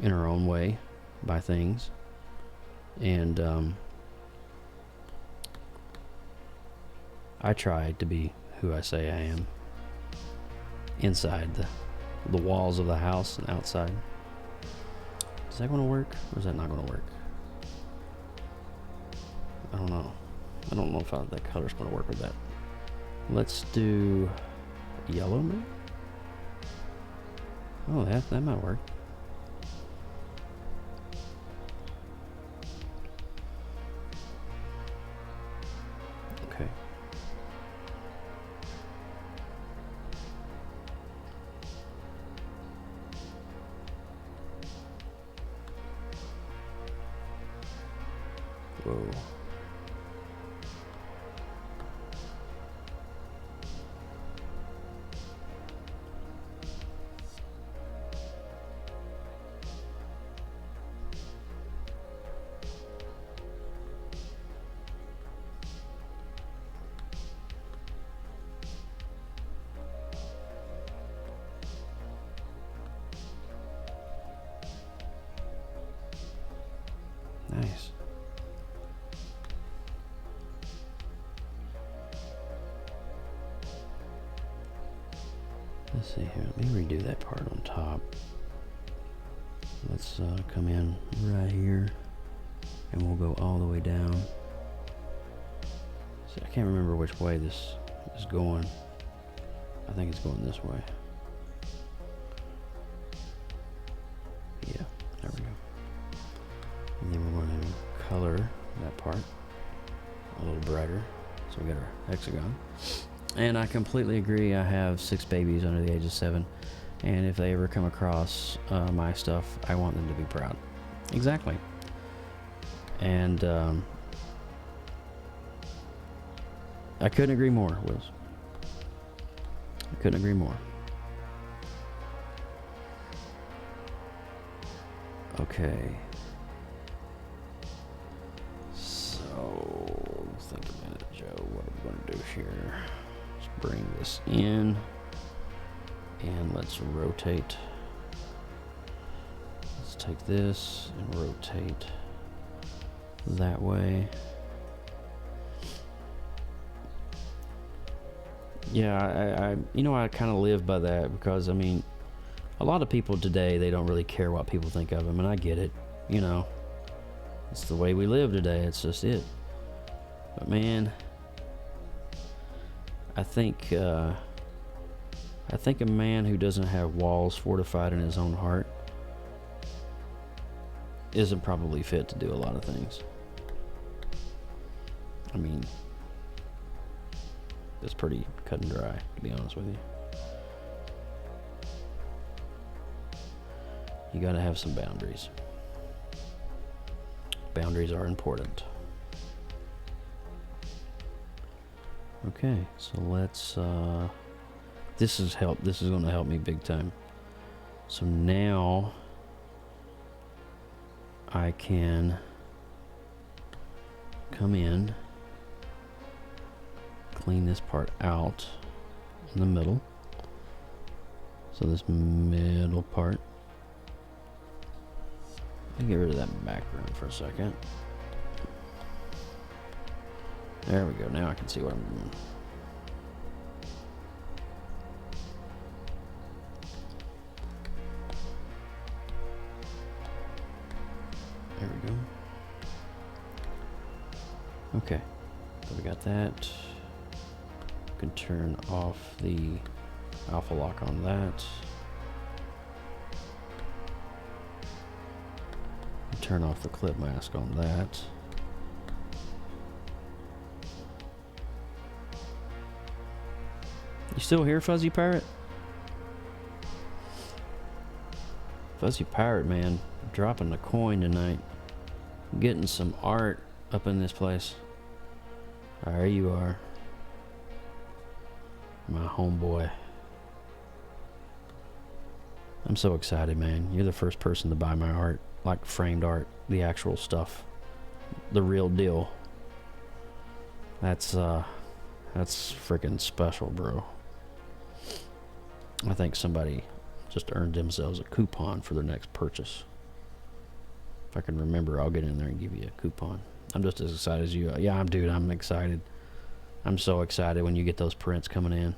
in our own way by things. And I try to be who I say I am inside the walls of the house and outside. Is that going to work, or is that not going to work? I don't know. I don't know if that color's going to work with that. Let's do yellow, maybe? Oh, that might work. Okay. Whoa. Nice. Let's see here. Let me redo that part on top. Let's come in right here, and we'll go all the way down. See, I can't remember which way this is going. I think it's going this way. Yeah, there we go. And then we're going to color that part a little brighter. So we got our hexagon. And I completely agree. I have 6 babies under the age of 7. And if they ever come across my stuff, I want them to be proud. Exactly. And I couldn't agree more, Wiz. I couldn't agree more. Okay. So, think a minute, Joe. What are we going to do here? Let's bring this in. And let's rotate. Let's take this and rotate that way. Yeah, I kind of live by that because, I mean, a lot of people today, they don't really care what people think of them, and I get it, you know. It's the way we live today, it's just it. But man, I think a man who doesn't have walls fortified in his own heart isn't probably fit to do a lot of things. I mean, it's pretty cut and dry, to be honest with you. You gotta have some boundaries. Boundaries are important. Okay, so let's, this is going to help me big time. So now I can come in, clean this part out in the middle. So this middle part, let me get rid of that background for a second. There we go. Now I can see what I'm doing. There we go. Okay, so we got that. You can turn off the alpha lock on that. Turn off the clip mask on that. You still here, Fuzzy Pirate? Fuzzy Pirate, man, dropping the coin tonight. Getting some art up in this place. There you are. My homeboy. I'm so excited, man. You're the first person to buy my art. Like framed art. The actual stuff. The real deal. That's freaking special, bro. I think somebody just earned themselves a coupon for their next purchase. If I can remember, I'll get in there and give you a coupon. I'm just as excited as you are. Yeah, dude, I'm excited. I'm so excited when you get those prints coming in.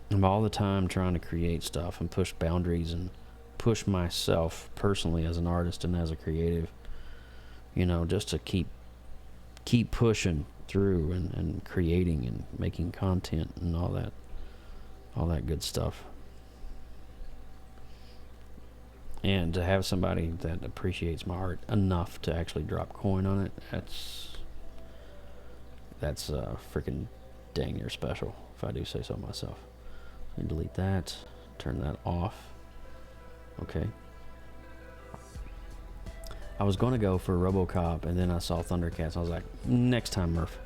I'm all the time trying to create stuff and push boundaries and push myself personally as an artist and as a creative. You know, just to keep pushing through and creating and making content and all that good stuff. And to have somebody that appreciates my art enough to actually drop coin on it, that's freaking dang near special, if I do say so myself. So delete that, turn that off. Okay. I was going to go for RoboCop, and then I saw Thundercats. I was like, next time, Murph.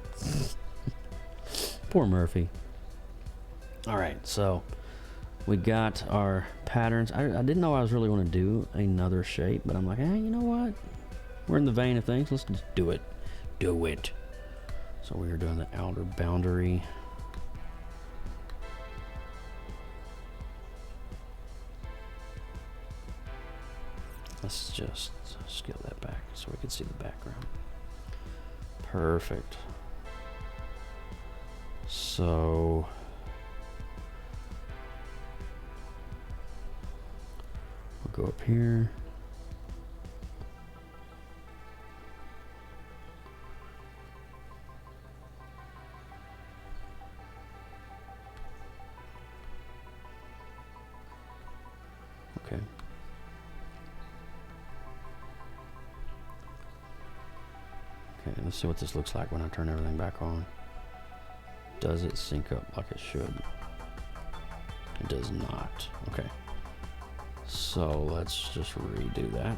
Poor Murphy. All right, so we got our patterns. I didn't know I was really going to do another shape, but I'm like, hey, you know what? We're in the vein of things. Let's just do it. Do it. So we are doing the outer boundary. Let's just scale that back so we can see the background. Perfect. So we'll go up here. Okay. Okay, let's see what this looks like when I turn everything back on. Does it sync up like it should? It does not. Okay. So let's just redo that.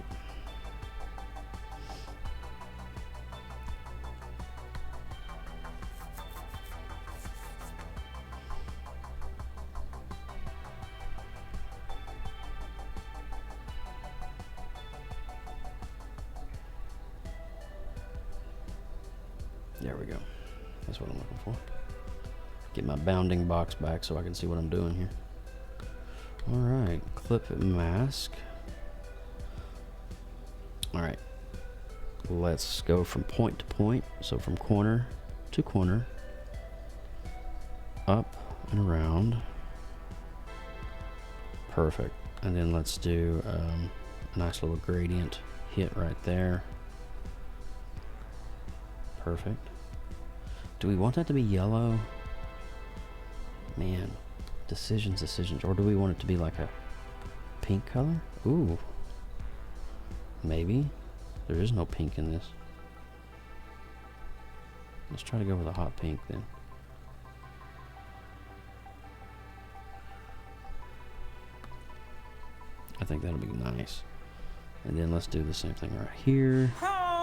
There we go. That's what I'm looking for. Get my bounding box back so I can see what I'm doing here. All right, clip mask. All right, let's go from point to point. So from corner to corner, up and around. Perfect. And then let's do a nice little gradient hit right there. Perfect. Do we want that to be yellow? Man, decisions. Or do we want it to be like a pink color? Ooh. Maybe. There is no pink in this. Let's try to go with a hot pink then. I think that'll be nice. And then let's do the same thing right here. Oh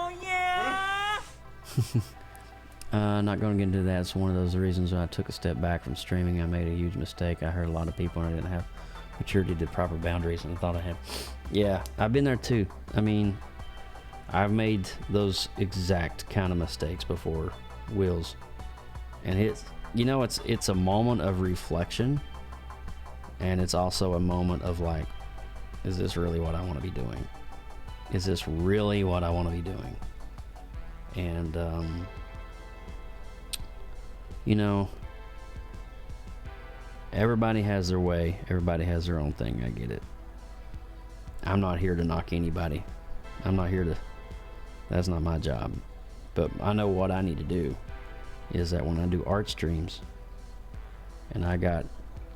Not going to get into that. It's one of those reasons why I took a step back from streaming. I made a huge mistake. I heard a lot of people and I didn't have maturity to proper boundaries, and I thought I had. Yeah, I've been there too. I mean, I've made those exact kind of mistakes before, Wills. And it's a moment of reflection, and it's also a moment of like, is this really what I want to be doing? Is this really what I want to be doing? And everybody has their way. Everybody has their own thing. I get it. I'm not here to knock anybody. That's not my job. But I know what I need to do is that when I do art streams and I got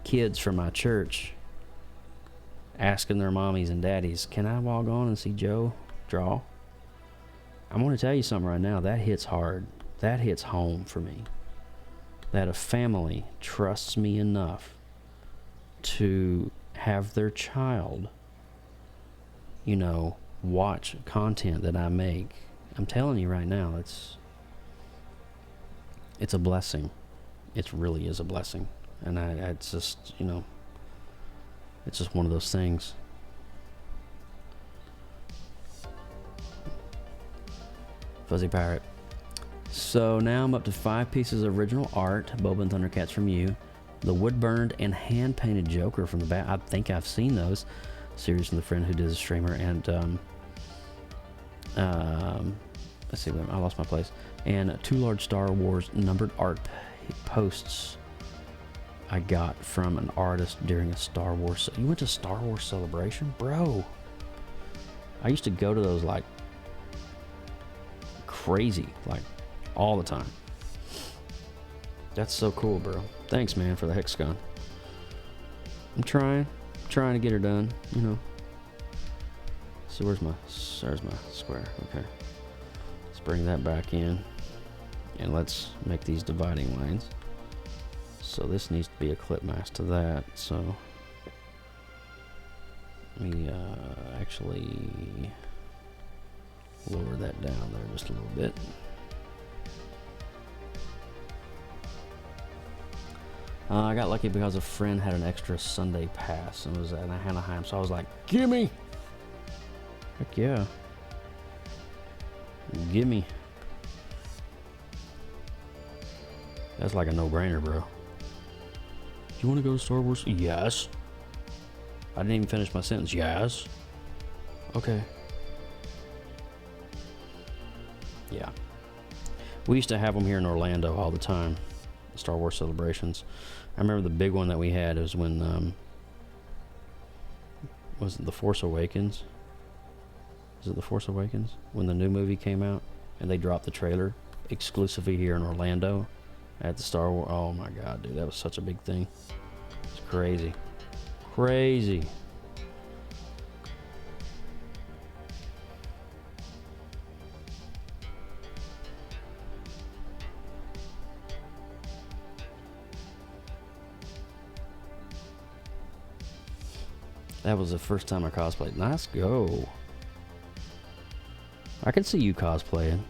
kids from my church asking their mommies and daddies, can I log on and see Joe draw? I'm going to tell you something right now. That hits hard. That hits home for me. That a family trusts me enough to have their child, watch content that I make. I'm telling you right now, it's a blessing. It really is a blessing. And it's just, it's just one of those things. Fuzzy Pirate. So now I'm up to 5 pieces of original art. Boba and Thundercats from you. The wood-burned and hand-painted Joker from the back. I think I've seen those. Serious and the friend who did the streamer. And, let's see, I lost my place. And 2 large Star Wars numbered art posts I got from an artist during a Star Wars. You went to Star Wars Celebration? Bro. I used to go to those like crazy, like all the time. That's so cool, bro. Thanks, man, for the Haxagon. I'm trying to get her done, So there's my square. Okay. Let's bring that back in. And let's make these dividing lines. So this needs to be a clip mask to that. So let me actually lower that down there just a little bit. I got lucky because a friend had an extra Sunday pass and was at Anaheim, so I was like, gimme! Heck yeah. Gimme. That's like a no-brainer, bro. You want to go to Star Wars? Yes. I didn't even finish my sentence. Yes. Okay. Yeah. We used to have them here in Orlando all the time. Star Wars celebrations. I remember the big one that we had was when was it The Force Awakens? Is it The Force Awakens? When the new movie came out and they dropped the trailer exclusively here in Orlando at the Star Wars. Oh my god, dude, that was such a big thing. It's crazy. Crazy. That was the first time I cosplayed. Let's go. I can see you cosplaying.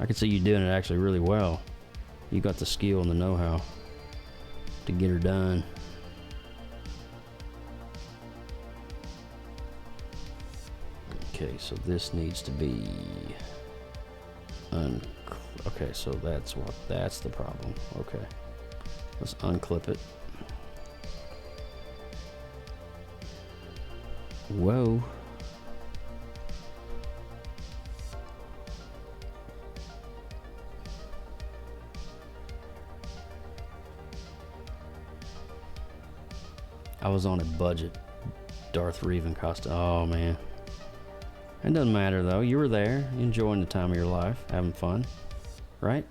I can see you doing it actually really well. You got the skill and the know-how to get her done. Okay, so this needs to be okay, so that's the problem. Okay. Let's unclip it. Whoa. I was on a budget Darth Revan costume. Oh man. It doesn't matter though. You were there, enjoying the time of your life, having fun, right?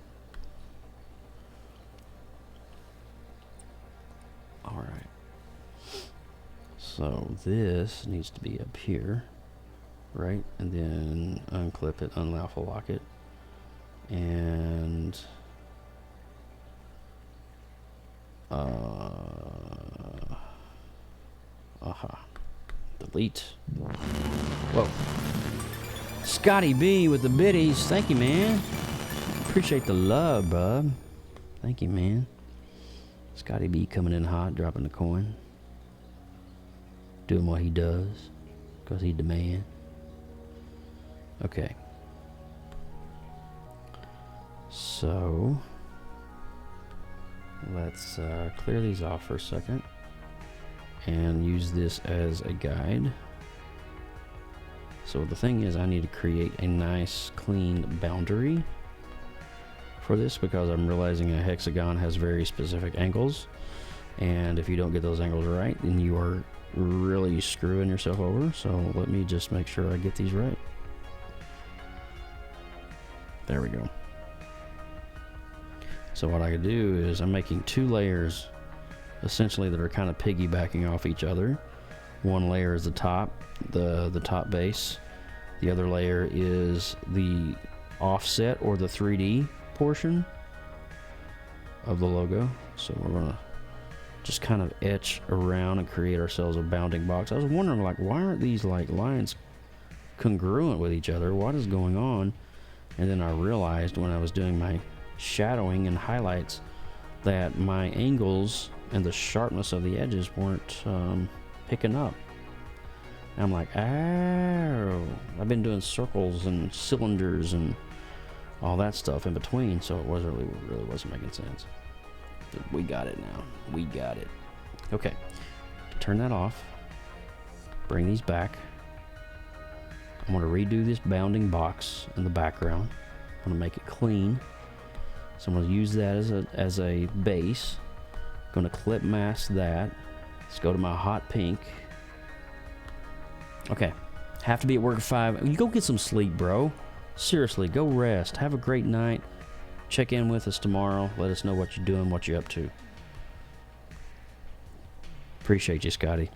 All right. So this needs to be up here, right? And then unclip it, unlawful lock it, and delete. Whoa. Scotty B with the biddies. Thank you, man. Appreciate the love, bub. Thank you, man. Scotty B coming in hot, dropping the coin. Doing what he does. Because he's the man. Okay. So, let's clear these off for a second. And use this as a guide. So the thing is, I need to create a nice, clean boundary for this, because I'm realizing a hexagon has very specific angles, and if you don't get those angles right, then you are really screwing yourself over. So let me just make sure I get these right. There we go. So what I could do is I'm making 2 layers essentially that are kind of piggybacking off each other. One layer is the top base. The other layer is the offset or the 3D portion of the logo. So we're gonna just kind of etch around and create ourselves a bounding box. I was wondering, like, why aren't these like lines congruent with each other? What is going on? And then I realized when I was doing my shadowing and highlights that my angles and the sharpness of the edges weren't picking up. And I'm like, oh, I've been doing circles and cylinders and all that stuff in between, so it really wasn't making sense. But we got it now. We got it. Okay, turn that off. Bring these back. I'm going to redo this bounding box in the background. I'm going to make it clean. So I'm going to use that as a base. I'm going to clip mask that. Let's go to my hot pink. Okay, have to be at work at 5. You go get some sleep, bro. Seriously, go rest. Have a great night. Check in with us tomorrow. Let us know what you're doing, what you're up to. Appreciate you, Scotty.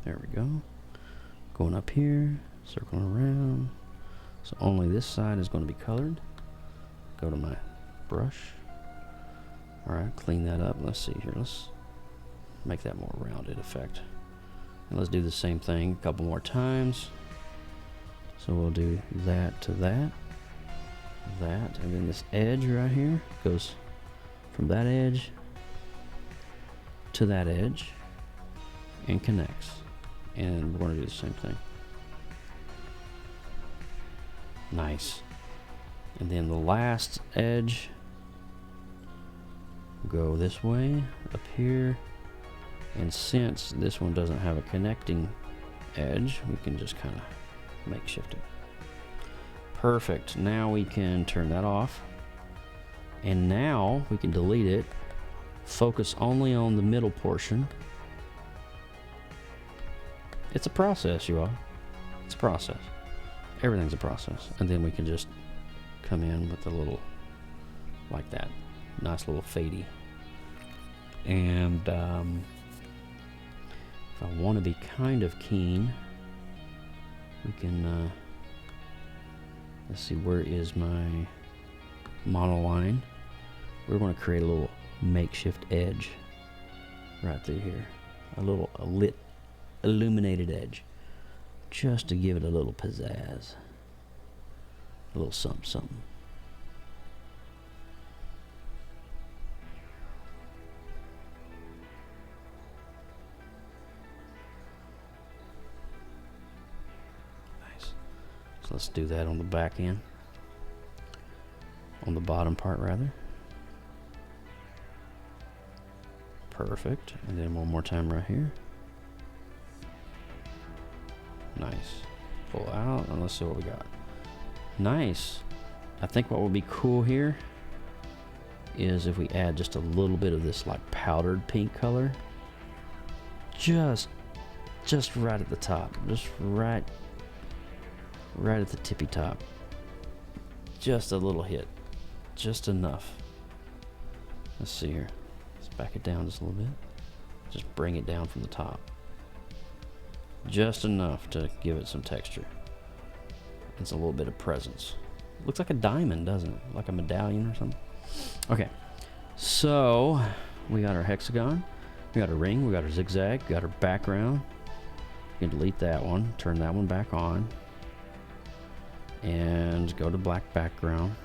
There we go. Going up here, circling around. So only this side is going to be colored. Go to my brush. Alright, clean that up. Let's see here. Let's make that more rounded effect. And let's do the same thing a couple more times. So we'll do that to that. That. And then this edge right here goes from that edge to that edge and connects. And we're going to do the same thing. Nice. And then the last edge, go this way, up here. And since this one doesn't have a connecting edge, we can just kind of makeshift it. Perfect. Now we can turn that off. And now we can delete it. Focus only on the middle portion. It's a process, you all. It's a process. Everything's a process. And then we can just come in with a little, like that. Nice little fadey. And if I want to be kind of keen, we can, let's see, where is my monoline? We're going to create a little makeshift edge right through here. A little lit, illuminated edge. Just to give it a little pizzazz. A little something, something. Nice. So let's do that on the back end. On the bottom part, rather. Perfect. And then one more time right here. Nice. Pull out and let's see what we got. Nice. I think what would be cool here is if we add just a little bit of this like powdered pink color. Just right at the top. Just right at the tippy top. Just a little hit. Just enough. Let's see here. Let's back it down just a little bit. Just bring it down from the top. Just enough to give it some texture. It's a little bit of presence. Looks like a diamond, doesn't it? Like a medallion or something. Okay, so we got our hexagon. We got a ring, we got our zigzag, we got our background. You can delete that one, turn that one back on, and go to black background.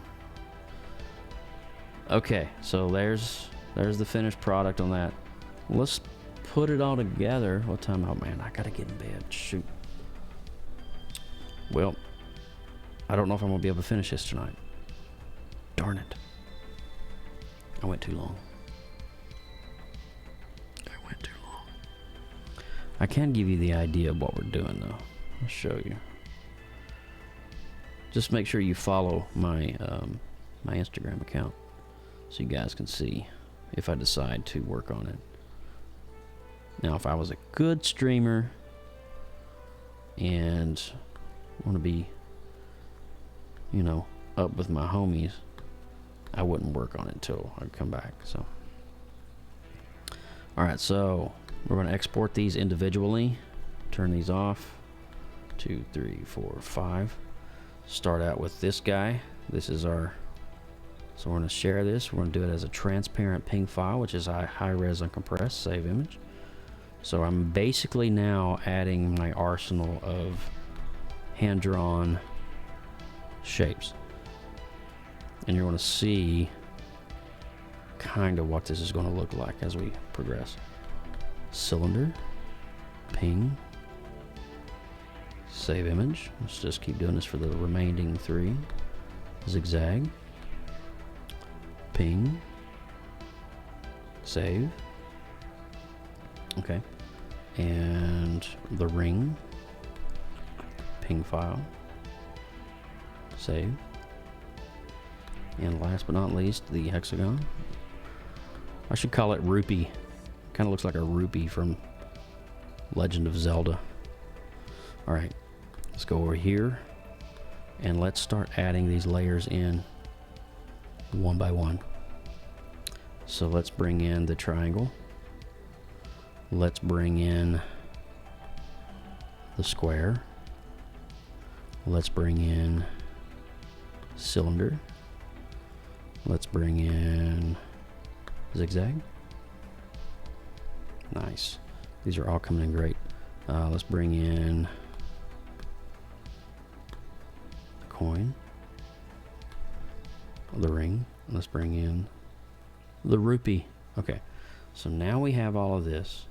Okay, so there's the finished product on that. Let's put it all together. What time? Oh man, I gotta get in bed. Shoot. Well, I don't know if I'm gonna be able to finish this tonight. Darn it. I went too long. I can give you the idea of what we're doing though. I'll show you. Just make sure you follow my my Instagram account so you guys can see if I decide to work on it. Now, if I was a good streamer and want to be, you know, up with my homies, I wouldn't work on it until I come back. So, all right, so we're going to export these individually. Turn these off. 2, 3, 4, 5. Start out with this guy. This is our, so we're going to share this. We're going to do it as a transparent ping file, which is a high-res uncompressed save image. So I'm basically now adding my arsenal of hand-drawn shapes. And you're going to see kind of what this is going to look like as we progress. Cylinder, ping, save image. Let's just keep doing this for the remaining 3. Zigzag, ping, save. Okay, and the ring, ping file, save, and last but not least, the hexagon. I should call it rupee. Kind of looks like a rupee from Legend of Zelda. All right, let's go over here and let's start adding these layers in one by one. So let's bring in the triangle. Let's bring in the square. Let's bring in cylinder. Let's bring in zigzag. Nice. These are all coming in great. Let's bring in the coin, the ring. Let's bring in the rupee. Okay, so now we have all of this.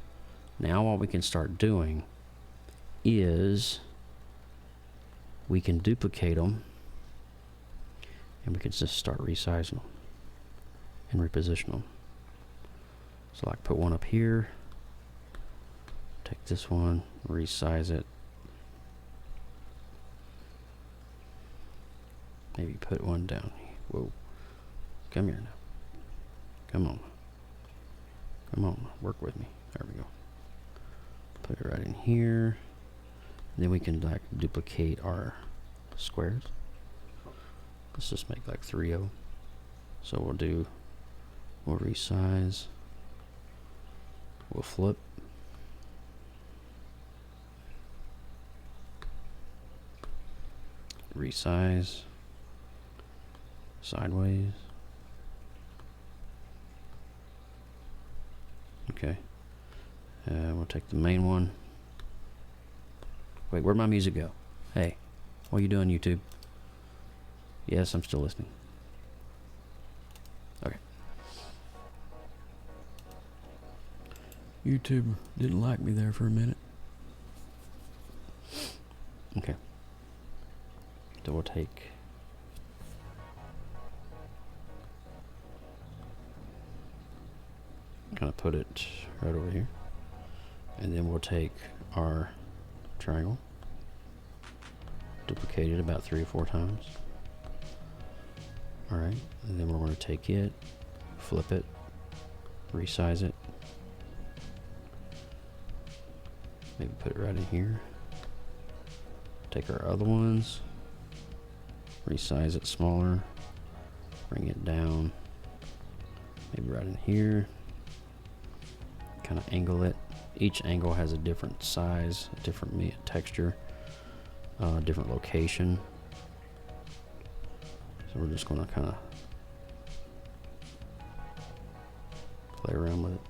Now what we can start doing is we can duplicate them and we can just start resizing them and reposition them. So like put one up here, take this one, resize it, maybe put one down. Whoa, come here now, come on, work with me. There we go. Put it right in here. And then we can like duplicate our squares. Let's just make like 3 of them. So we'll resize, we'll flip, resize, sideways. Okay. We'll take the main one. Wait, where'd my music go? Hey, what are you doing, YouTube? Yes, I'm still listening. Okay. YouTube didn't like me there for a minute. Okay. So we'll take kind of put it right over here. And then we'll take our triangle, duplicate it about 3 or 4 times. All right, and then we're going to take it, flip it, resize it, maybe put it right in here. Take our other ones, resize it smaller, bring it down, maybe right in here, kind of angle it. Each angle has a different size, a different texture, different location. So we're just going to kind of play around with it.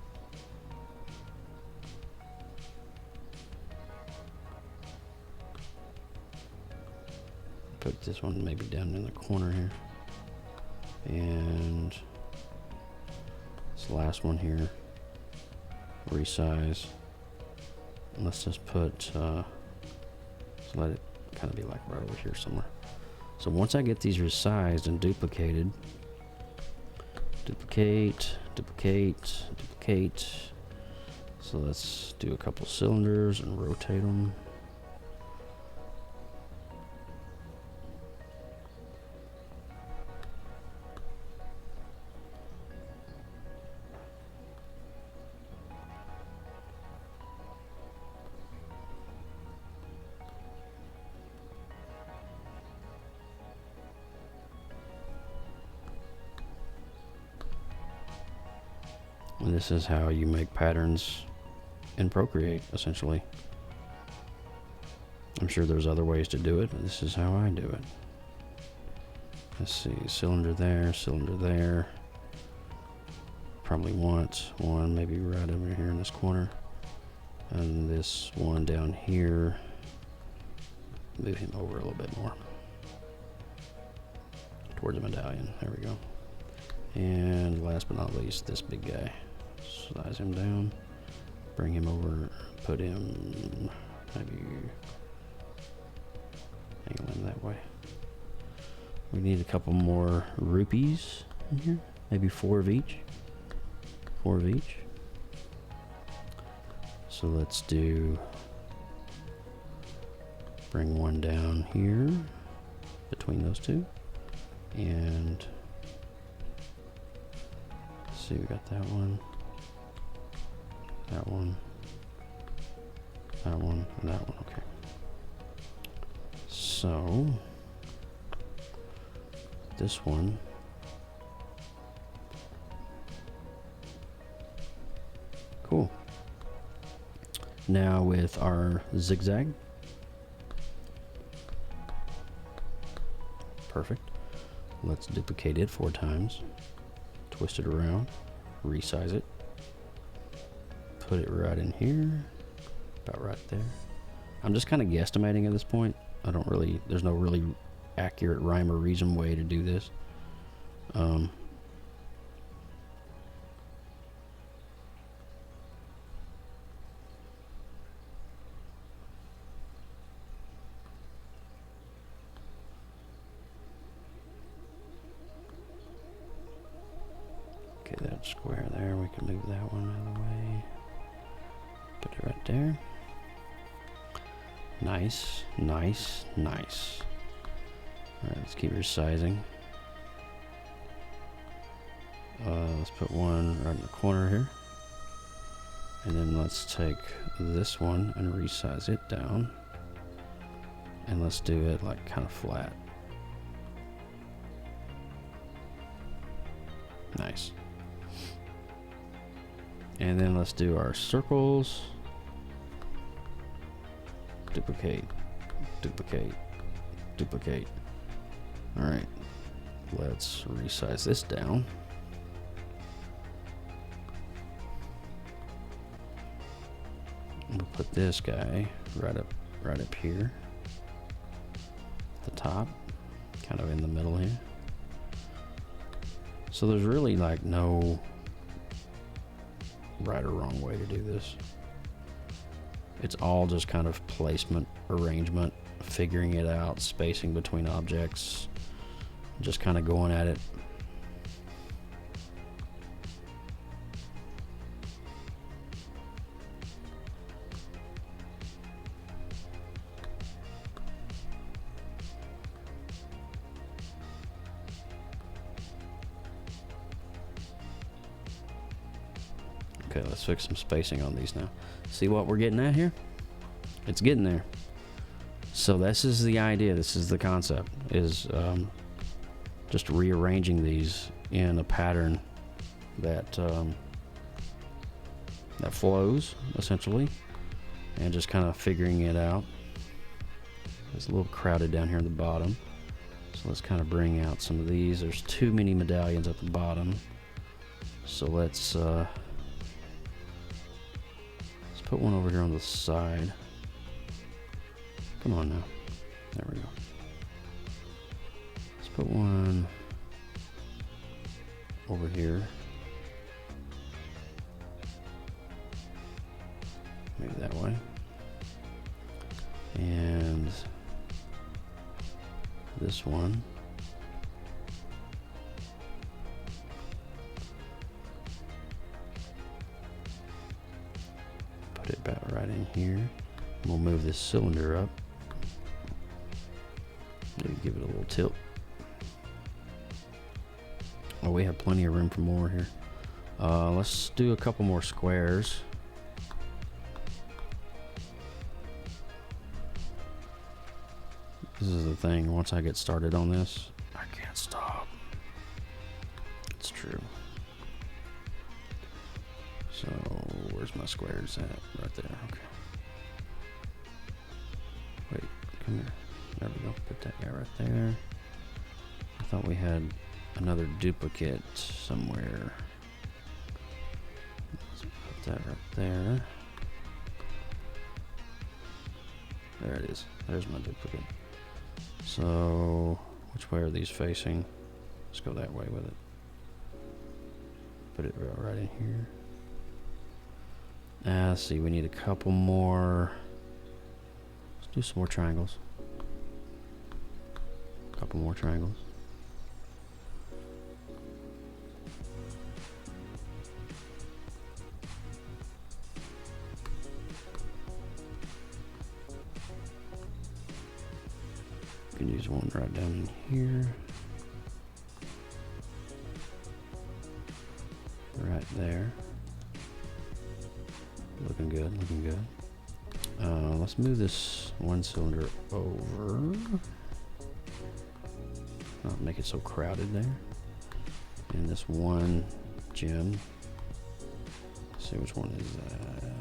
put this one maybe down in the corner here. And this last one here, resize. And let's just put, let's let it kind of be like right over here somewhere. So once I get these resized and duplicated, duplicate. So let's do a couple cylinders and rotate them. And this is how you make patterns in ProCreate, essentially. I'm sure there's other ways to do it, but this is how I do it. Let's see, cylinder there. Probably want one maybe right over here in this corner. And this one down here. Move him over a little bit more. Towards the medallion, there we go. And last but not least, this big guy. Size him down, bring him over, put him maybe angle him that way. We need a couple more rupees in here, maybe 4 of each. 4 of each. So let's do, bring one down here between those two, and let's see, we got that one. That one, and that one, okay. So, this one, cool. Now with our Zig Zag, perfect. Let's duplicate it 4 times, twist it around, resize it. Put it right in here, about right there. I'm just kind of guesstimating at this point. I don't really, there's no really accurate rhyme or reason way to do this. Okay, that square there, we can move that one out of the way. Put it right there. Nice. Alright, let's keep resizing. Let's put one right in the corner here. And then let's take this one and resize it down. And let's do it like kind of flat. Nice. And then let's do our circles. Duplicate. Alright. Let's resize this down. We'll put this guy right up here. At the top. Kind of in the middle here. So there's really like no right or wrong way to do this. It's all just kind of placement, arrangement, figuring it out, spacing between objects, just kind of going at it. Okay, let's fix some spacing on these now. See what we're getting at here? It's getting there. So this is the idea, this is the concept, is just rearranging these in a pattern that that flows, essentially, and just kind of figuring it out. It's a little crowded down here at the bottom. So let's kind of bring out some of these. There's too many medallions at the bottom. So let's put one over here on the side. Come on now. There we go. put one over here. Maybe that way. And this one. Put it about right in here. We'll move this cylinder up. Maybe give it a little tilt. Oh, we have plenty of room for more here. Let's do a couple more squares. This is the thing, once I get started on this, I can't stop. It's true. So, where's my squares at? Right there, okay. Wait, come here. There we go, put that guy right there. I thought we had another duplicate somewhere. Let's put that right there. There it is, there's my duplicate. So, which way are these facing? Let's go that way with it. Put it right in here. Let's see, we need a couple more. Let's do some more triangles. A couple more triangles. You can use one right down in here. Right there. Looking good, looking good. Let's move this one cylinder over. Not make it so crowded there. And this one gem. Let's see which one is that.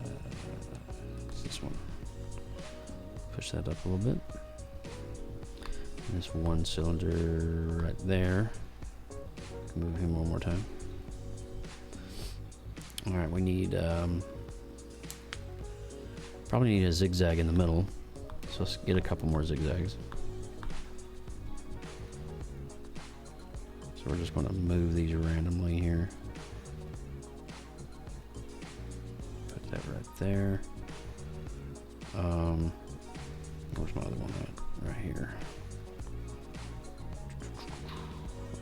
It's this one. Push that up a little bit. And this one cylinder right there. Move him one more time. All right, we need probably need a zigzag in the middle. So let's get a couple more zigzags. So we're just going to move these randomly here. Put that right there. Where's my other one at? Right here.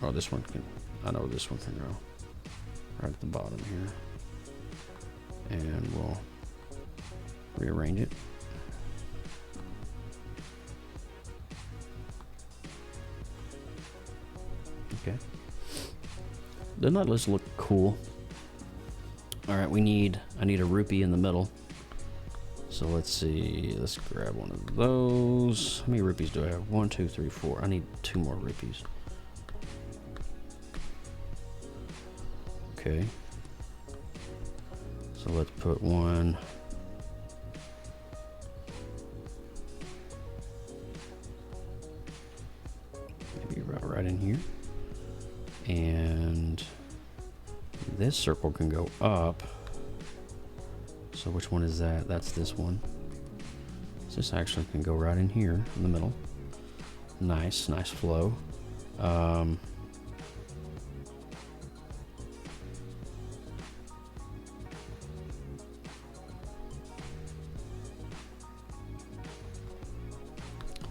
Oh, this one can, I know this one can go right at the bottom here. And we'll rearrange it. Okay. Doesn't that list look cool? All right, I need a rupee in the middle. So let's see, let's grab one of those. How many rupees do I have? 1, 2, 3, 4. I need 2 more rupees. Okay. So let's put one. Maybe right in here. And this circle can go up. So which one is that? That's this one. So this actually can go right in here in the middle. Nice, nice flow.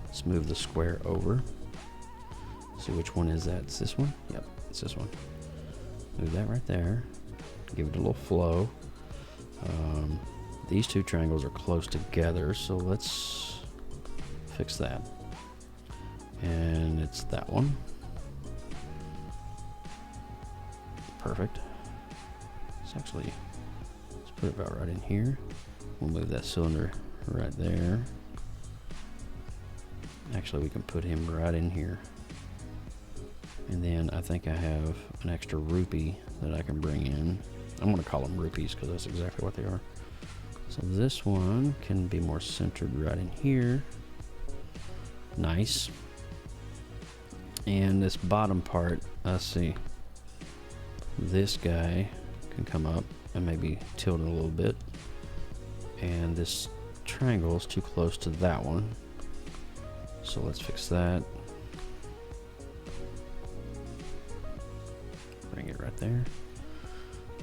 Let's move the square over. See which one is that? It's this one? Yep, it's this one. Move that right there. Give it a little flow. These two triangles are close together, so let's fix that. And it's that one. Perfect. Let's put it about right in here. We'll move that cylinder right there. Actually, we can put him right in here. And then I think I have an extra rupee that I can bring in. I'm going to call them rupees because that's exactly what they are. So this one can be more centered right in here. Nice. And this bottom part, let's see. This guy can come up and maybe tilt it a little bit. And this triangle is too close to that one. So let's fix that. right there.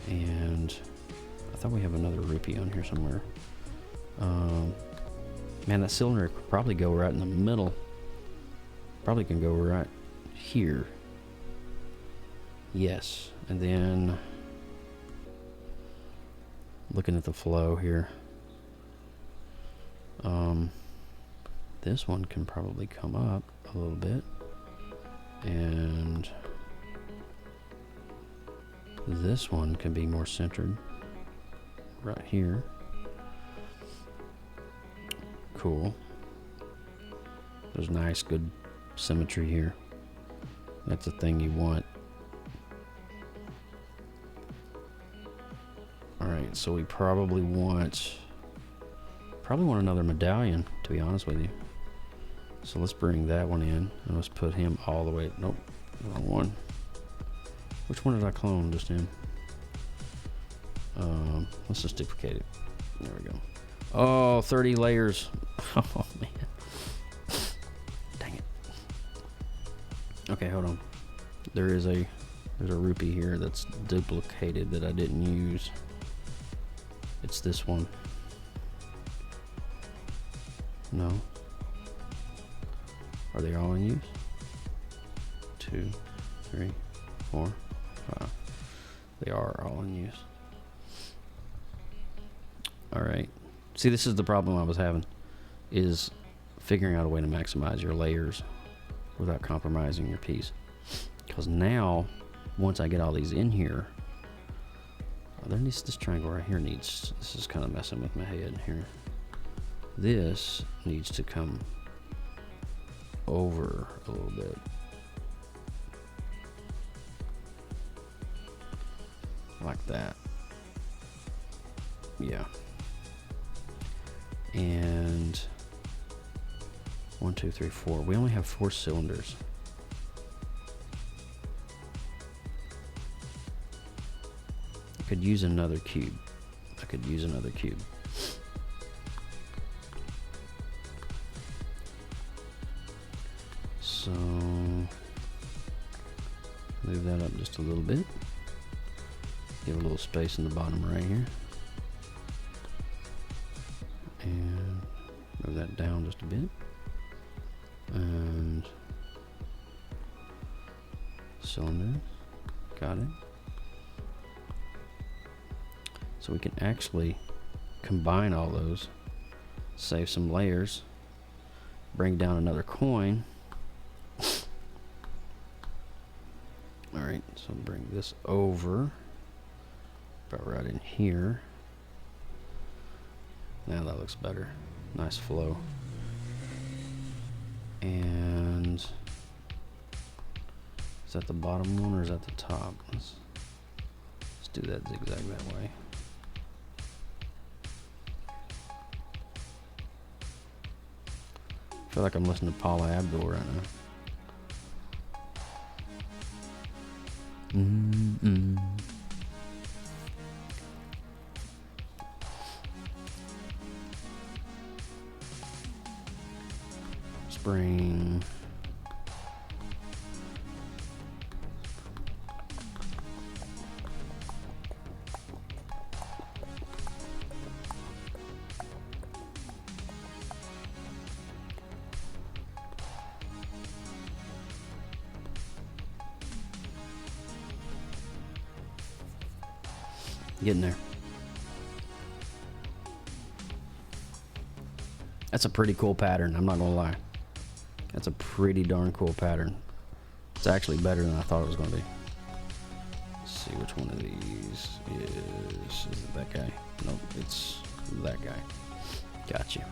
And I thought we have another rupee on here somewhere. Man, that cylinder could probably go right in the middle. Probably can go right here. Yes. And then looking at the flow here. This one can probably come up a little bit. And this one can be more centered right here. Cool. There's nice, good symmetry here. That's the thing you want. Alright, so we probably want another medallion, to be honest with you. So let's bring that one in and let's put him all the way. Nope, wrong one. Which one did I clone just in? Let's just duplicate it. There we go. Oh, 30 layers. Oh man. Dang it. Okay, hold on. There's a rupee here that's duplicated that I didn't use. It's this one. No. Are they all in use? 2, 3, 4, 5. They are all in use. Alright. See, this is the problem I was having, is figuring out a way to maximize your layers without compromising your piece. Because now, once I get all these in here, this triangle right here needs, this is kind of messing with my head here. This needs to come over a little bit. Like that. Yeah. And 1, 2, 3, 4. We only have 4 cylinders. I could use another cube. So move that up just a little bit. Give a little space in the bottom right here. And move that down just a bit. And cylinder. Got it. So we can actually combine all those, save some layers, bring down another coin. Alright, so bring this over, about right in here. Now that looks better. Nice flow. And is that the bottom one or is that the top? Let's do that zigzag that way. I feel like I'm listening to Paula Abdul right now. Spring. Getting there. That's a pretty cool pattern, I'm not gonna lie. That's a pretty darn cool pattern. It's actually better than I thought it was gonna be. Let's see which one of these is it that guy? Nope, it's that guy. Got you.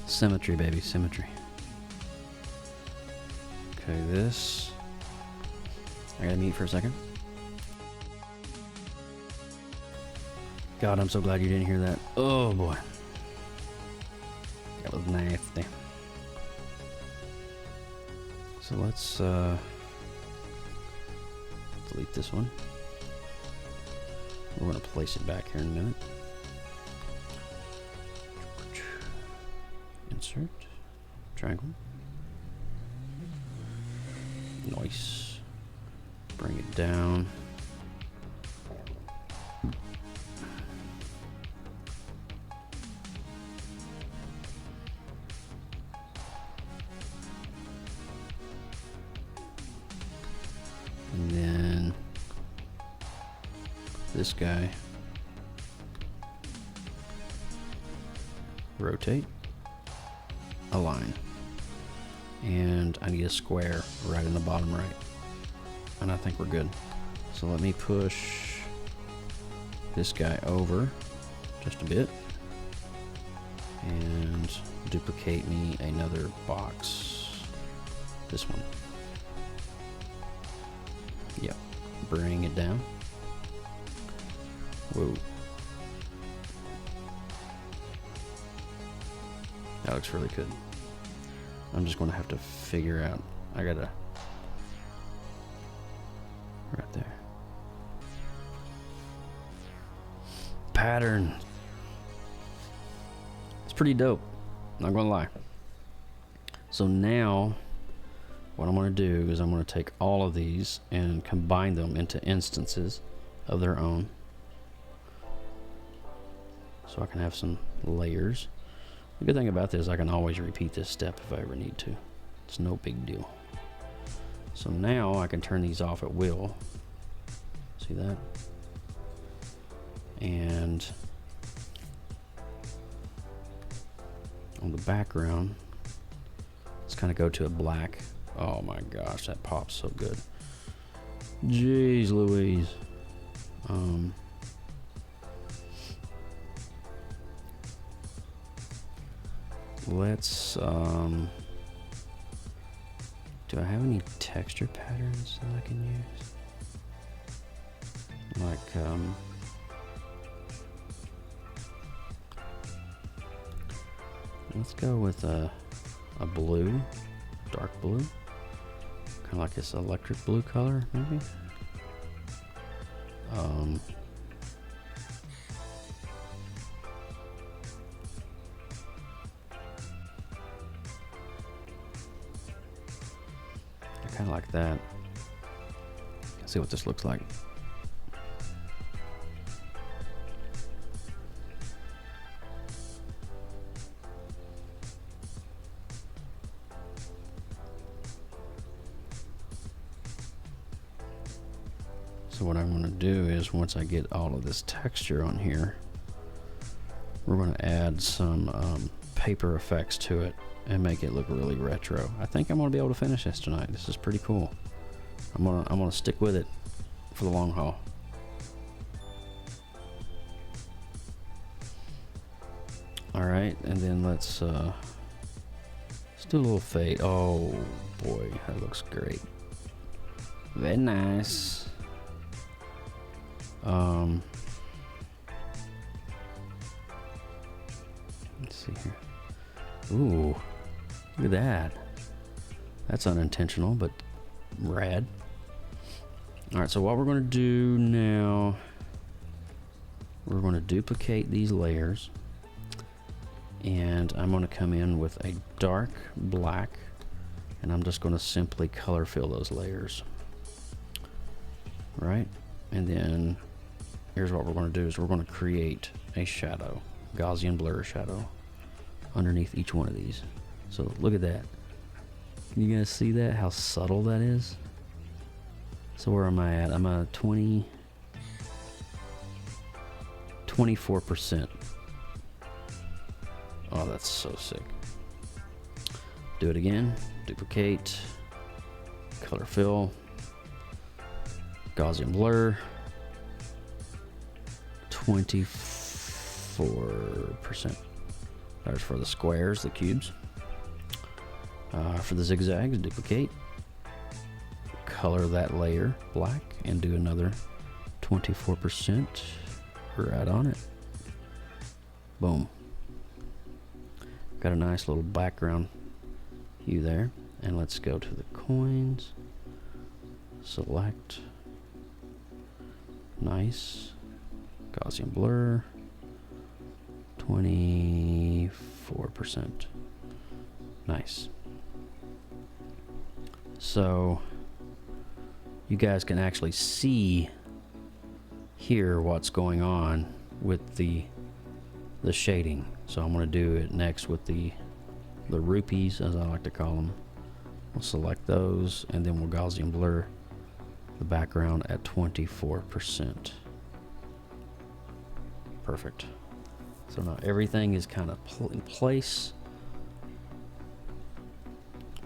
Symmetry, baby, symmetry. Okay, this. I gotta mute for a second. God, I'm so glad you didn't hear that. Oh boy. That was nasty. So let's delete this one. We're gonna place it back here in a minute. Insert. Triangle. Nice. Bring it down. And then this guy, rotate, align, and I need a square right in the bottom right, and I think we're good. So let me push this guy over just a bit and duplicate me another box, this one. Yep, bring it down. Whoa. That looks really good. I'm just going to have to figure out. I gotta. Right there. Pattern. It's pretty dope. Not gonna lie. So now, what I'm gonna do is I'm gonna take all of these and combine them into instances of their own. So I can have some layers. The good thing about this is I can always repeat this step if I ever need to. It's no big deal. So now I can turn these off at will. See that? And on the background, let's kind of go to a black. Oh my gosh, that pops so good. Jeez Louise. Let's do I have any texture patterns that I can use? Like let's go with a blue, dark blue, kind of like this electric blue color, maybe. Kind of like that. Let's see what this looks like. So what I'm going to do is once I get all of this texture on here, we're going to add some paper effects to it and make it look really retro. I think I'm gonna be able to finish this tonight. This is pretty cool. I'm gonna stick with it for the long haul. All right, and then let's do a little fade. Oh boy, that looks great. Very nice. Let's see here. Ooh. Look at that. That's unintentional, but rad. Alright, so what we're going to do now, we're going to duplicate these layers. And I'm going to come in with a dark black. And I'm just going to simply color fill those layers. Right? And then, here's what we're going to do is we're going to create a shadow. Gaussian blur shadow. Underneath each one of these. So look at that. Can you guys see that? How subtle that is? So where am I at? I'm at 24%. Oh, that's so sick. Do it again. Duplicate. Color fill. Gaussian blur. 24%. There's for the squares, the cubes. For the zigzags, duplicate. Color that layer black and do another 24% right on it. Boom. Got a nice little background hue there. And let's go to the coins. Select. Nice. Gaussian blur. 24%. Nice. So you guys can actually see here what's going on with the shading. So I'm going to do it next with the rupees, as I like to call them. We'll select those, and then we'll Gaussian blur the background at 24%. Perfect. So now everything is kind of in place.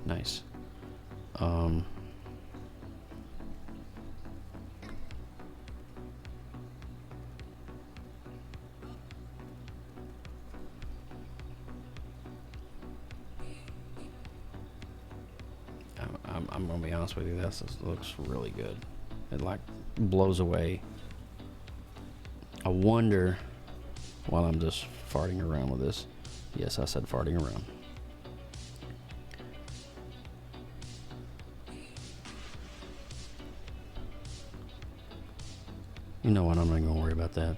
Nice. I'm gonna be honest with you, this looks really good. It like blows away. I wonder, while I'm just farting around with this, yes, I said farting around. You know what, I'm not gonna worry about that.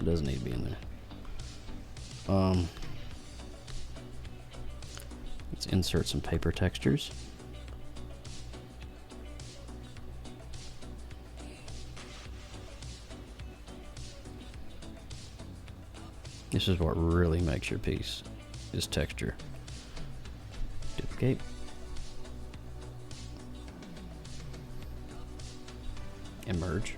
It doesn't need to be in there. Let's insert some paper textures. This is what really makes your piece, is texture. Duplicate. And merge.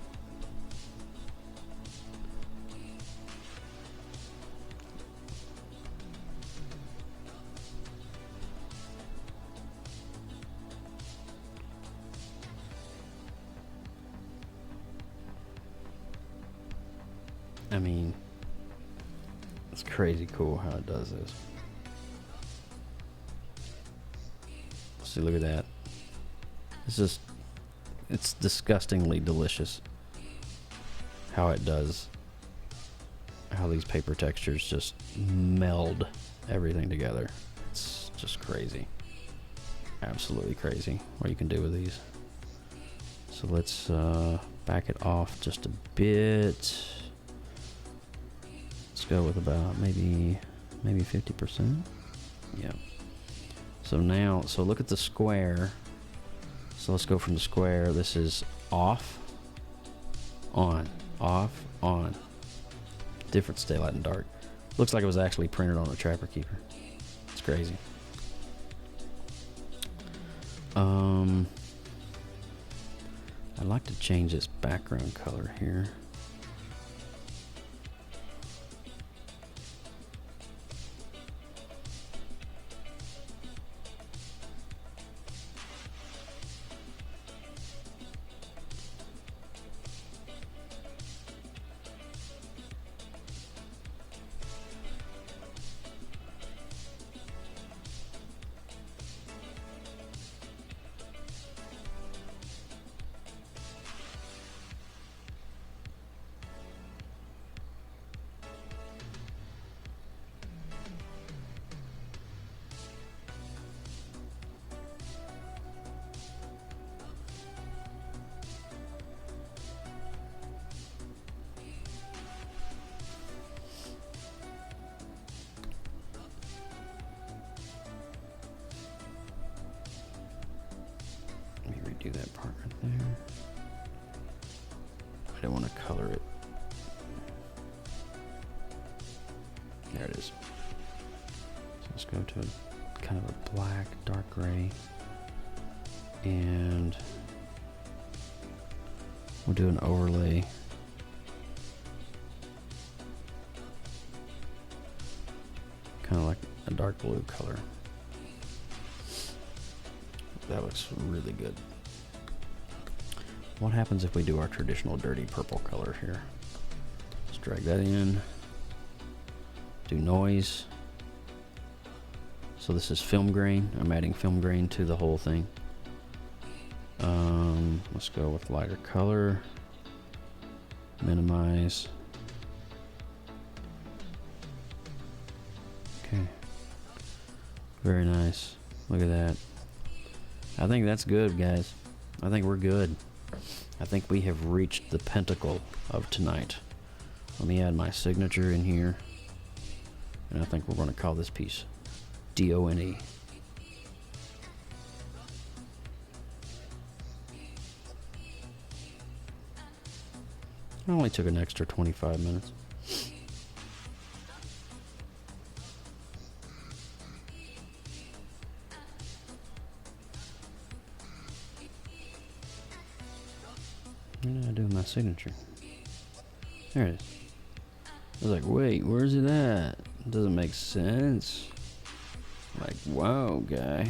I mean, it's crazy cool how it does this. See, look at that. It's disgustingly delicious how it does, how these paper textures just meld everything together. It's just crazy. Absolutely crazy what you can do with these. So let's back it off just a bit. Let's go with about maybe 50%. Yeah. So now, so look at the square. So let's go from the square. This is off, on, off, on. Difference daylight and dark. Looks like it was actually printed on a Trapper Keeper. It's crazy. I'd like to change this background color here. Do that part right there. I don't want to color it. There it is. So let's go to kind of a black, dark gray, and we'll do an overlay. Kind of like a dark blue color. That looks really good. What happens if we do our traditional dirty purple color here? Let's drag that in. Do noise. So this is film grain. I'm adding film grain to the whole thing. Let's go with lighter color. Minimize. Okay. Very nice. Look at that. I think that's good, guys. I think we're good. I think we have reached the pinnacle of tonight. Let me add my signature in here. And I think we're going to call this piece DONE. It only took an extra 25 minutes. What did I do with my signature? There it is. I was like, wait, where's it at? It doesn't make sense. Like, wow, guy.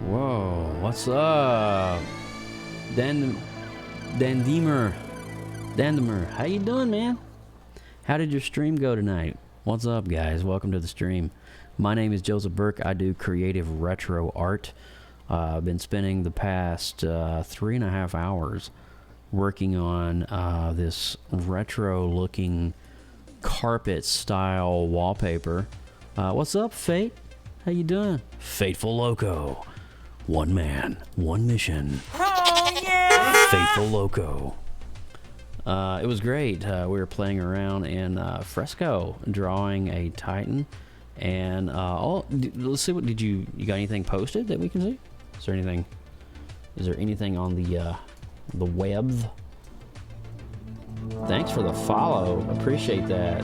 Whoa, what's up? Dandemer, how you doing, man? How did your stream go tonight? What's up, guys? Welcome to the stream. My name is Joseph Burke. I do creative retro art. I've been spending the past 3.5 hours working on this retro-looking carpet-style wallpaper. What's up, Fate? How you doing? Fateful Loco. One man, one mission. Oh, yeah! Fateful Loco. It was great. We were playing around in Fresco, drawing a Titan, and let's see. What did you got anything posted that we can see? Is there anything? Is there anything on the web? Thanks for the follow. Appreciate that.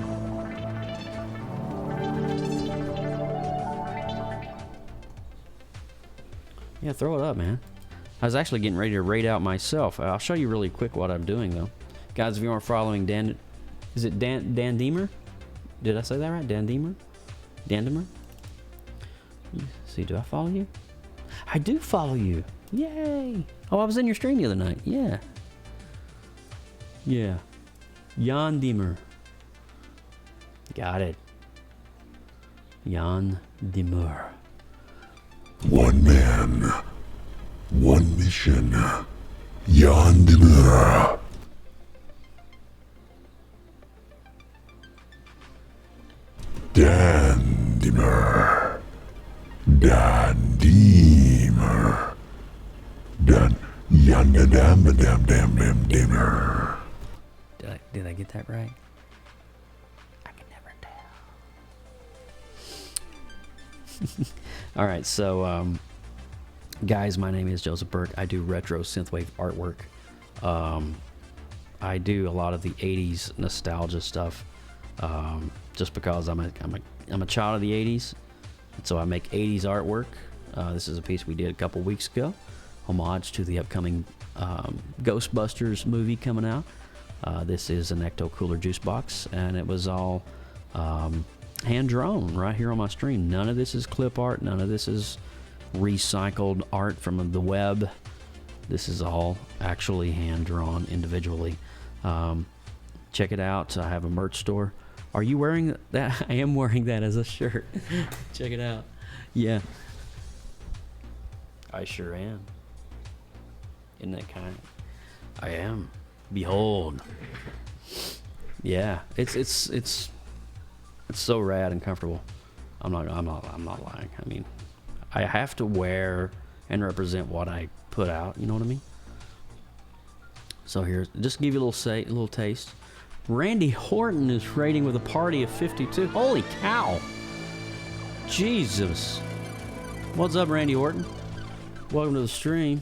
Yeah, throw it up, man. I was actually getting ready to raid out myself. I'll show you really quick what I'm doing, though. Guys, if you aren't following Dan... Is it Dandemer? Did I say that right? Dandemer? Dandemer? Let's see, do I follow you? I do follow you. Yay! Oh, I was in your stream the other night. Yeah. Yeah. Jan Demer. Got it. Jan Demer. One man, one mission. Yandemer. Dandemer. Dandemer. Dan Yandadam. Did I get that right? I can never tell. All right, so guys, my name is Joseph Burke. I do retro synthwave artwork. I do a lot of the 80s nostalgia stuff, just because I'm a child of the 80s, and so I make 80s artwork. This is a piece we did a couple weeks ago, homage to the upcoming Ghostbusters movie coming out. This is an Ecto Cooler juice box, and it was all hand drawn right here on my stream. None of this is clip art. None of this is recycled art from the web. This is all actually hand drawn individually. Check it out. I have a merch store. Are you wearing that? I am wearing that as a shirt. Check it out. Yeah, I sure am. Isn't that kind? I am. Behold. Yeah, it's so rad and comfortable. I'm not lying. I mean, I have to wear and represent what I put out. You know what I mean? So here, just to give you a little taste. Randy Horton is raiding with a party of 52. Holy cow! Jesus! What's up, Randy Horton? Welcome to the stream.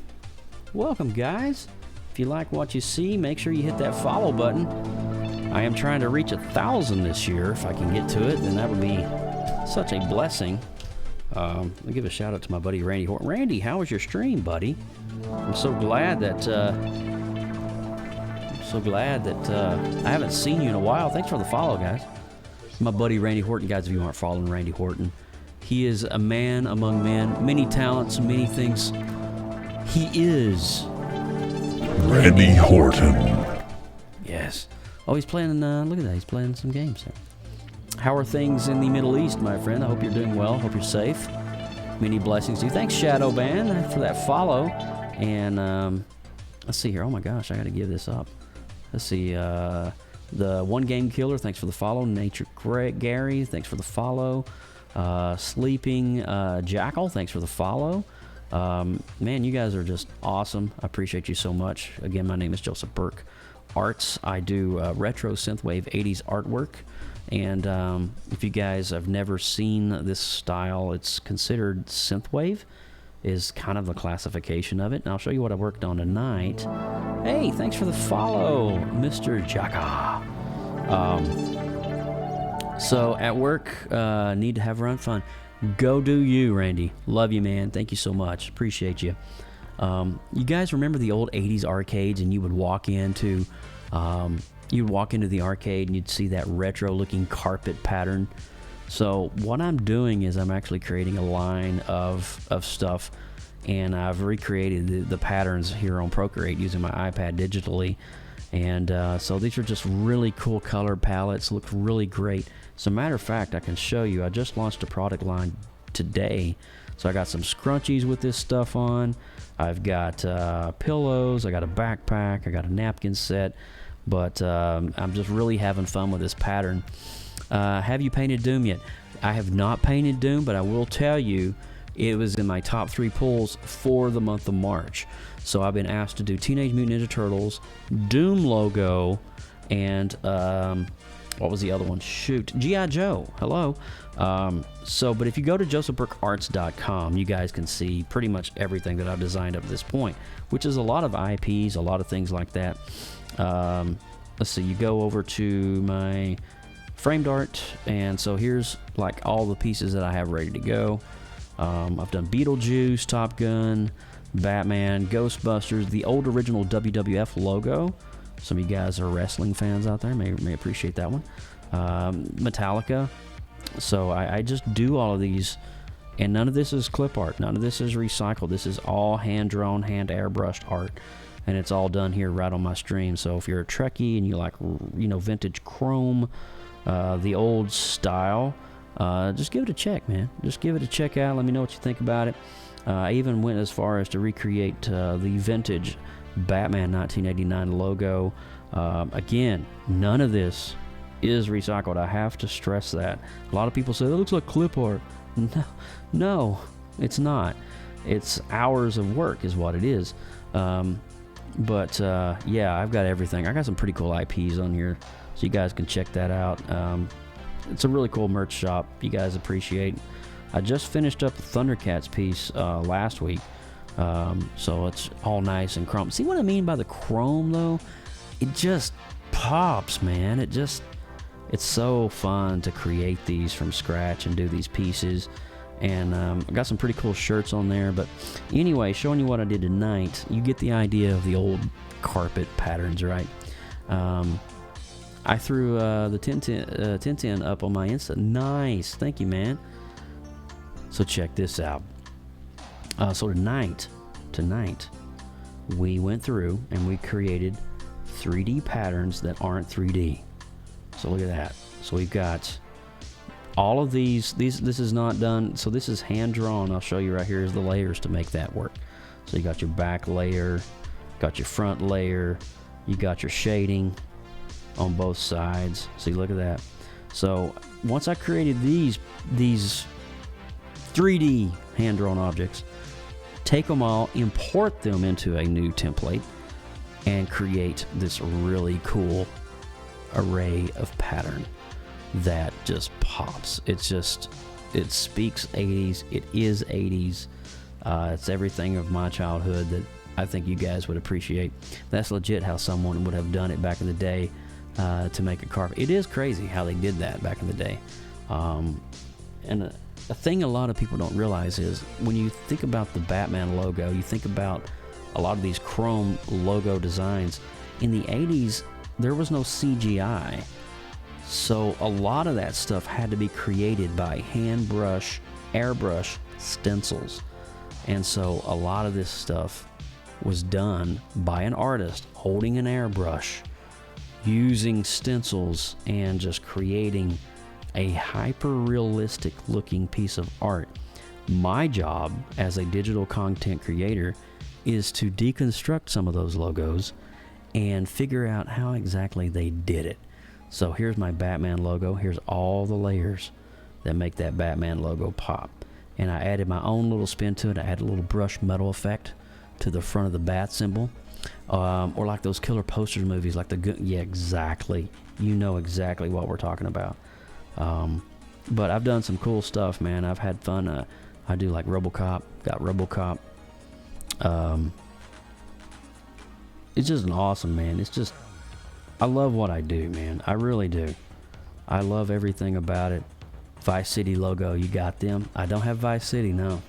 Welcome, guys. If you like what you see, make sure you hit that follow button. I am trying to reach 1,000 this year. If I can get to it, then that would be such a blessing. I'll give a shout out to my buddy Randy Horton. Randy, how was your stream, buddy? I'm so glad that I haven't seen you in a while. Thanks for the follow, guys. My buddy Randy Horton, guys. If you aren't following Randy Horton, he is a man among men, many talents, many things. He is Randy Horton. Yes. Oh, he's playing. Look at that. He's playing some games there. How are things in the Middle East, my friend? I hope you're doing well. Hope you're safe. Many blessings to you. Thanks, Shadowban, for that follow. And let's see here. Oh my gosh, I got to give this up. Let's see. The One Game Killer. Thanks for the follow. Nature Gary. Thanks for the follow. Sleeping Jackal. Thanks for the follow. Man, you guys are just awesome. I appreciate you so much. Again, my name is Joseph Burke Arts. I do retro synthwave 80s artwork. And if you guys have never seen this style, it's considered synthwave, is kind of the classification of it. And I'll show you what I worked on tonight. Hey, thanks for the follow, Mr. Jaka. So at work, need to have run fun. Go do you, Randy. Love you, man. Thank you so much. Appreciate you. You guys remember the old 80s arcades, and you would walk into the arcade and you'd see that retro looking carpet pattern. So what I'm doing is I'm actually creating a line of stuff, and I've recreated the patterns here on ProCreate using my iPad digitally. And so these are just really cool color palettes, look really great. As a matter of fact, I can show you, I just launched a product line today. So I got some scrunchies with this stuff on. I've got pillows, I got a backpack, I got a napkin set. But I'm just really having fun with this pattern. Have you painted Doom yet? I have not painted Doom, but I will tell you it was in my top 3 pulls for the month of March. So I've been asked to do Teenage Mutant Ninja Turtles, Doom logo, and what was the other one? Shoot, G.I. Joe. Hello. But if you go to josephburkearts.com, you guys can see pretty much everything that I've designed up to this point, which is a lot of IPs, a lot of things like that. Let's see, you go over to my framed art, and so here's like all the pieces that I have ready to go. I've done Beetlejuice, Top Gun, Batman, Ghostbusters, the old original WWF logo. Some of you guys are wrestling fans out there may appreciate that one. Metallica. So I just do all of these, and none of this is clip art, none of this is recycled. This is all hand-drawn, hand airbrushed art, and it's all done here right on my stream. So if you're a Trekkie and you like, vintage chrome, the old style, just give it a check, man. Just give it a check out. Let me know what you think about it. I even went as far as to recreate the vintage Batman 1989 logo. Again, none of this is recycled. I have to stress that. A lot of people say that looks like clip art. No, it's not. It's hours of work is what it is. Yeah, I've got everything. I got some pretty cool IPs on here, so you guys can check that out. It's a really cool merch shop. You guys appreciate. I just finished up the Thundercats piece last week, so it's all nice and chrome. See what I mean by the chrome, though? It just pops, man. It's so fun to create these from scratch and do these pieces. And I got some pretty cool shirts on there. But anyway, showing you what I did tonight, you get the idea of the old carpet patterns, right? I threw the Tintin up on my Insta. Nice. Thank you, man. So check this out. So tonight, we went through and we created 3D patterns that aren't 3D. So look at that. So we've got all of these. This is not done. So this is hand drawn. I'll show you right here is the layers to make that work. So you got your back layer, got your front layer, you got your shading on both sides. See, look at that. So once I created these 3D hand-drawn objects, take them all, import them into a new template, and create this really cool array of pattern that just pops. It speaks 80s. It is 80s. It's everything of my childhood that I think you guys would appreciate. That's legit how someone would have done it back in the day to make a carpet. It is crazy how they did that back in the day. And a thing a lot of people don't realize is when you think about the Batman logo, you think about a lot of these chrome logo designs. In the 80s, there was no CGI. So a lot of that stuff had to be created by hand brush, airbrush stencils. And so a lot of this stuff was done by an artist holding an airbrush, using stencils, and just creating a hyper-realistic looking piece of art. My job as a digital content creator is to deconstruct some of those logos and figure out how exactly they did it. So here's my Batman logo. Here's all the layers that make that Batman logo pop. and I added my own little spin to it. I added a little brush metal effect to the front of the bat symbol, or like those Killer Posters movies, like yeah, exactly. You know exactly what we're talking about. But I've done some cool stuff, man. I've had fun. I do like RoboCop. Got RoboCop. It's just an awesome, man. It's just, I love what I do, man. I really do. I love everything about it. Vice City logo, you got them. I don't have Vice City, no.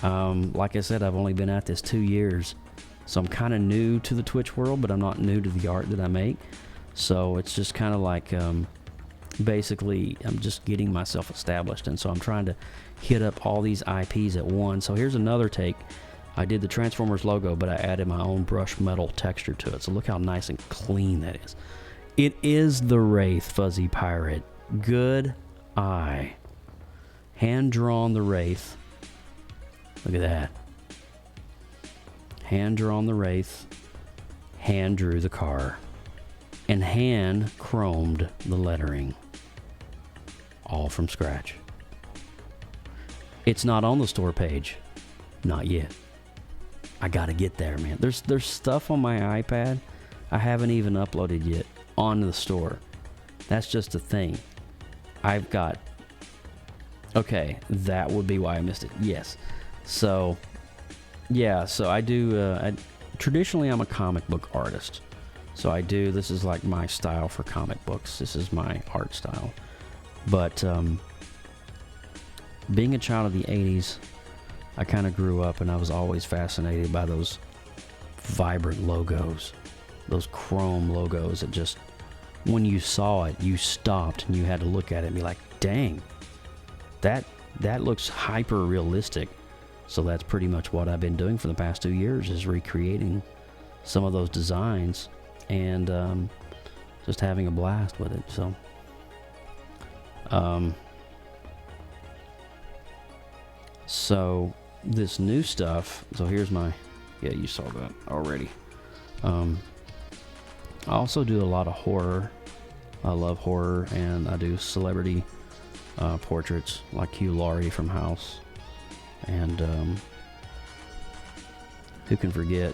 Like I said, I've only been at this 2 years, so I'm kind of new to the Twitch world, but I'm not new to the art that I make. So it's just kind of like, basically, I'm just getting myself established, and so I'm trying to hit up all these IPs at once. So here's another take. I did the Transformers logo, but I added my own brush metal texture to it. So look how nice and clean that is. It is the Wraith Fuzzy Pirate. Good eye. Hand-drawn the Wraith. Look at that. Hand-drawn the Wraith. Hand-drew the car. And hand-chromed the lettering. All from scratch. It's not on the store page. Not yet. I gotta get there, man. There's stuff on my iPad I haven't even uploaded yet on the store. That's just a thing. I've got... Okay, that would be why I missed it. Yes. So, yeah, so I do... traditionally, I'm a comic book artist. So I do... This is like my style for comic books. This is my art style. But, being a child of the 80s... I kind of grew up and I was always fascinated by those vibrant logos, those chrome logos that just, when you saw it, you stopped and you had to look at it and be like, dang, that looks hyper realistic. So that's pretty much what I've been doing for the past 2 years, is recreating some of those designs and just having a blast with it. So this new stuff, so here's my, yeah, you saw that already. I also do a lot of horror. I love horror, and I do celebrity portraits like Hugh Laurie from House, and who can forget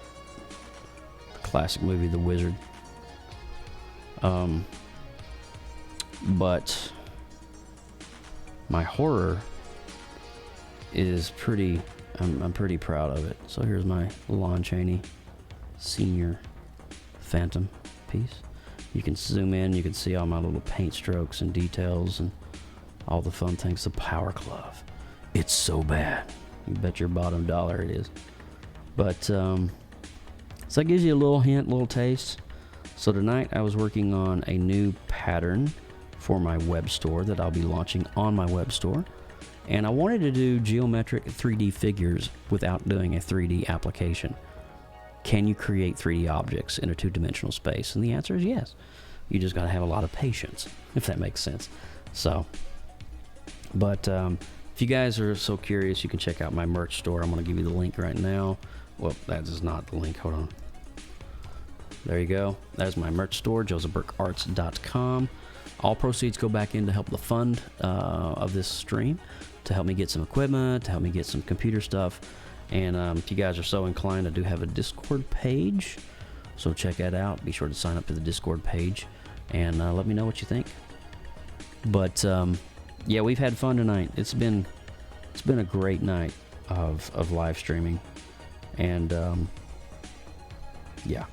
the classic movie The Wizard. But my horror is pretty, I'm pretty proud of it. So here's my Lon Chaney Senior Phantom piece. You can zoom in, you can see all my little paint strokes and details and all the fun things. The Power Glove, it's so bad. You bet your bottom dollar it is. But so that gives you a little hint, little taste. So tonight I was working on a new pattern for my web store that I'll be launching on my web store. And I wanted to do geometric 3D figures without doing a 3D application. Can you create 3D objects in a two-dimensional space? And the answer is yes. You just got to have a lot of patience, if that makes sense. So, but if you guys are so curious, you can check out my merch store. I'm going to give you the link right now. Well, that is not the link. Hold on. There you go. That's my merch store, josephburkearts.com. All proceeds go back in to help the fund of this stream, to help me get some equipment, to help me get some computer stuff. And if you guys are so inclined, I do have a Discord page, so check that out. Be sure to sign up to the Discord page and let me know what you think. But yeah, we've had fun tonight. It's been a great night of live streaming, and yeah,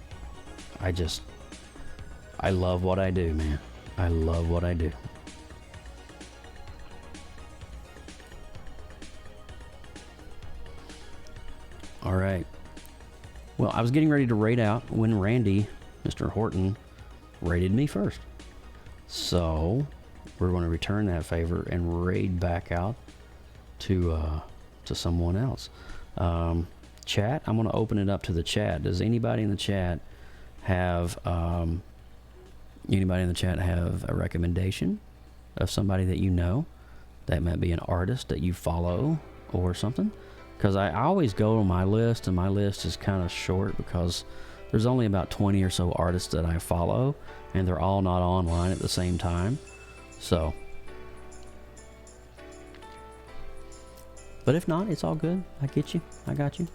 I love what I do, man. I love what I do. All right. Well, I was getting ready to raid out when Randy, Mr. Horton, raided me first. So we're going to return that favor and raid back out to someone else. Chat, I'm going to open it up to the chat. Does anybody in the chat have a recommendation of somebody that you know that might be an artist that you follow or something? Because I always go to my list, and my list is kind of short because there's only about 20 or so artists that I follow, and they're all not online at the same time. So But if not, it's all good. I get you. I got you.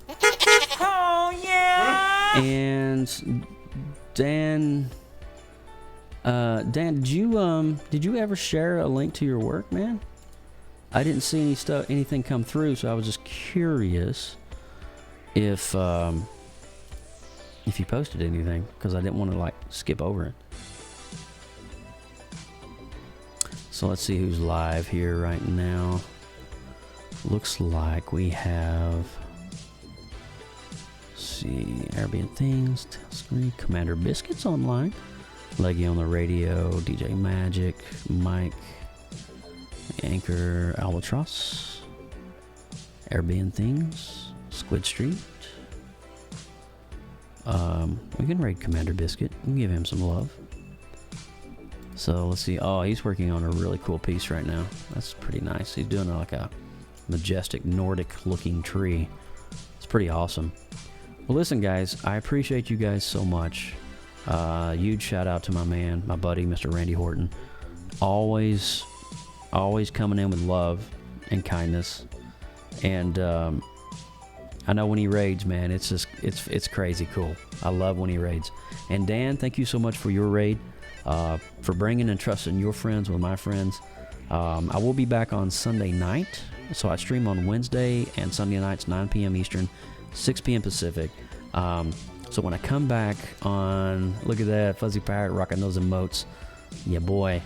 Oh yeah! And Dan, Dan, did you ever share a link to your work, man? I didn't see anything come through, so I was just curious if you posted anything, because I didn't want to like skip over it. So let's see who's live here right now. Looks like we have, let's see, Airbnb Things, Screen, Commander Biscuits online, Leggy on the radio, DJ Magic, Mike, Anchor, Albatross, Airbnb Things, Squid Street. We can raid Commander Biscuit and give him some love. So let's see. Oh, he's working on a really cool piece right now. That's pretty nice. He's doing like a majestic Nordic looking tree. It's pretty awesome. Well, listen guys, I appreciate you guys so much. Huge shout out to my man, my buddy, Mr. Randy Horton. Always coming in with love and kindness. And I know when he raids, man, it's crazy cool. I love when he raids. And Dan, thank you so much for your raid, for bringing and trusting your friends with my friends. I will be back on Sunday night. So I stream on Wednesday and Sunday nights, 9 p.m. Eastern, 6 p.m. Pacific. So when I come back on, look at that, Fuzzy Pirate rocking those emotes. Yeah, boy.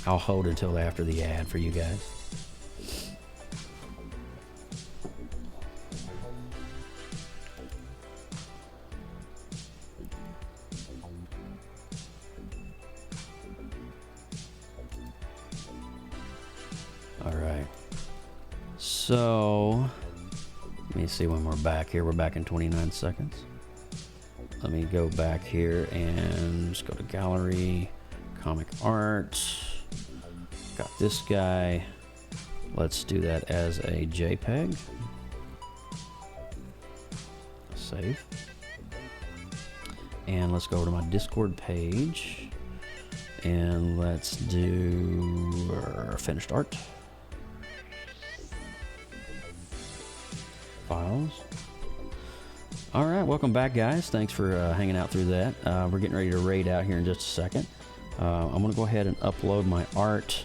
I'll hold until after the ad for you guys. All right. So, let me see when we're back here. We're back in 29 seconds. Let me go back here and just go to gallery, comic art. Got this guy. Let's do that as a JPEG. Save. And let's go over to my Discord page. And let's do finished art. Files. All right, welcome back, guys. Thanks for hanging out through that. We're getting ready to raid out here in just a second. I'm going to go ahead and upload my art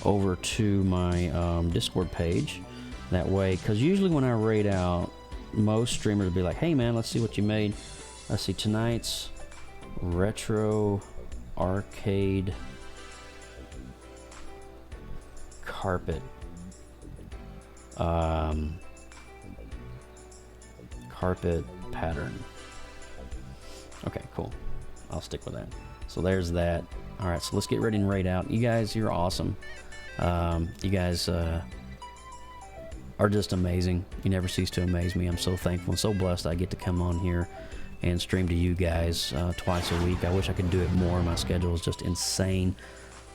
over to my Discord page. That way, because usually when I raid out, most streamers will be like, hey man, let's see what you made. Let's see, tonight's retro arcade carpet. Carpet pattern. Okay, cool. I'll stick with that. So there's that. All right, so let's get ready and raid out. You guys, you're awesome. You guys are just amazing. You never cease to amaze me. I'm so thankful and so blessed I get to come on here and stream to you guys twice a week. I wish I could do it more. My schedule is just insane.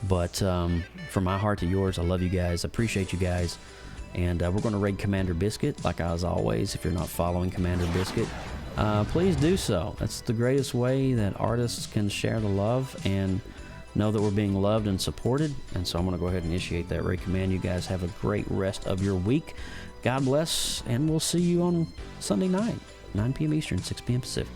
But from my heart to yours, I love you guys. I appreciate you guys. And we're going to raid Commander Biscuit, like as always. If you're not following Commander Biscuit, please do so. That's the greatest way that artists can share the love and know that we're being loved and supported. And so I'm going to go ahead and initiate that raid command. You guys have a great rest of your week. God bless, and we'll see you on Sunday night, 9 p.m. Eastern, 6 p.m. Pacific.